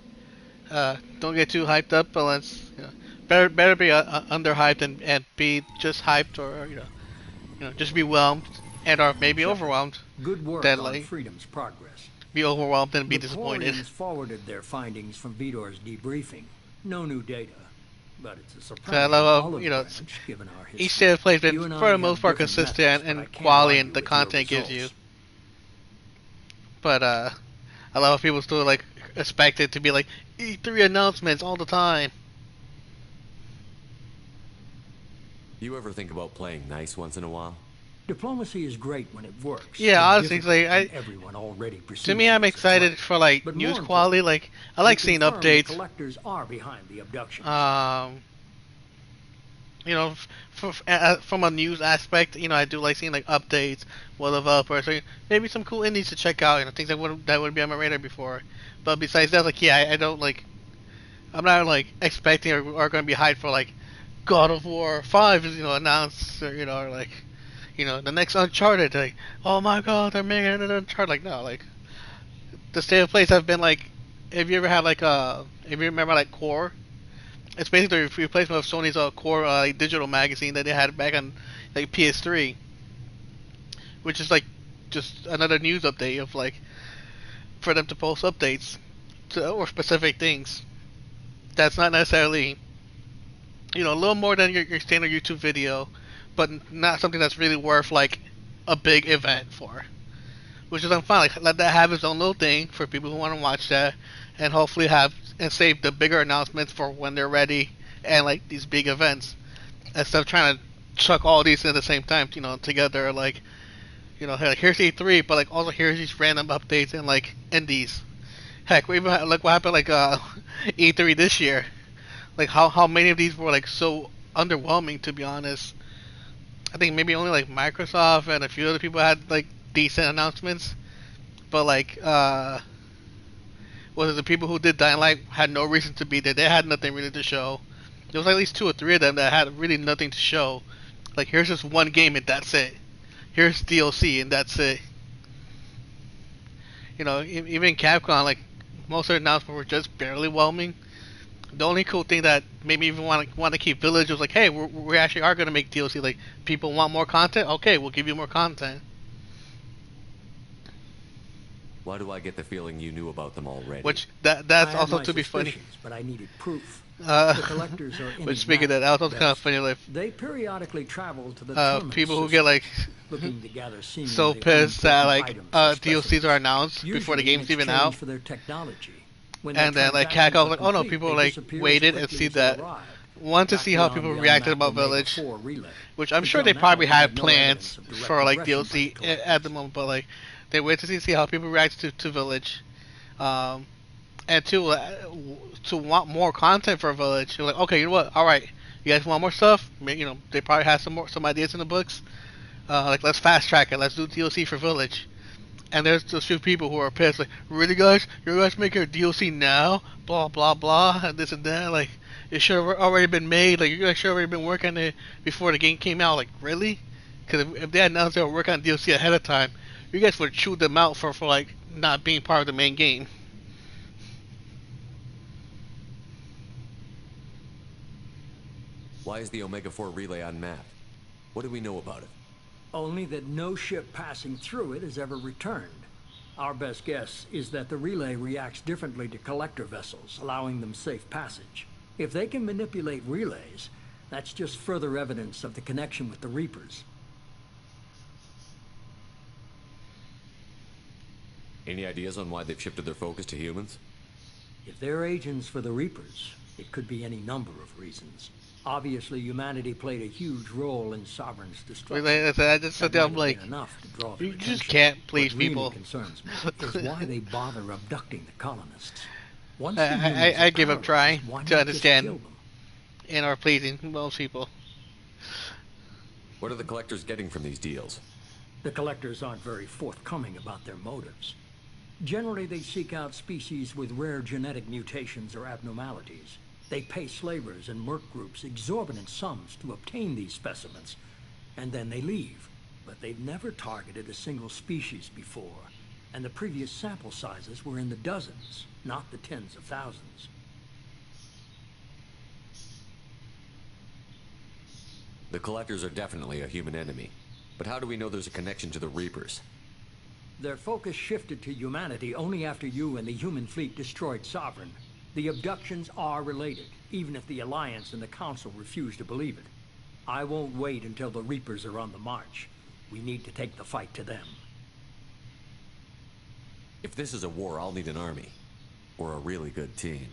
Don't get too hyped up, but let's better be underhyped and be just hyped, or just be whelmed or maybe overwhelmed. Good work Then, on like, Freedom's progress. be overwhelmed and be The disappointed. Quarians forwarded their findings from Vitor's debriefing. No new data, but it's a So surprise. I love how, given our history. each state of play has been You and I for the have most part different consistent methods, and but I can't quality argue and the with your content gives you. results. But I love how people still like expect it to be like E3 announcements all the time. You ever think about playing nice once in a while? Diplomacy is great when it works. Yeah, but honestly, difficult like, when everyone already To perceives me, I'm it as a excited threat. for like But news more quality. Like I like we seeing confirm the updates. collectors are behind the abduction. From a news aspect, I do like seeing like updates, what developers, or maybe some cool indies to check out. Things that would be on my radar before. But besides that, like I don't like. I'm not like expecting or going to be hyped for like God of War 5 is announced, or or like the next Uncharted. Like, oh my God, they're making another Uncharted. Like, no, like the state of plays have been like. Have you ever had like if you remember like Core? It's basically the replacement of Sony's Core digital magazine that they had back on like PS3, which is like just another news update of like for them to post updates to or specific things. That's not necessarily a little more than your standard YouTube video, but not something that's really worth like a big event for. Which is I'm fine. Like let that have its own little thing for people who want to watch that, and hopefully have and save the bigger announcements for when they're ready and like these big events, instead of trying to chuck all these at the same time, together. Like, like here's E3, but like also here's these random updates and like indies. Heck, we even look what happened like E3 this year. Like how many of these were like so underwhelming, to be honest. I think maybe only like Microsoft and a few other people had like decent announcements, but like was it the people who did Dying Light had no reason to be there? They had nothing really to show. There was at least 2 or 3 of them that had really nothing to show. Like here's just one game and that's it. Here's DLC and that's it. you know, even Capcom, like most of their announcements were just barely whelming. The only cool thing that made me even want to keep Village was like, hey, we actually are gonna make DLC. Like, people want more content. Okay, we'll give you more content. Why do I get the feeling you knew about them already? Which that's also to be funny. But I needed proof. The collectors are but speaking of that, was also kind of funny. Like, they periodically travel to the people who get like looking to gather so pissed that like DLCs are announced before the game's even out. For their technology. And then like Capcom was like, oh no, people like waited and see that. Want to see how people reacted about Village, which I'm sure they probably had plans for like DLC at the moment, but like they wait to see how people react to Village, and to want more content for Village. You're like, okay, you know what? All right, you guys want more stuff? You know, they probably have some ideas in the books. Like, let's fast track it. Let's do DLC for Village. And there's a few people who are pissed, like, really, guys? You guys making a DLC now? Blah blah blah, and this and that. Like, it should have already been made. Like, you guys should have already been working on it before the game came out. Like, really? Because if they had announced they were working on DLC ahead of time, you guys would have chewed them out for like not being part of the main game. Why is the Omega-4 relay unmapped? What do we know about it? Only that no ship passing through it has ever returned. Our best guess is that the relay reacts differently to collector vessels, allowing them safe passage. If they can manipulate relays, that's just further evidence of the connection with the Reapers. Any ideas on why they've shifted their focus to humans? If they're agents for the Reapers, it could be any number of reasons. Obviously, humanity played a huge role in Sovereign's destruction. I just said that, I'm like, you just can't please people. What really concerns me is why they bother abducting the colonists. I give up trying to understand and are pleasing most people. What are the collectors getting from these deals? The collectors aren't very forthcoming about their motives. Generally, they seek out species with rare genetic mutations or abnormalities. They pay slavers and merc groups exorbitant sums to obtain these specimens, and then they leave. But they've never targeted a single species before, and the previous sample sizes were in the dozens, not the tens of thousands. The collectors are definitely a human enemy, but how do we know there's a connection to the Reapers? Their focus shifted to humanity only after you and the human fleet destroyed Sovereign. The abductions are related, even if the Alliance and the Council refuse to believe it. I won't wait until the Reapers are on the march. We need to take the fight to them. If this is a war, I'll need an army. Or a really good team.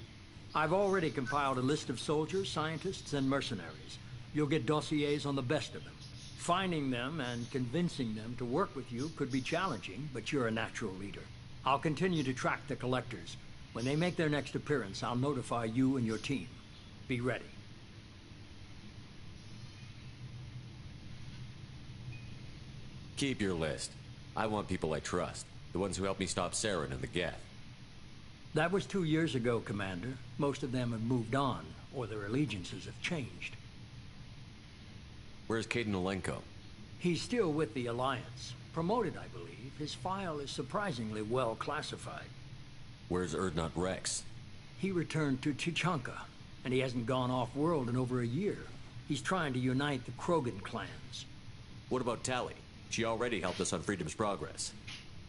I've already compiled a list of soldiers, scientists, and mercenaries. You'll get dossiers on the best of them. Finding them and convincing them to work with you could be challenging, but you're a natural leader. I'll continue to track the collectors. When they make their next appearance, I'll notify you and your team. Be ready. Keep your list. I want people I trust. The ones who helped me stop Saren and the Geth. That was 2 years ago, Commander. Most of them have moved on, or their allegiances have changed. Where's Caden Alenko? He's still with the Alliance. Promoted, I believe. His file is surprisingly well classified. Where's Erdnot Rex? He returned to Chichanka, and he hasn't gone off-world in over a year. He's trying to unite the Krogan clans. What about Tali? She already helped us on Freedom's Progress.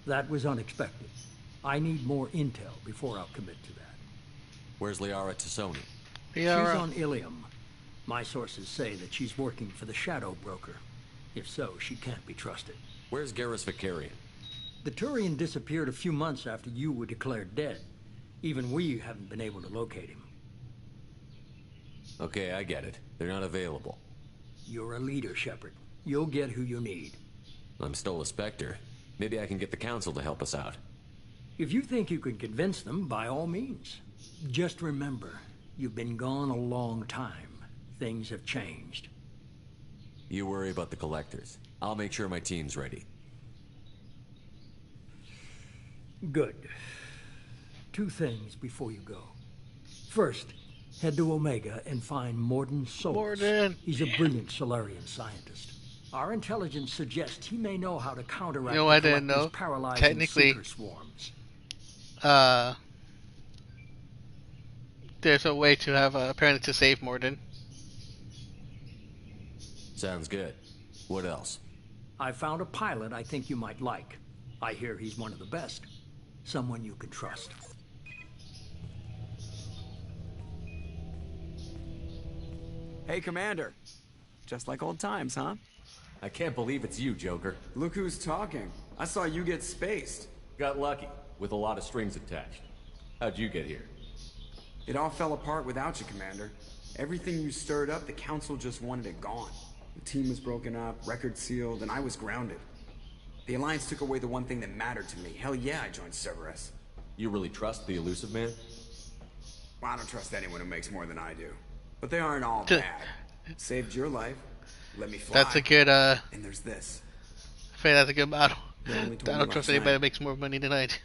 That was unexpected. I need more intel before I'll commit to that. Where's Liara Tassoni? She's on Ilium. My sources say that she's working for the Shadow Broker. If so, she can't be trusted. Where's Garrus Vicarian? The Turian disappeared a few months after you were declared dead. Even we haven't been able to locate him. Okay, I get it. They're not available. You're a leader, Sheppard. You'll get who you need. I'm still a Spectre. Maybe I can get the Council to help us out. If you think you can convince them, by all means. Just remember, you've been gone a long time. Things have changed. You worry about the collectors. I'll make sure my team's ready. Good. 2 things before you go. First, head to Omega and find Morden Solis. Morden! He's a brilliant Solarian scientist. Our intelligence suggests he may know how to counteract I the didn't know. paralyzing Technically, seeker swarms. Uh, there's a way to have apparently to save Morden. Sounds good. What else? I found a pilot I think you might like. I hear he's one of the best. Someone you can trust. Hey, Commander. Just like old times, huh? I can't believe it's you, Joker. Look who's talking. I saw you get spaced. Got lucky, with a lot of strings attached. How'd you get here? It all fell apart without you, Commander. Everything you stirred up, the Council just wanted it gone. The team was broken up, record sealed, and I was grounded. The Alliance took away the one thing that mattered to me. Hell yeah, I joined Cerberus. You really trust the Elusive Man? Well, I don't trust anyone who makes more than I do. But they aren't all bad. Saved your life. Let me fly. That's a good, And there's this. I think that's a good model. They only I told me don't trust last anybody night. that makes more money than I do.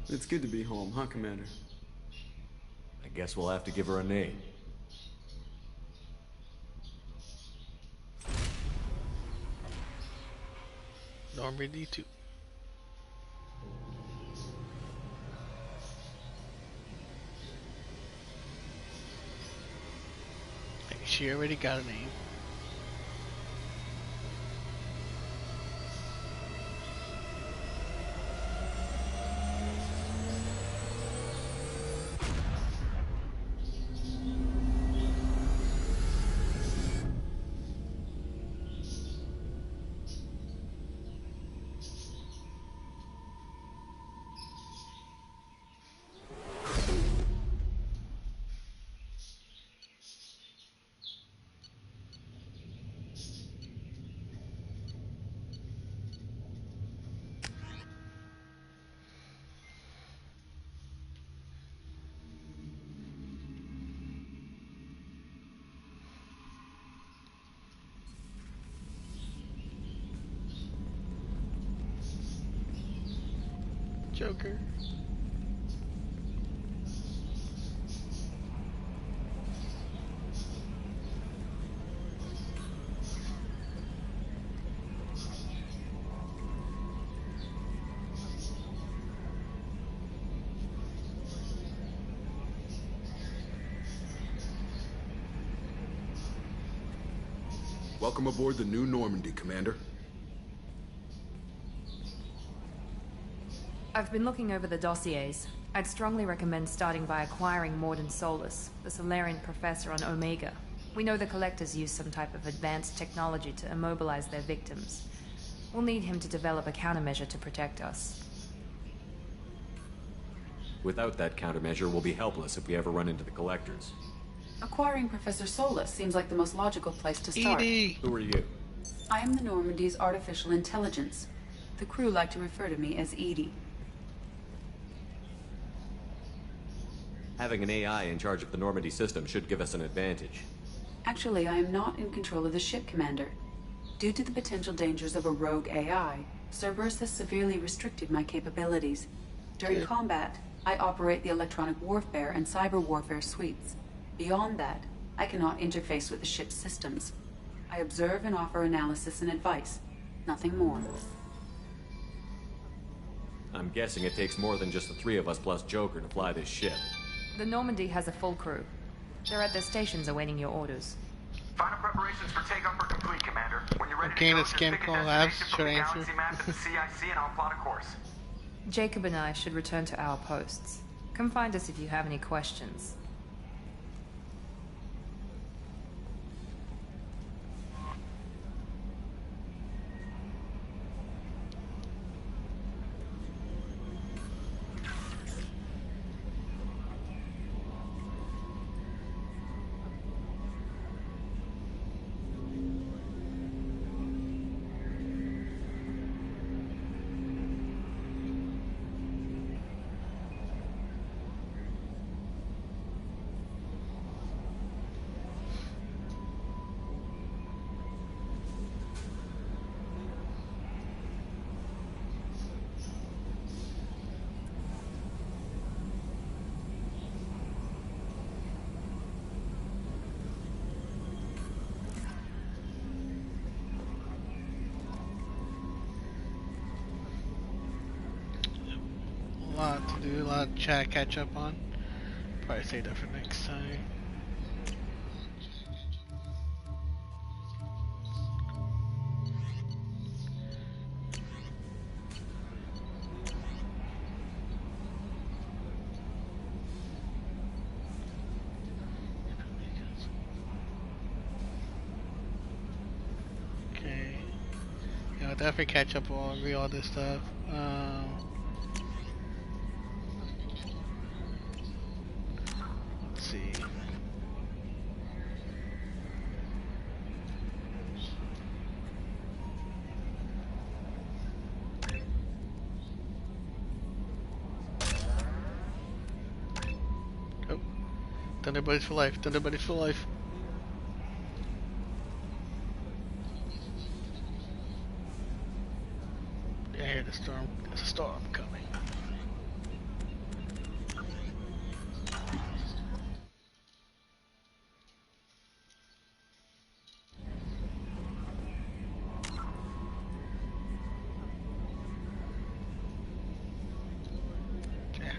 It's good to be home, huh, Commander? I guess we'll have to give her a name. Normandy 2. She already got a name. Joker. Welcome aboard the new Normandy, Commander. I've been looking over the dossiers. I'd strongly recommend starting by acquiring Morden Solus, the Solarian professor on Omega. We know the Collectors use some type of advanced technology to immobilize their victims. We'll need him to develop a countermeasure to protect us. Without that countermeasure, we'll be helpless if we ever run into the Collectors. Acquiring Professor Solus seems like the most logical place to start. Edie. Who are you? I am the Normandy's artificial intelligence. The crew like to refer to me as Edie. Having an AI in charge of the Normandy system should give us an advantage. Actually, I am not in control of the ship, Commander. Due to the potential dangers of a rogue AI, Cerberus has severely restricted my capabilities. During combat, I operate the electronic warfare and cyber warfare suites. Beyond that, I cannot interface with the ship's systems. I observe and offer analysis and advice. Nothing more. I'm guessing it takes more than just the three of us plus Joker to fly this ship. The Normandy has a full crew. They're at their stations awaiting your orders. Final preparations for takeoff are complete, Commander. When you're ready Okay, to go, this just game pick a called destination Labs from should the answer. galaxy map at the CIC and I'll plot a course. Jacob and I should return to our posts. Come find us if you have any questions. lot to do, a lot of chat catch up on. Probably save that for next time. Okay. Yeah, I'll definitely catch up on read all this stuff. Let's see. Oh, Thunder Buddies for life. Thunder Buddies for life. Yeah, I hear the storm. There's a storm coming.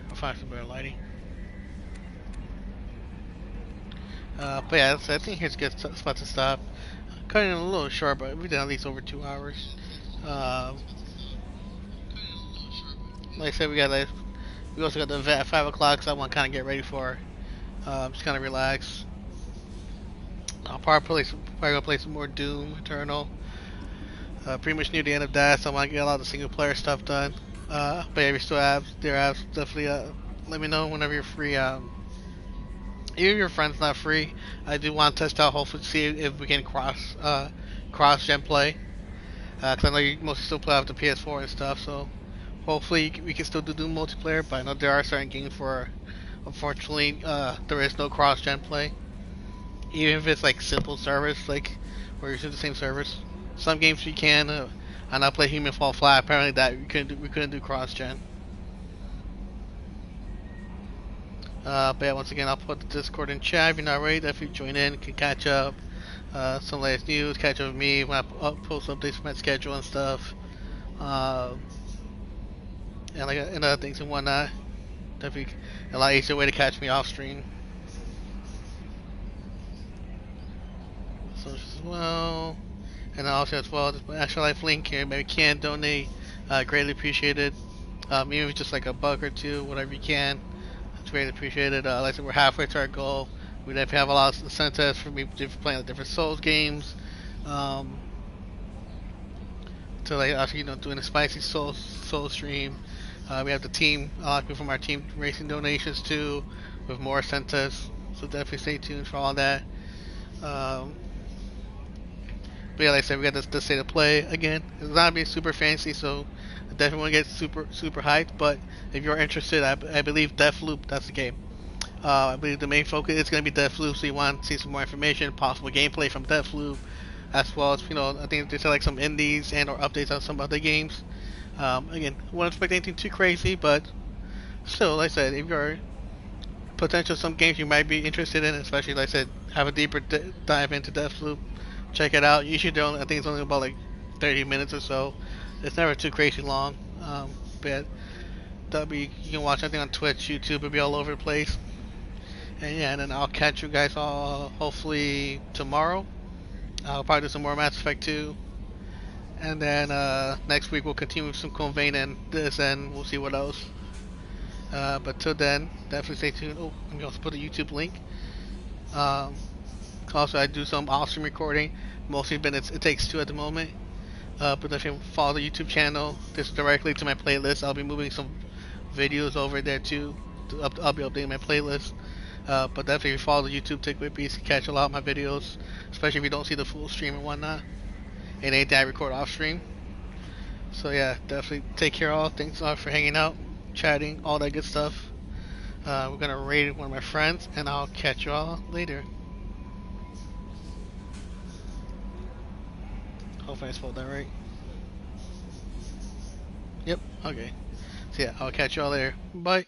I'll find some better lighting. But yeah, so I think here's a good spot to stop. Cutting it a little short, but we did at least over 2 hours. Like I said, we also got the event at 5 o'clock, so I want to kind of get ready for just kind of relax. I'll probably gonna play some more Doom Eternal. Pretty much near the end of that, so I want to get a lot of the single player stuff done. But yeah, if you still have their apps, definitely let me know whenever you're free. Even if your friend's not free, I do want to test out, hopefully see if we can cross gen play. Because I know you mostly still play off the PS4 and stuff, so hopefully we can still do multiplayer. But I know there are certain games where, unfortunately, there is no cross gen play. Even if it's like simple servers, like where you're using the same servers. Some games you can. And I play Human Fall Flat. Apparently that we couldn't do cross gen. But yeah, once again, I'll put the Discord in chat. If you're not ready, definitely join in. Can catch up. Some latest news, catch up with me when I post updates for my schedule and stuff. And other things and whatnot. Definitely a lot easier way to catch me off stream. So as well. And also as well, just my Extra Life link here. Maybe can donate. Greatly appreciated. Even if it's just like $1 or $2, whatever you can. It's greatly appreciated. Like I said, we're halfway to our goal. We definitely have a lot of incentives for me playing the different Souls games. To like actually, doing a spicy Soul stream. We have the team, a lot of people from our team raising donations too, with more incentives. So definitely stay tuned for all that. But yeah, like I said, we got this state of play again. It's not being super fancy, so I definitely want to get super hyped. But if you're interested, I believe Deathloop, that's the game. I believe the main focus is going to be Deathloop, so you want to see some more information, possible gameplay from Deathloop, as well as, I think they said like some indies and or updates on some other games. Again, I won't expect anything too crazy, but still, like I said, if you're potential some games you might be interested in, especially like I said, have a deeper dive into Deathloop. Check it out. Usually I think it's only about like 30 minutes or so. It's never too crazy long. But you can watch anything on Twitch, YouTube, it'll be all over the place. And yeah, and then I'll catch you guys all hopefully tomorrow. I'll probably do some more Mass Effect 2. And then next week we'll continue with some Code Vein and this, and we'll see what else. But till then, definitely stay tuned. Oh, I'm going to put a YouTube link. Also, I do some off-stream recording. Mostly it takes 2 at the moment. But if you follow the YouTube channel, this is directly to my playlist. I'll be moving some videos over there too. I'll be updating my playlist. But definitely if you follow the YouTube TickWhip, you can catch a lot of my videos. Especially if you don't see the full stream and whatnot. And anything I record off-stream. So yeah, definitely take care all. Thanks a lot for hanging out, chatting, all that good stuff. We're going to raid one of my friends, and I'll catch you all later. Hopefully I spelled that right. Yep, okay. So yeah, I'll catch you all later. Bye.